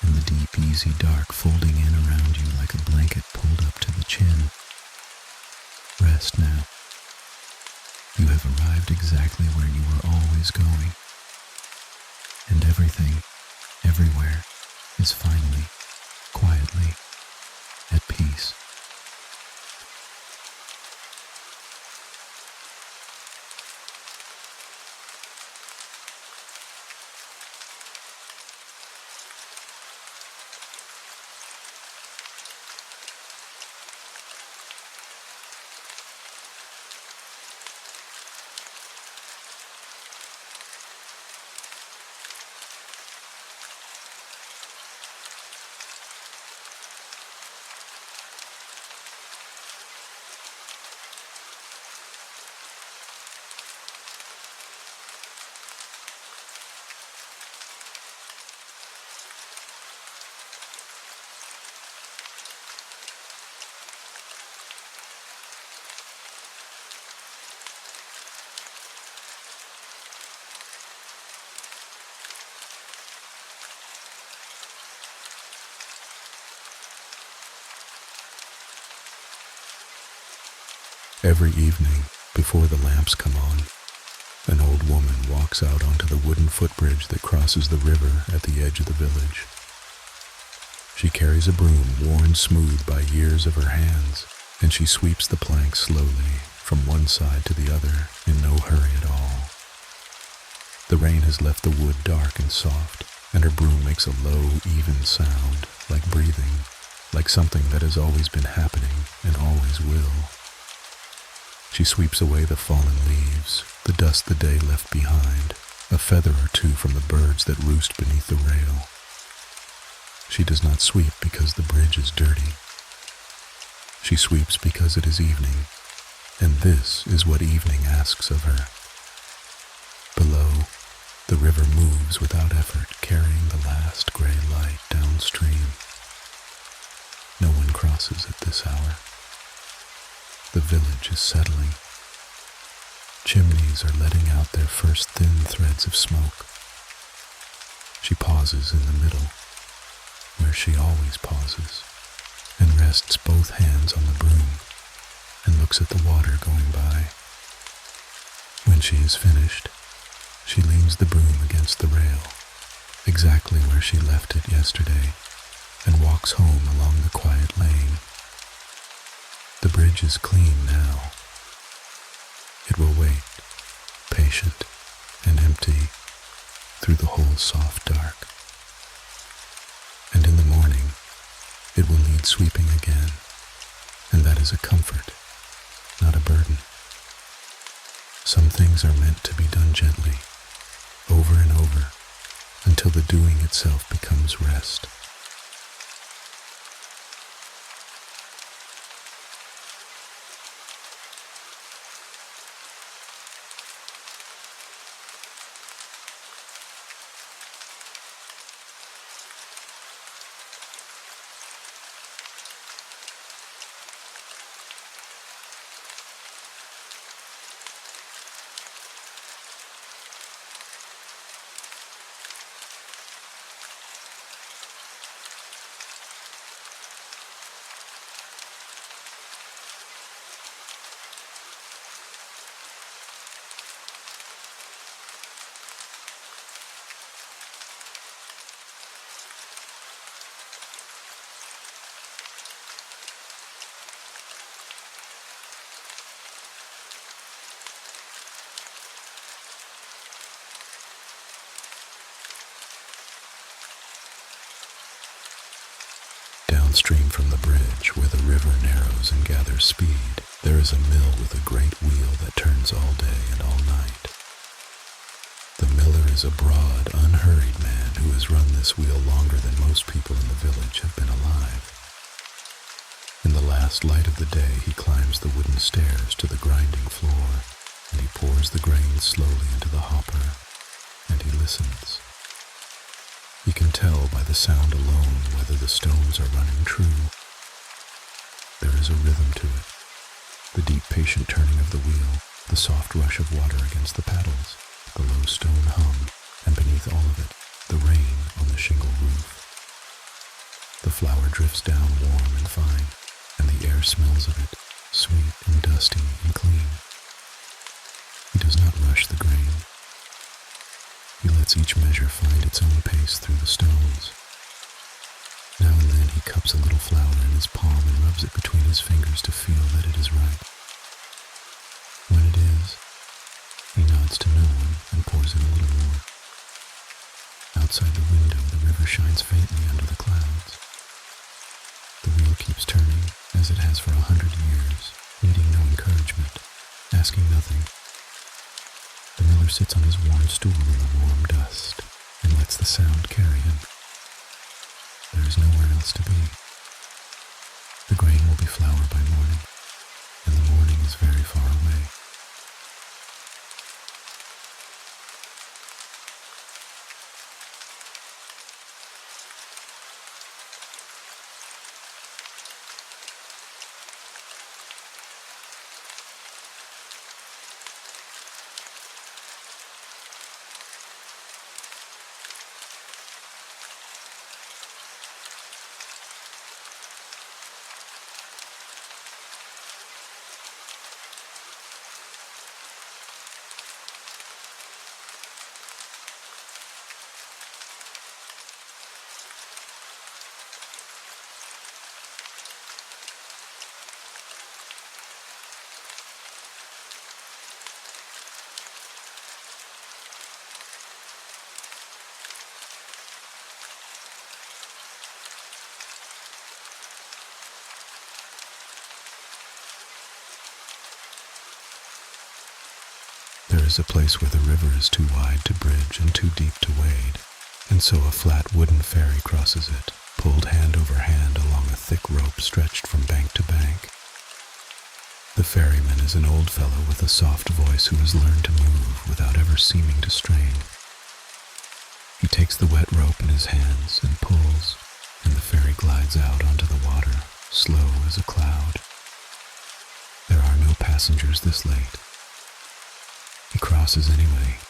and the deep, easy dark folding in around you like a blanket pulled up to the chin. Rest now. You have arrived exactly where you were always going. And everything, everywhere, is finally, quietly, at peace. Every evening, before the lamps come on, an old woman walks out onto the wooden footbridge that crosses the river at the edge of the village. She carries a broom worn smooth by years of her hands, and she sweeps the plank slowly from one side to the other in no hurry at all. The rain has left the wood dark and soft, and her broom makes a low, even sound, like breathing, like something that has always been happening and always will. She sweeps away the fallen leaves, the dust the day left behind, a feather or two from the birds that roost beneath the rail. She does not sweep because the bridge is dirty. She sweeps because it is evening, and this is what evening asks of her. Below, The river moves without effort, carrying the last gray light downstream. No one crosses at this hour. The village is settling. Chimneys are letting out their first thin threads of smoke. She pauses in the middle, where she always pauses, and rests both hands on the broom and looks at the water going by. When she is finished, she leans the broom against the rail, exactly where she left it yesterday, and walks home along the quiet lane. The bridge is clean now. It will wait, patient and empty, through the whole soft dark. And in the morning, it will need sweeping again, and that is a comfort, not a burden. Some things are meant to be done gently, over and over, until the doing itself becomes rest. Downstream from the bridge, where the river narrows and gathers speed, there is a mill with a great wheel that turns all day and all night. The miller is a broad, unhurried man who has run this wheel longer than most people in the village have been alive. In the last light of the day, he climbs the wooden stairs to the grinding floor, and he pours the grain slowly into the hopper, and he listens. He can tell by the sound alone whether the stones are running true. There is a rhythm to it, the deep, patient turning of the wheel, the soft rush of water against the paddles, the low stone hum, and beneath all of it, the rain on the shingle roof. The flour drifts down warm and fine, and the air smells of it, sweet and dusty and clean. He does not rush the grain. He lets each measure find its own pace through the stones. Now and then he cups a little flour in his palm and rubs it between his fingers to feel that it is right. When it is, he nods to no one and pours in a little more. Outside the window, the river shines faintly under the clouds. The wheel keeps turning, as it has for 100 years, needing no encouragement, asking nothing. The miller sits on his worn stool in the warm dust and lets the sound carry him. There is nowhere else to be. The grain will be flour by morning, and the morning is very far away. There is a place where the river is too wide to bridge and too deep to wade, and so a flat wooden ferry crosses it, pulled hand over hand along a thick rope stretched from bank to bank. The ferryman is an old fellow with a soft voice who has learned to move without ever seeming to strain. He takes the wet rope in his hands and pulls, and the ferry glides out onto the water, slow as a cloud. There are no passengers this late. He crosses anyway,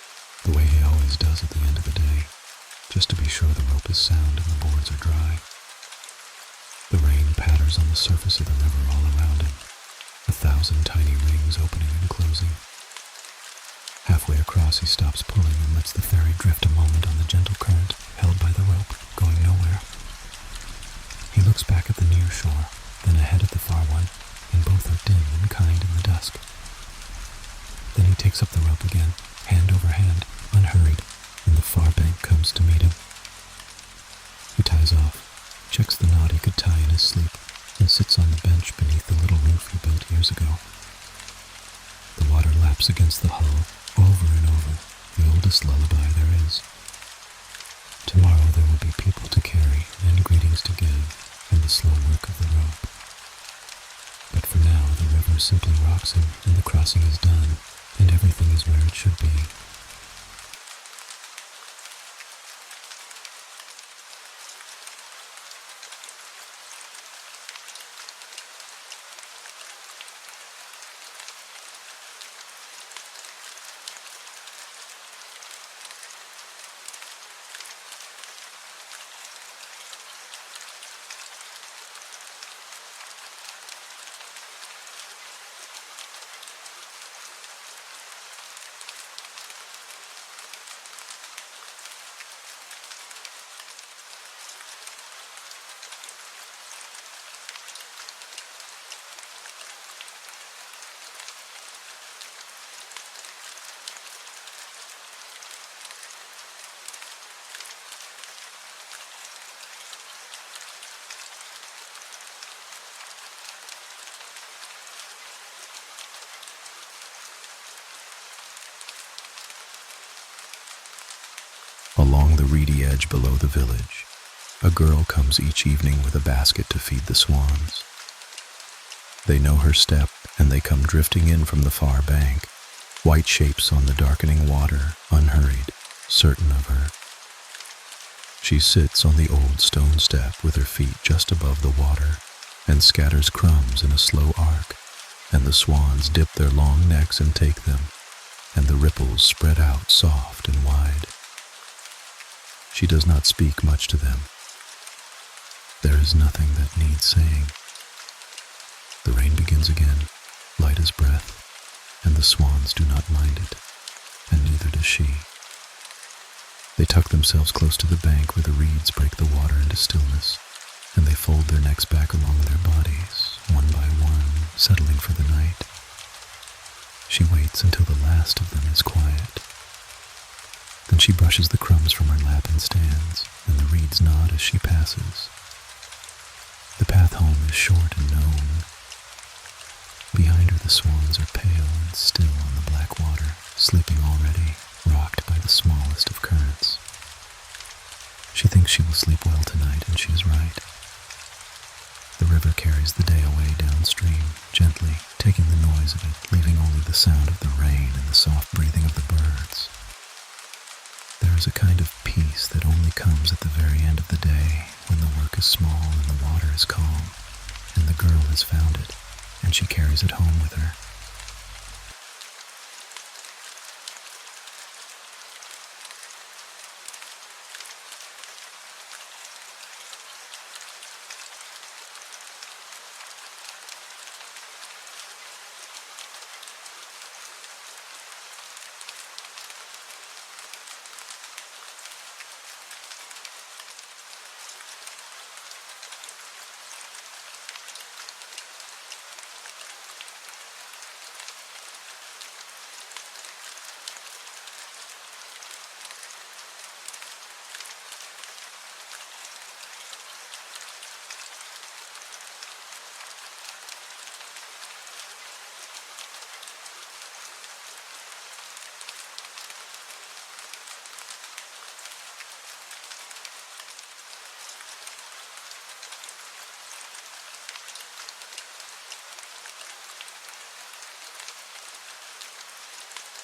the way he always does at the end of the day, just to be sure the rope is sound and the boards are dry. The rain patters on the surface of the river all around him, 1,000 tiny rings opening and closing. Halfway across, he stops pulling and lets the ferry drift a moment on the gentle current, held by the rope, going nowhere. He looks back at the near shore, then ahead at the far one, and both are dim and kind in the dusk. Then he takes up the rope again, hand over hand, unhurried, and the far bank comes to meet him. He ties off, checks the knot he could tie in his sleep, and sits on the bench beneath the little roof he built years ago. The water laps against the hull, over and over, the oldest lullaby there is. Tomorrow there will be people to carry and greetings to give, and the slow work of the rope. But for now the river simply rocks him, and the crossing is done, and everything is where it should be. Along the reedy edge below the village, a girl comes each evening with a basket to feed the swans. They know her step, and they come drifting in from the far bank, white shapes on the darkening water, unhurried, certain of her. She sits on the old stone step with her feet just above the water, and scatters crumbs in a slow arc, and the swans dip their long necks and take them, and the ripples spread out soft and wide. She does not speak much to them. There is nothing that needs saying. The rain begins again, light as breath, and the swans do not mind it, and neither does she. They tuck themselves close to the bank where the reeds break the water into stillness, and they fold their necks back along their bodies, one by one, settling for the night. She waits until the last of them is quiet. Then she brushes the crumbs from her lap and stands, and the reeds nod as she passes. The path home is short and known. Behind her the swans are pale and still on the black water, sleeping already, rocked by the smallest of currents. She thinks she will sleep well tonight, and she is right. The river carries the day away downstream, gently, taking the noise of it, leaving only the sound of the rain and the soft breathing of the birds. There is a kind of peace that only comes at the very end of the day, when the work is small and the water is calm, and the girl has found it, and she carries it home with her.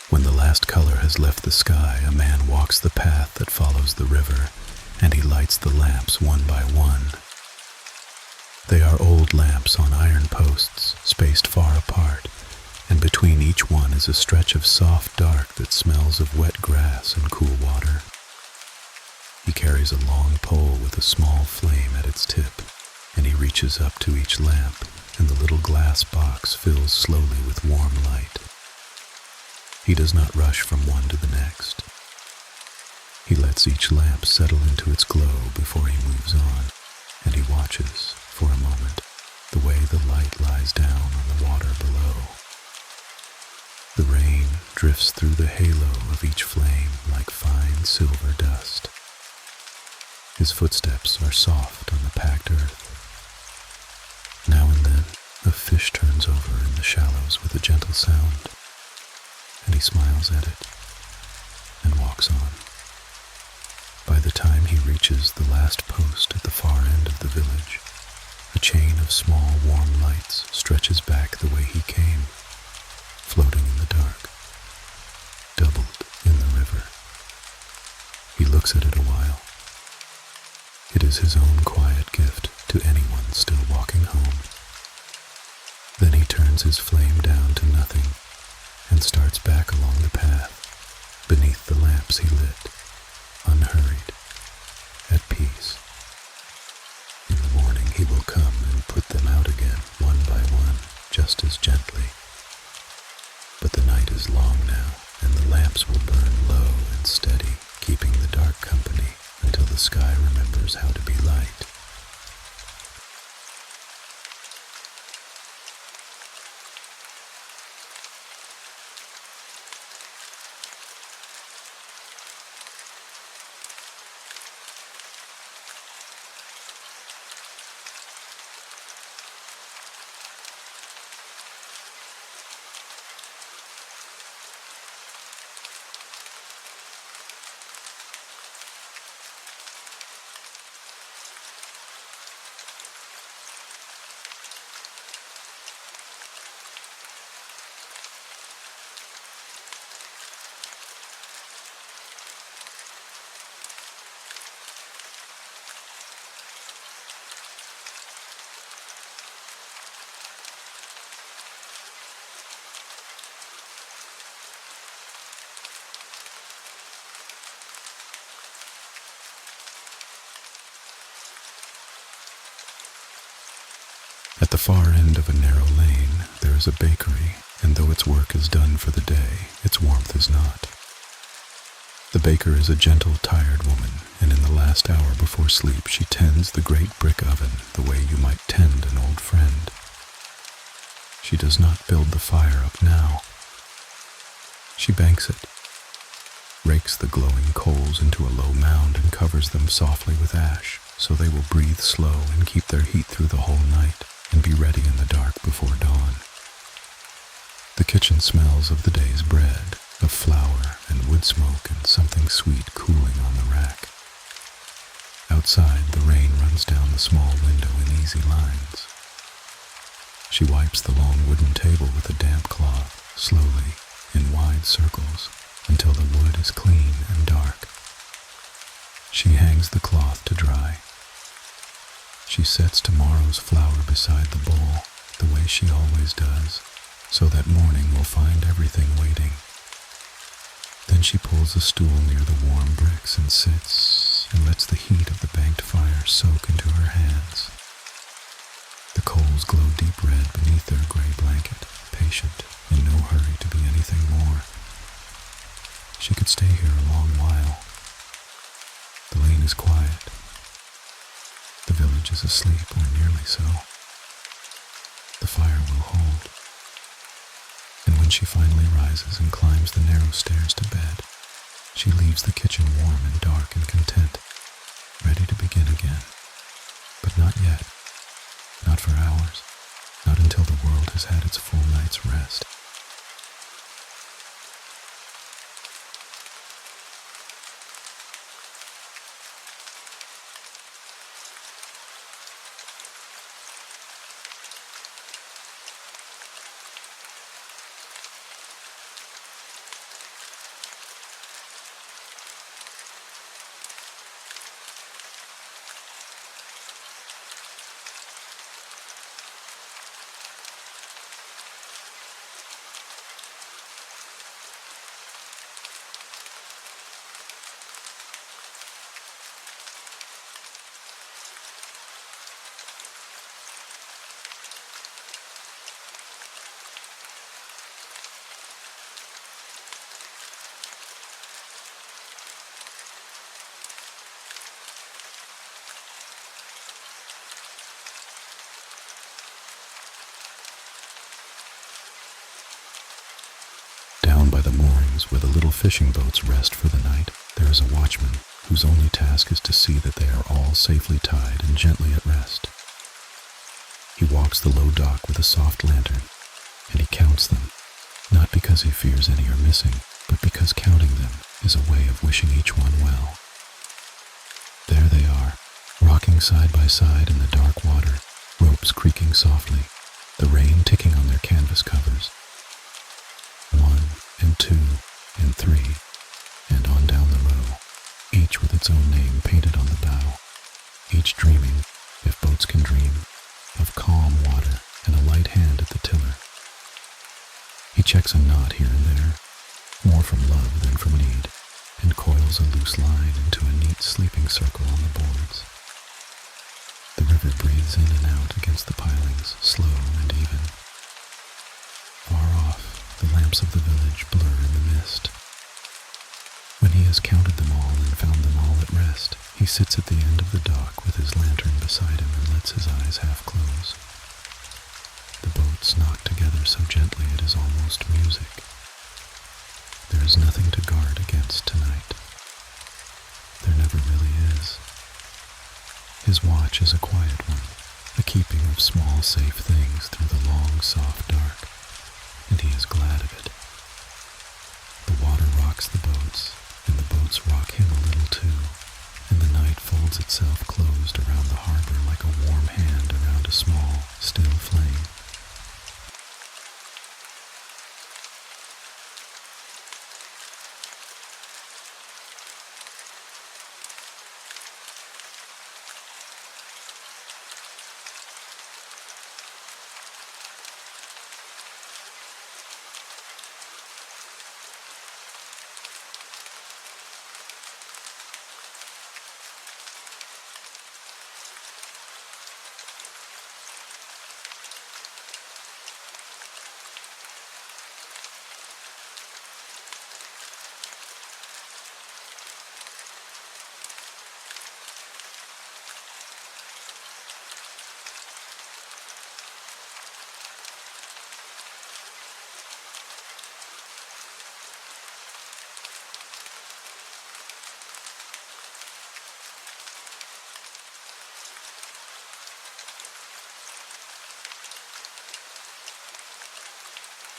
When the last color has left the sky, a man walks the path that follows the river, and he lights the lamps one by one. They are old lamps on iron posts, spaced far apart, and between each one is a stretch of soft dark that smells of wet grass and cool water. He carries a long pole with a small flame at its tip, and he reaches up to each lamp, and the little glass box fills slowly with warm light. He does not rush from one to the next. He lets each lamp settle into its glow before he moves on, and he watches, for a moment, the way the light lies down on the water below. The rain drifts through the halo of each flame like fine silver dust. His footsteps are soft on the packed earth. Now and then, a fish turns over in the shallows with a gentle sound, and he smiles at it and walks on. By the time he reaches the last post at the far end of the village, a chain of small warm lights stretches back the way he came, floating in the dark, doubled in the river. He looks at it a while. It is his own quiet gift to anyone still walking home. Then he turns his flame down to nothing and starts back along the path beneath the lamps he lit, unhurried, at peace. In the morning he will come and put them out again, one by one, just as gently. But the night is long now, and the lamps will burn low and steady, keeping the dark company until the sky remembers how to be light. At the far end of a narrow lane, there is a bakery, and though its work is done for the day, its warmth is not. The baker is a gentle, tired woman, and in the last hour before sleep she tends the great brick oven the way you might tend an old friend. She does not build the fire up now. She banks it, rakes the glowing coals into a low mound and covers them softly with ash, so they will breathe slow and keep their heat through the whole night, and be ready in the dark before dawn. The kitchen smells of the day's bread, of flour and wood smoke and something sweet cooling on the rack. Outside, the rain runs down the small window in easy lines. She wipes the long wooden table with a damp cloth, slowly, in wide circles, until the wood is clean and dark. She hangs the cloth to dry. She sets tomorrow's flour beside the bowl, the way she always does, so that morning will find everything waiting. Then she pulls a stool near the warm bricks and sits, and lets the heat of the banked fire soak into her hands. The coals glow deep red beneath their gray blanket, patient, in no hurry to be anything more. She could stay here a long while. The lane is quiet. The village is asleep, or nearly so. The fire will hold. And when she finally rises and climbs the narrow stairs to bed, she leaves the kitchen warm and dark and content, ready to begin again. But not yet. Not for hours. Not until the world has had its full night's rest. piers where the little fishing boats rest for the night, there is a watchman whose only task is to see that they are all safely tied and gently at rest. He walks the low dock with a soft lantern, and he counts them, not because he fears any are missing, but because counting them is a way of wishing each one well. There they are, rocking side by side in the dark water, ropes creaking softly, the rain ticking on their canvas covers. 1 and 2 and 3, and on down the row, each with its own name painted on the bow, each dreaming, if boats can dream, of calm water and a light hand at the tiller. He checks a knot here and there, more from love than from need, and coils a loose line into a neat sleeping circle on the boards. The river breathes in and out against the pilings, slow and even. Far off, the lamps of the village blur in the mist. When he has counted them all and found them all at rest, he sits at the end of the dock with his lantern beside him and lets his eyes half close. The boats knock together so gently it is almost music. There is nothing to guard against tonight. There never really is. His watch is a quiet one, a keeping of small safe things through the long soft dark, and he is glad of it. The water rocks the boats, and the boats rock him a little too, and the night folds itself closed around the harbor like a warm hand around a small, still flame.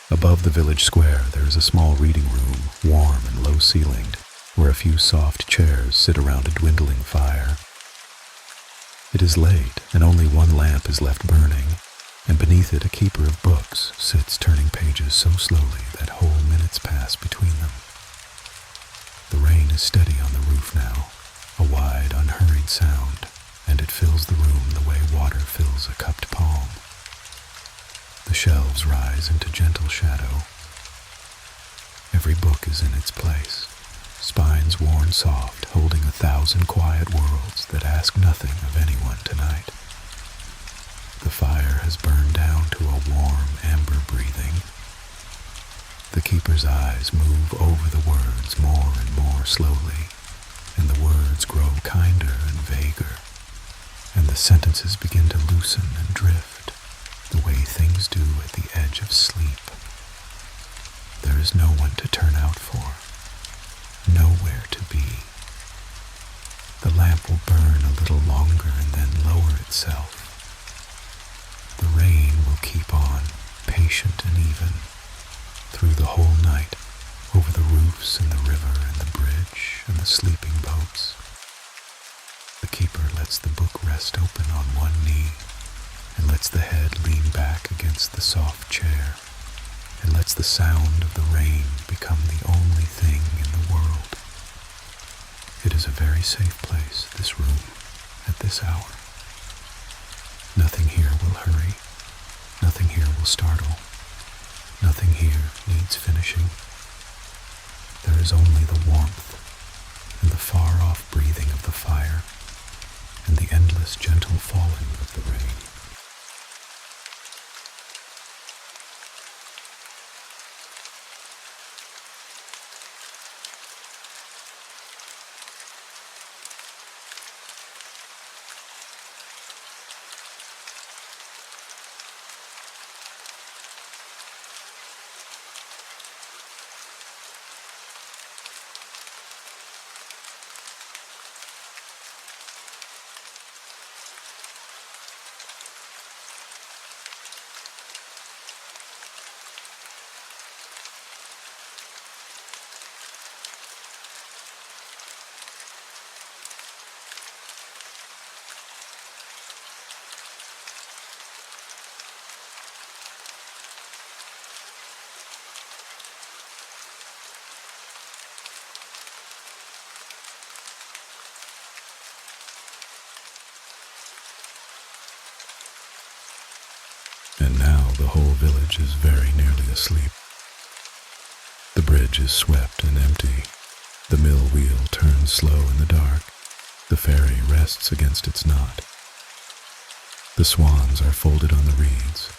Above the village square there is a small reading room, warm and low-ceilinged, where a few soft chairs sit around a dwindling fire. It is late, and only one lamp is left burning, and beneath it a keeper of books sits turning pages so slowly that whole minutes pass between them. The rain is steady on the roof now, a wide, unhurried sound, and it fills the room the way water fills a cupped palm. The shelves rise into gentle shadow. Every book is in its place, spines worn soft, holding 1,000 quiet worlds that ask nothing of anyone tonight. The fire has burned down to a warm, amber breathing. The keeper's eyes move over the words more and more slowly, and the words grow kinder and vaguer, and the sentences begin to loosen and drift, the way things do at the edge of sleep. There is no one to turn out for, nowhere to be. The lamp will burn a little longer and then lower itself. The rain will keep on, patient and even, through the whole night, over the roofs and the river and the bridge and the sleeping boats. The keeper lets the book rest open on one knee, and lets the head lean back against the soft chair, and lets the sound of the rain become the only thing in the world. It is a very safe place, this room, at this hour. Nothing here will hurry, nothing here will startle, nothing here needs finishing. There is only the warmth, and the far-off breathing of the fire, and the endless gentle falling of the rain. and now the whole village is very nearly asleep. The bridge is swept and empty. The mill wheel turns slow in the dark. The ferry rests against its knot. The swans are folded on the reeds.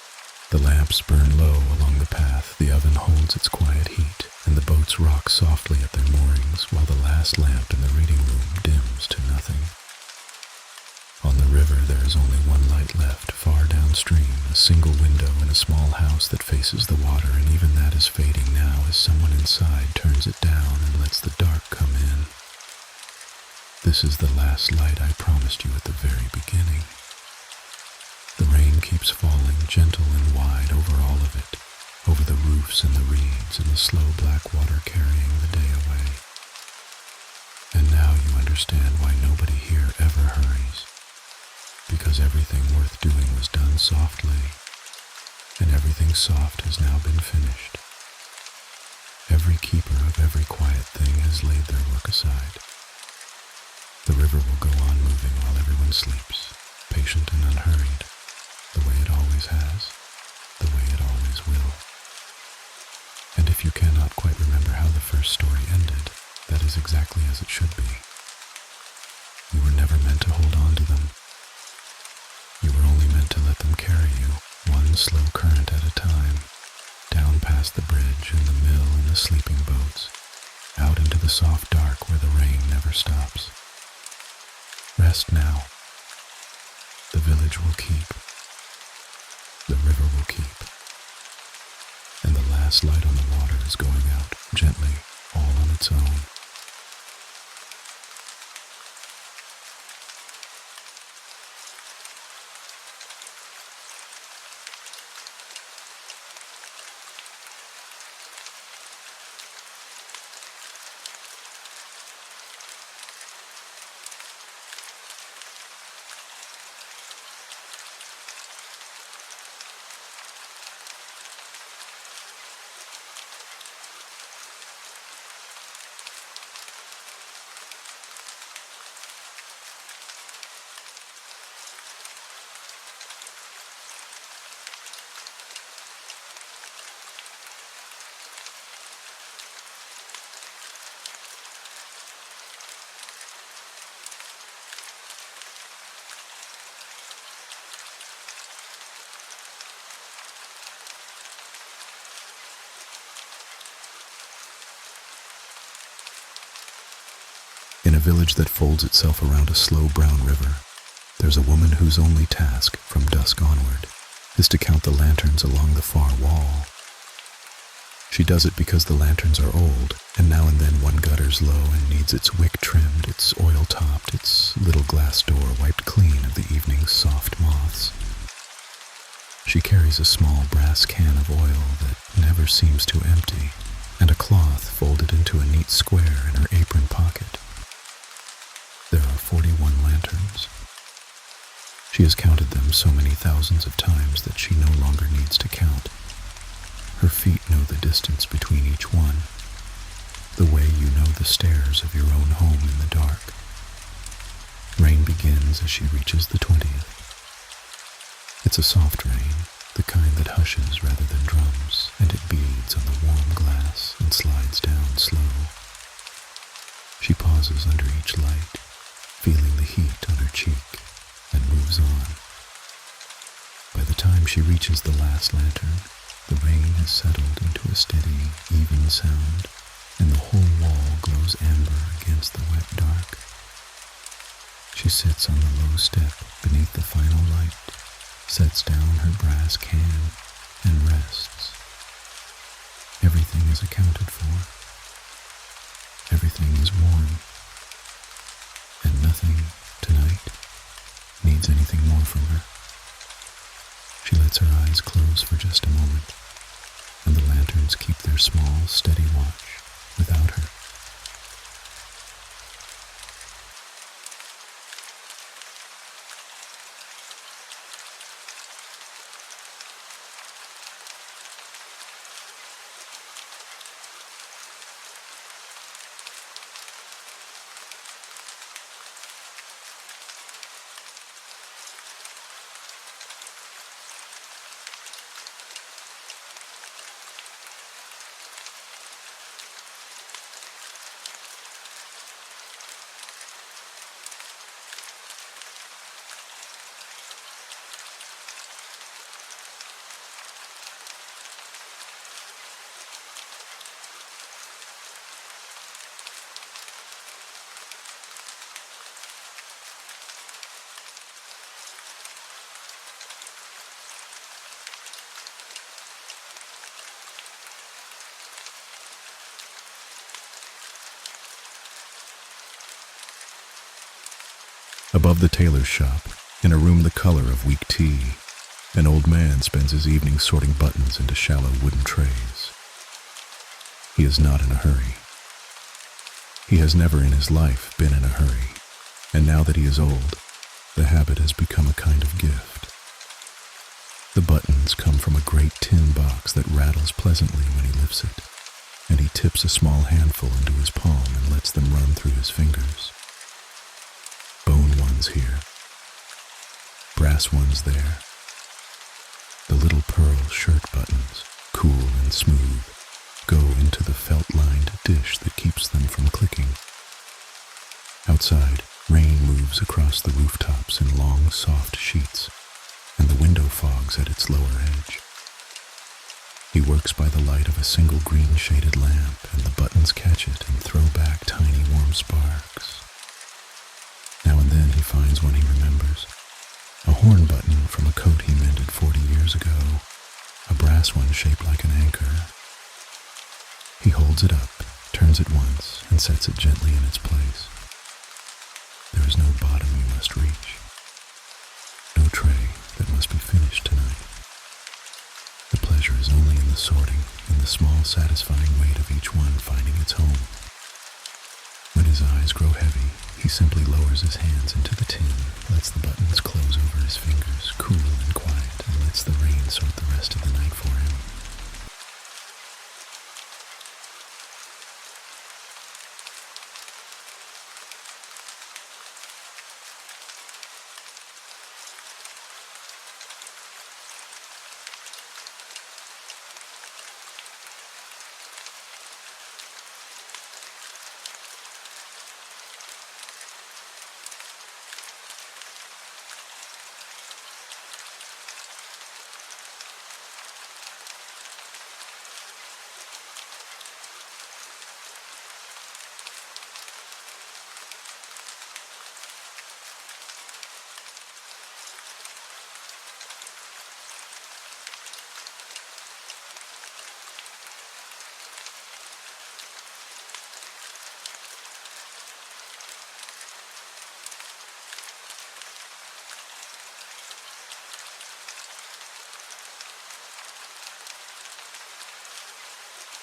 The lamps burn low along the path. The oven holds its quiet heat, and the boats rock softly at their moorings while the last lamp in the reading room dims to nothing. On the river there is only one light left, far downstream, a single window in a small house that faces the water, and even that is fading now as someone inside turns it down and lets the dark come in. This is the last light I promised you at the very beginning. The rain keeps falling, gentle and wide over all of it, over the roofs and the reeds and the slow black water carrying the day away. And now you understand why nobody here ever hurries, because everything worth doing was done softly, and everything soft has now been finished. Every keeper of every quiet thing has laid their work aside. The river will go on moving while everyone sleeps, patient and unhurried, the way it always has, the way it always will. And if you cannot quite remember how the first story ended, that is exactly as it should be. You were never meant to hold on to them. You were only meant to let them carry you, one slow current at a time, down past the bridge and the mill and the sleeping boats, out into the soft dark where the rain never stops. Rest now. The village will keep. The river will keep. And the last light on the water is going out, gently, all on its own. In a village that folds itself around a slow brown river, there's a woman whose only task, from dusk onward, is to count the lanterns along the far wall. She does it because the lanterns are old, and now and then one gutters low and needs its wick trimmed, its oil topped, its little glass door wiped clean of the evening's soft moths. She carries a small brass can of oil that never seems to empty, and a cloth folded into a neat square in her apron pocket. There are 41 lanterns. She has counted them so many thousands of times that she no longer needs to count. Her feet know the distance between each one, the way you know the stairs of your own home in the dark. Rain begins as she reaches the 20th. It's a soft rain, the kind that hushes rather than drums, and it beads on the warm glass and slides down slow. She pauses under each light, feeling the heat on her cheek, and moves on. By the time she reaches the last lantern, the rain has settled into a steady, even sound, and the whole wall glows amber against the wet dark. She sits on the low step beneath the final light, sets down her brass can, and rests. Everything is accounted for. Everything is warm. And nothing, tonight, needs anything more from her. She lets her eyes close for just a moment, and the lanterns keep their small, steady watch without her. Above the tailor's shop, in a room the color of weak tea, an old man spends his evenings sorting buttons into shallow wooden trays. He is not in a hurry. He has never in his life been in a hurry, and now that he is old, the habit has become a kind of gift. The buttons come from a great tin box that rattles pleasantly when he lifts it, and he tips a small handful into his palm and lets them run through his fingers. Bone ones here, brass ones there. The little pearl shirt buttons, cool and smooth, go into the felt-lined dish that keeps them from clicking. Outside, rain moves across the rooftops in long, soft sheets, and the window fogs at its lower edge. He works by the light of a single green-shaded lamp, and the buttons catch it and throw back tiny warm sparks. Now and then he finds one he remembers, a horn button from a coat he mended 40 years ago, a brass one shaped like an anchor. He holds it up, turns it once, and sets it gently in its place. There is no bottom you must reach, no tray that must be finished tonight. The pleasure is only in the sorting, in the small satisfying weight of each one finding its home. When his eyes grow heavy, he simply lowers his hands into the tin, lets the buttons close over his fingers, cool and quiet, and lets the rain sort the rest of the night for him.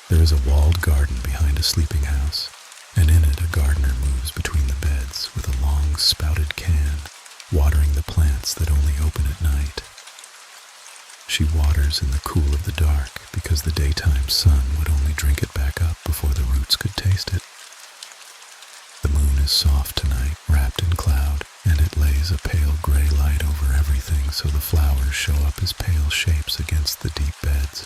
There is a walled garden behind a sleeping house, and in it a gardener moves between the beds with a long spouted can, watering the plants that only open at night. She waters in the cool of the dark because the daytime sun would only drink it back up before the roots could taste it. The moon is soft tonight, wrapped in cloud, and it lays a pale gray light over everything so the flowers show up as pale shapes against the deep beds.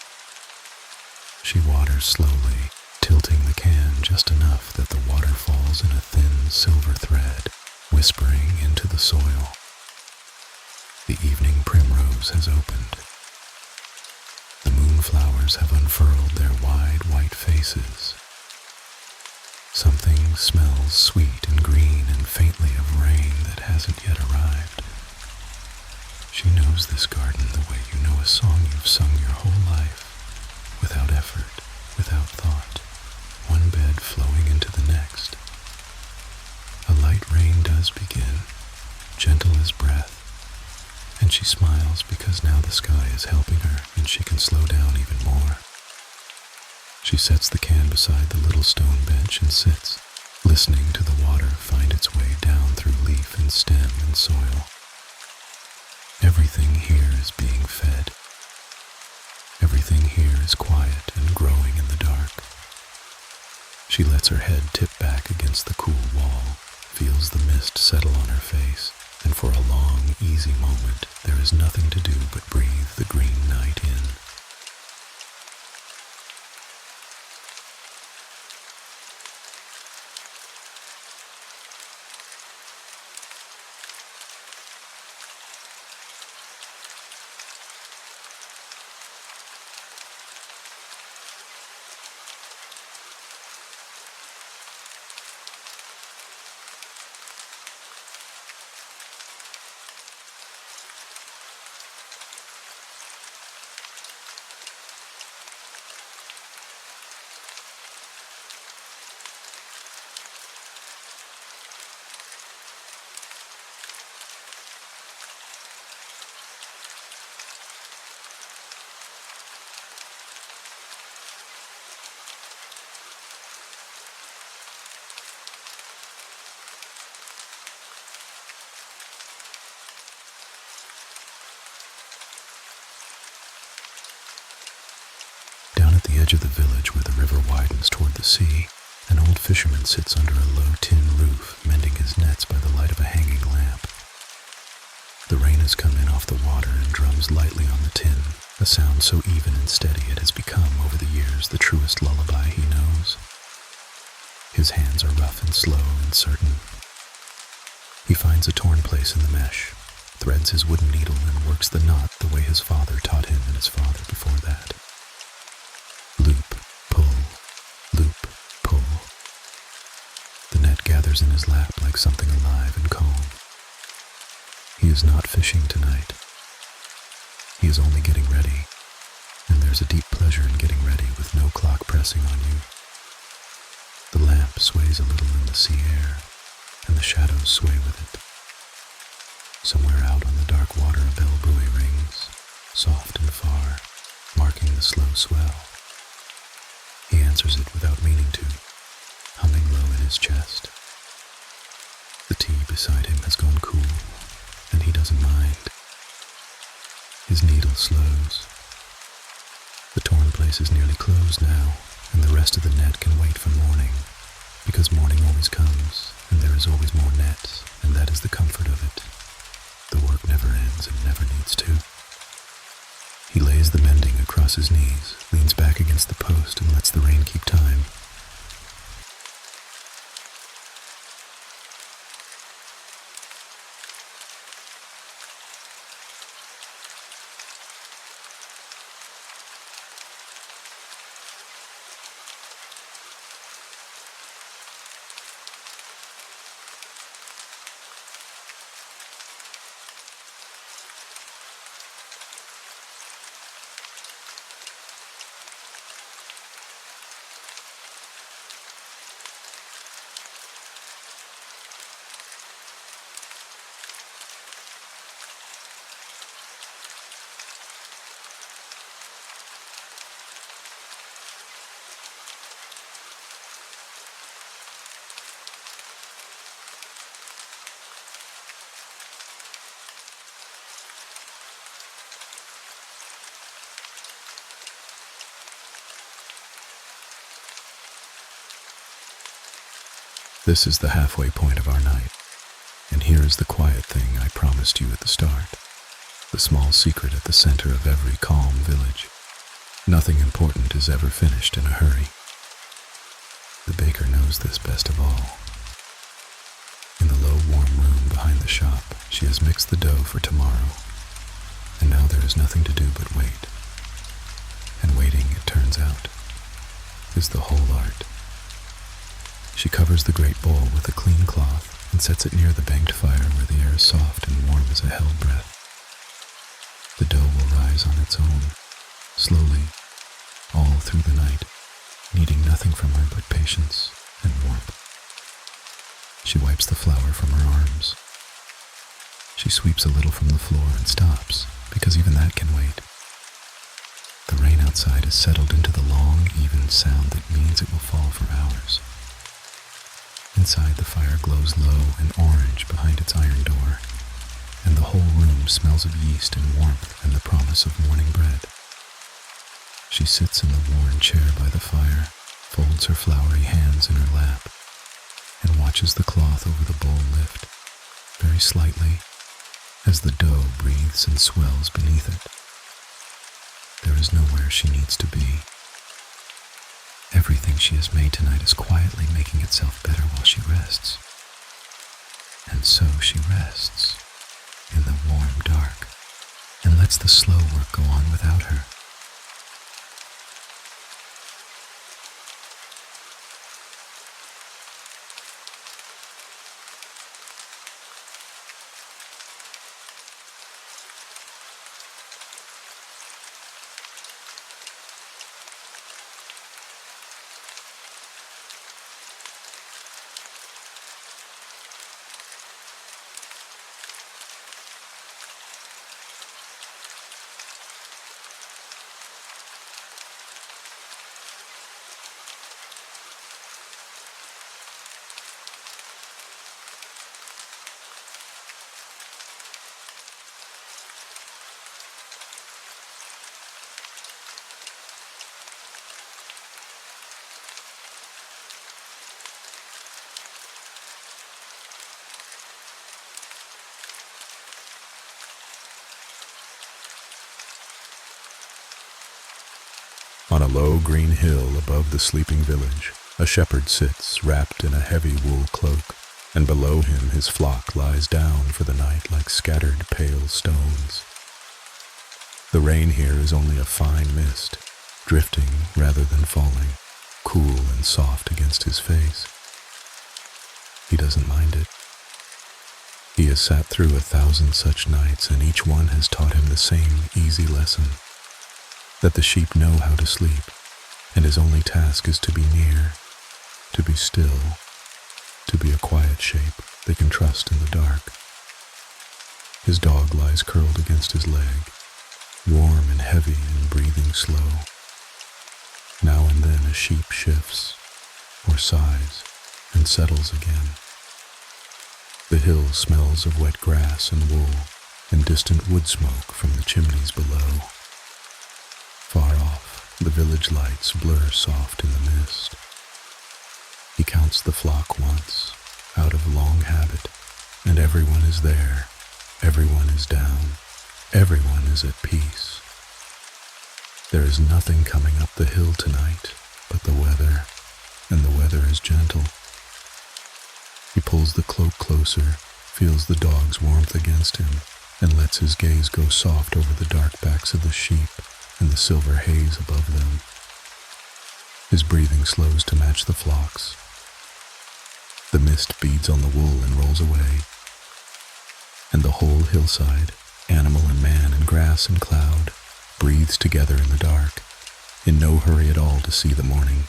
She waters slowly, tilting the can just enough that the water falls in a thin silver thread, whispering into the soil. The evening primrose has opened. The moonflowers have unfurled their wide white faces. Something smells sweet and green and faintly of rain that hasn't yet arrived. She knows this garden the way you know a song you've sung your whole life. Without effort, without thought, one bed flowing into the next. A light rain does begin, gentle as breath, and she smiles because now the sky is helping her and she can slow down even more. She sets the can beside the little stone bench and sits, listening to the water find its way down through leaf and stem and soil. Everything here is being fed. Everything here is quiet and growing in the dark. She lets her head tip back against the cool wall, feels the mist settle on her face, and for a long, easy moment, there is nothing to do but breathe the green night in. edge of the village where the river widens toward the sea, an old fisherman sits under a low tin roof, mending his nets by the light of a hanging lamp. The rain has come in off the water and drums lightly on the tin, a sound so even and steady it has become over the years the truest lullaby he knows. His hands are rough and slow and certain. He finds a torn place in the mesh, threads his wooden needle and works the knot the way his father taught him and his father before that. Loop, pull, loop, pull. The net gathers in his lap like something alive and calm. He is not fishing tonight. He is only getting ready, and there's a deep pleasure in getting ready with no clock pressing on you. The lamp sways a little in the sea air, and the shadows sway with it. Somewhere out on the dark water a bell buoy rings, soft and far, marking the slow swell. He answers it without meaning to, humming low in his chest. The tea beside him has gone cool, and he doesn't mind. His needle slows. The torn place is nearly closed now, and the rest of the net can wait for morning, because morning always comes, and there is always more net, and that is the comfort of it. The work never ends and never needs to. He lays the mending across his knees, leans back against the post, and lets the rain keep time. This is the halfway point of our night, and here is the quiet thing I promised you at the start, the small secret at the center of every calm village. Nothing important is ever finished in a hurry. The baker knows this best of all. In the low, warm room behind the shop, she has mixed the dough for tomorrow, and now there is nothing to do but wait. And waiting, it turns out, is the whole art. She covers the great bowl with a clean cloth and sets it near the banked fire where the air is soft and warm as a held breath. The dough will rise on its own, slowly, all through the night, needing nothing from her but patience and warmth. She wipes the flour from her arms. She sweeps a little from the floor and stops, because even that can wait. The rain outside has settled into the long, even sound that means it will fall for hours. Inside, the fire glows low and orange behind its iron door, and the whole room smells of yeast and warmth and the promise of morning bread. She sits in the worn chair by the fire, folds her floury hands in her lap, and watches the cloth over the bowl lift, very slightly, as the dough breathes and swells beneath it. There is nowhere she needs to be. Everything she has made tonight is quietly making itself better while she rests. And so she rests, in the warm dark, and lets the slow work go on without her. On a low green hill above the sleeping village, a shepherd sits wrapped in a heavy wool cloak, and below him his flock lies down for the night like scattered pale stones. The rain here is only a fine mist, drifting rather than falling, cool and soft against his face. He doesn't mind it. He has sat through 1,000 such nights, and each one has taught him the same easy lesson, that the sheep know how to sleep, and his only task is to be near, to be still, to be a quiet shape they can trust in the dark. His dog lies curled against his leg, warm and heavy and breathing slow. Now and then a sheep shifts, or sighs, and settles again. The hill smells of wet grass and wool, and distant wood smoke from the chimneys below. Far off, the village lights blur soft in the mist. He counts the flock once, out of long habit, and everyone is there, everyone is down, everyone is at peace. There is nothing coming up the hill tonight but the weather, and the weather is gentle. He pulls the cloak closer, feels the dog's warmth against him, and lets his gaze go soft over the dark backs of the sheep and the silver haze above them. His breathing slows to match the flock's. The mist beads on the wool and rolls away, and the whole hillside, animal and man and grass and cloud, breathes together in the dark, in no hurry at all to see the morning.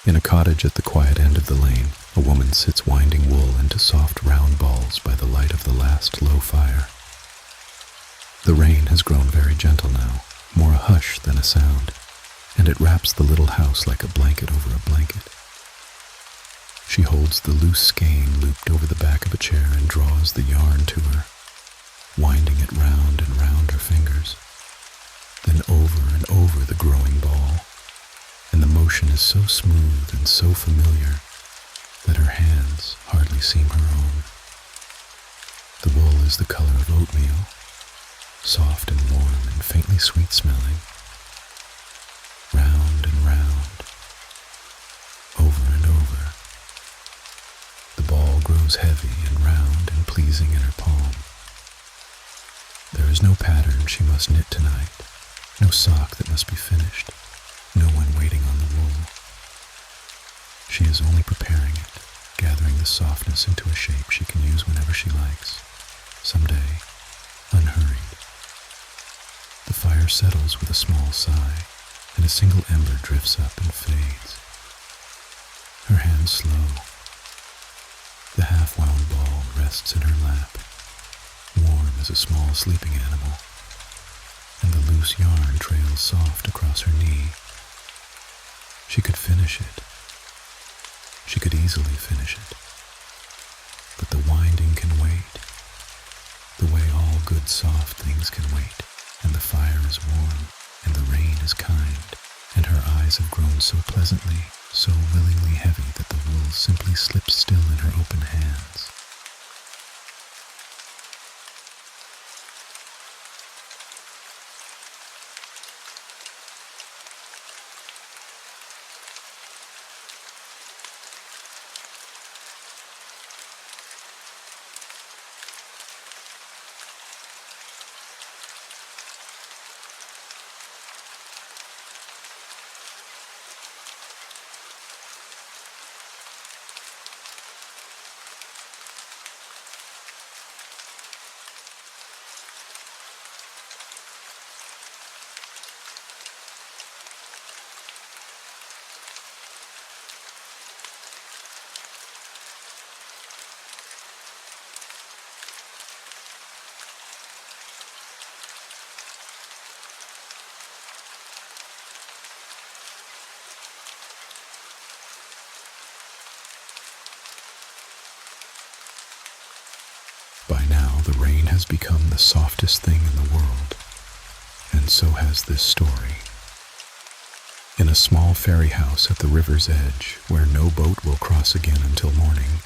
In a cottage at the quiet end of the lane, a woman sits winding wool into soft round balls by the light of the last low fire. The rain has grown very gentle now, more a hush than a sound, and it wraps the little house like a blanket over a blanket. She holds the loose skein looped over the back of a chair and draws the yarn to her, winding it round and round her fingers, then over and over the growing ball, and the motion is so smooth and so familiar that her hands hardly seem her own. The wool is the color of oatmeal, soft and warm and faintly sweet smelling. Round and round, over and over. The ball grows heavy and round and pleasing in her palm. There is no pattern she must knit tonight, no sock that must be finished, no one waiting on the wool. She is only preparing it, gathering the softness into a shape she can use whenever she likes, someday, unhurried. The fire settles with a small sigh, and a single ember drifts up and fades. Her hands slow. The half-wound ball rests in her lap, warm as a small sleeping animal, and the loose yarn trails soft across her knee. She could finish it. She could easily finish it. But the winding can wait, the way all good soft things can wait, and the fire is warm, and the rain is kind, and her eyes have grown so pleasantly, so willingly heavy that the wool simply slips still in her open hands. now the rain has become the softest thing in the world, and so has this story. In a small ferry house at the river's edge, where no boat will cross again until morning,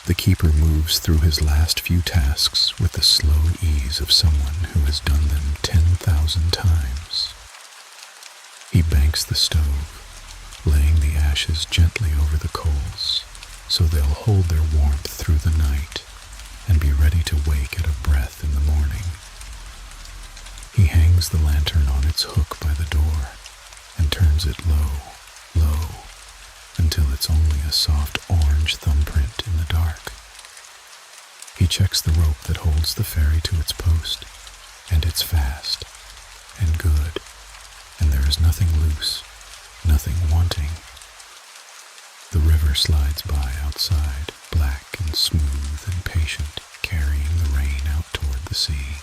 the keeper moves through his last few tasks with the slow ease of someone who has done them 10,000 times. He banks the stove, laying the ashes gently over the coals, so they'll hold their warmth through the night and be ready to wake at a breath in the morning. He hangs the lantern on its hook by the door and turns it low, low, until it's only a soft orange thumbprint in the dark. He checks the rope that holds the ferry to its post, and it's fast and good, and there is nothing loose, nothing wanting. The river slides by outside, black and smooth and patient, carrying the rain out toward the sea.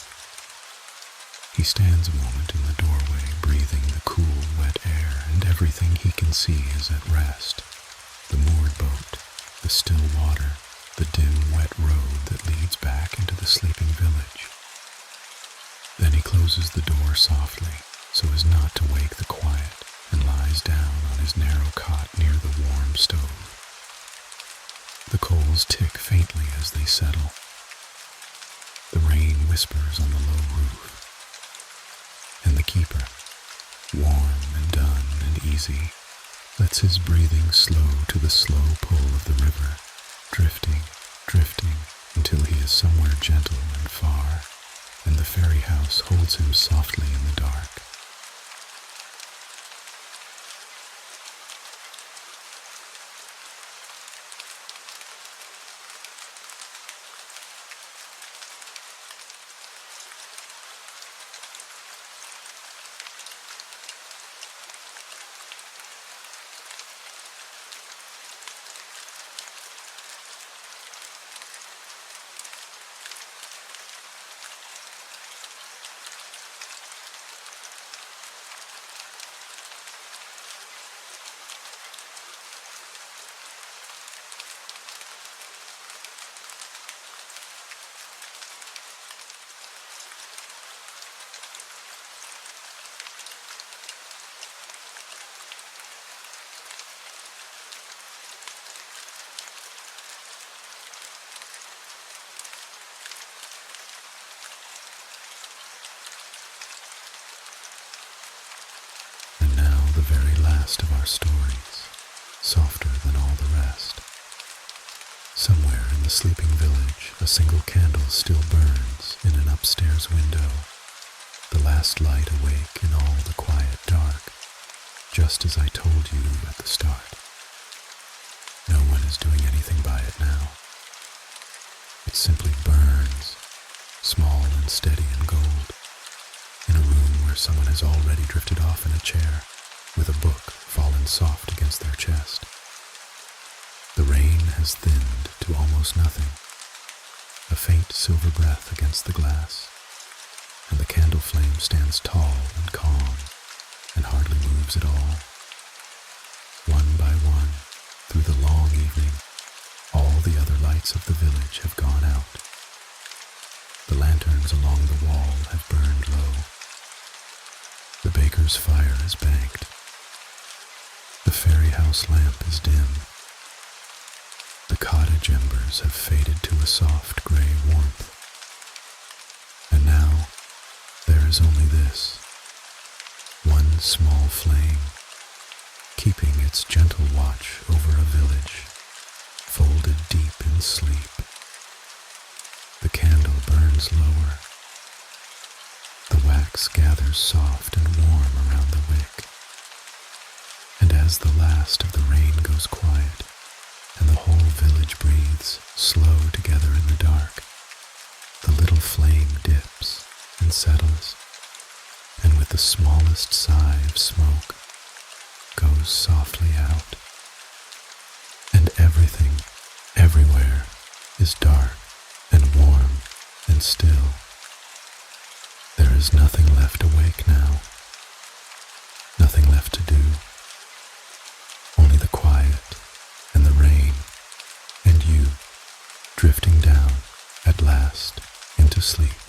He stands a moment in the doorway, breathing the cool, wet air, and everything he can see is at rest. The moored boat, the still water, the dim, wet road that leads back into the sleeping village. Then he closes the door softly, so as not to wake the quiet, and lies down on his narrow cot near the warm stove. The coals tick faintly as they settle. The rain whispers on the low roof. And the keeper, warm and done and easy, lets his breathing slow to the slow pull of the river, drifting, drifting, until he is somewhere gentle and far, and the ferry house holds him softly in the dark. The very last of our stories, softer than all the rest. Somewhere in the sleeping village, a single candle still burns in an upstairs window, the last light awake in all the quiet dark, just as I told you at the start. No one is doing anything by it now. It simply burns, small and steady and gold, in a room where someone has already drifted off in a chair, with a book fallen soft against their chest. The rain has thinned to almost nothing, a faint silver breath against the glass, and the candle flame stands tall and calm and hardly moves at all. One by one, through the long evening, all the other lights of the village have gone out. The lanterns along the wall have burned low. The baker's fire is banked. The ferryhouse lamp is dim. The cottage embers have faded to a soft gray warmth. And now there is only this, one small flame, keeping its gentle watch over a village, folded deep in sleep. The candle burns lower. The wax gathers soft and warm around the wick. And as the last of the rain goes quiet, and the whole village breathes slow together in the dark, the little flame dips and settles, and with the smallest sigh of smoke, goes softly out. And everything, everywhere, is dark and warm and still. There is nothing left awake now, nothing left to do. Only the quiet and the rain and you drifting down at last sleep.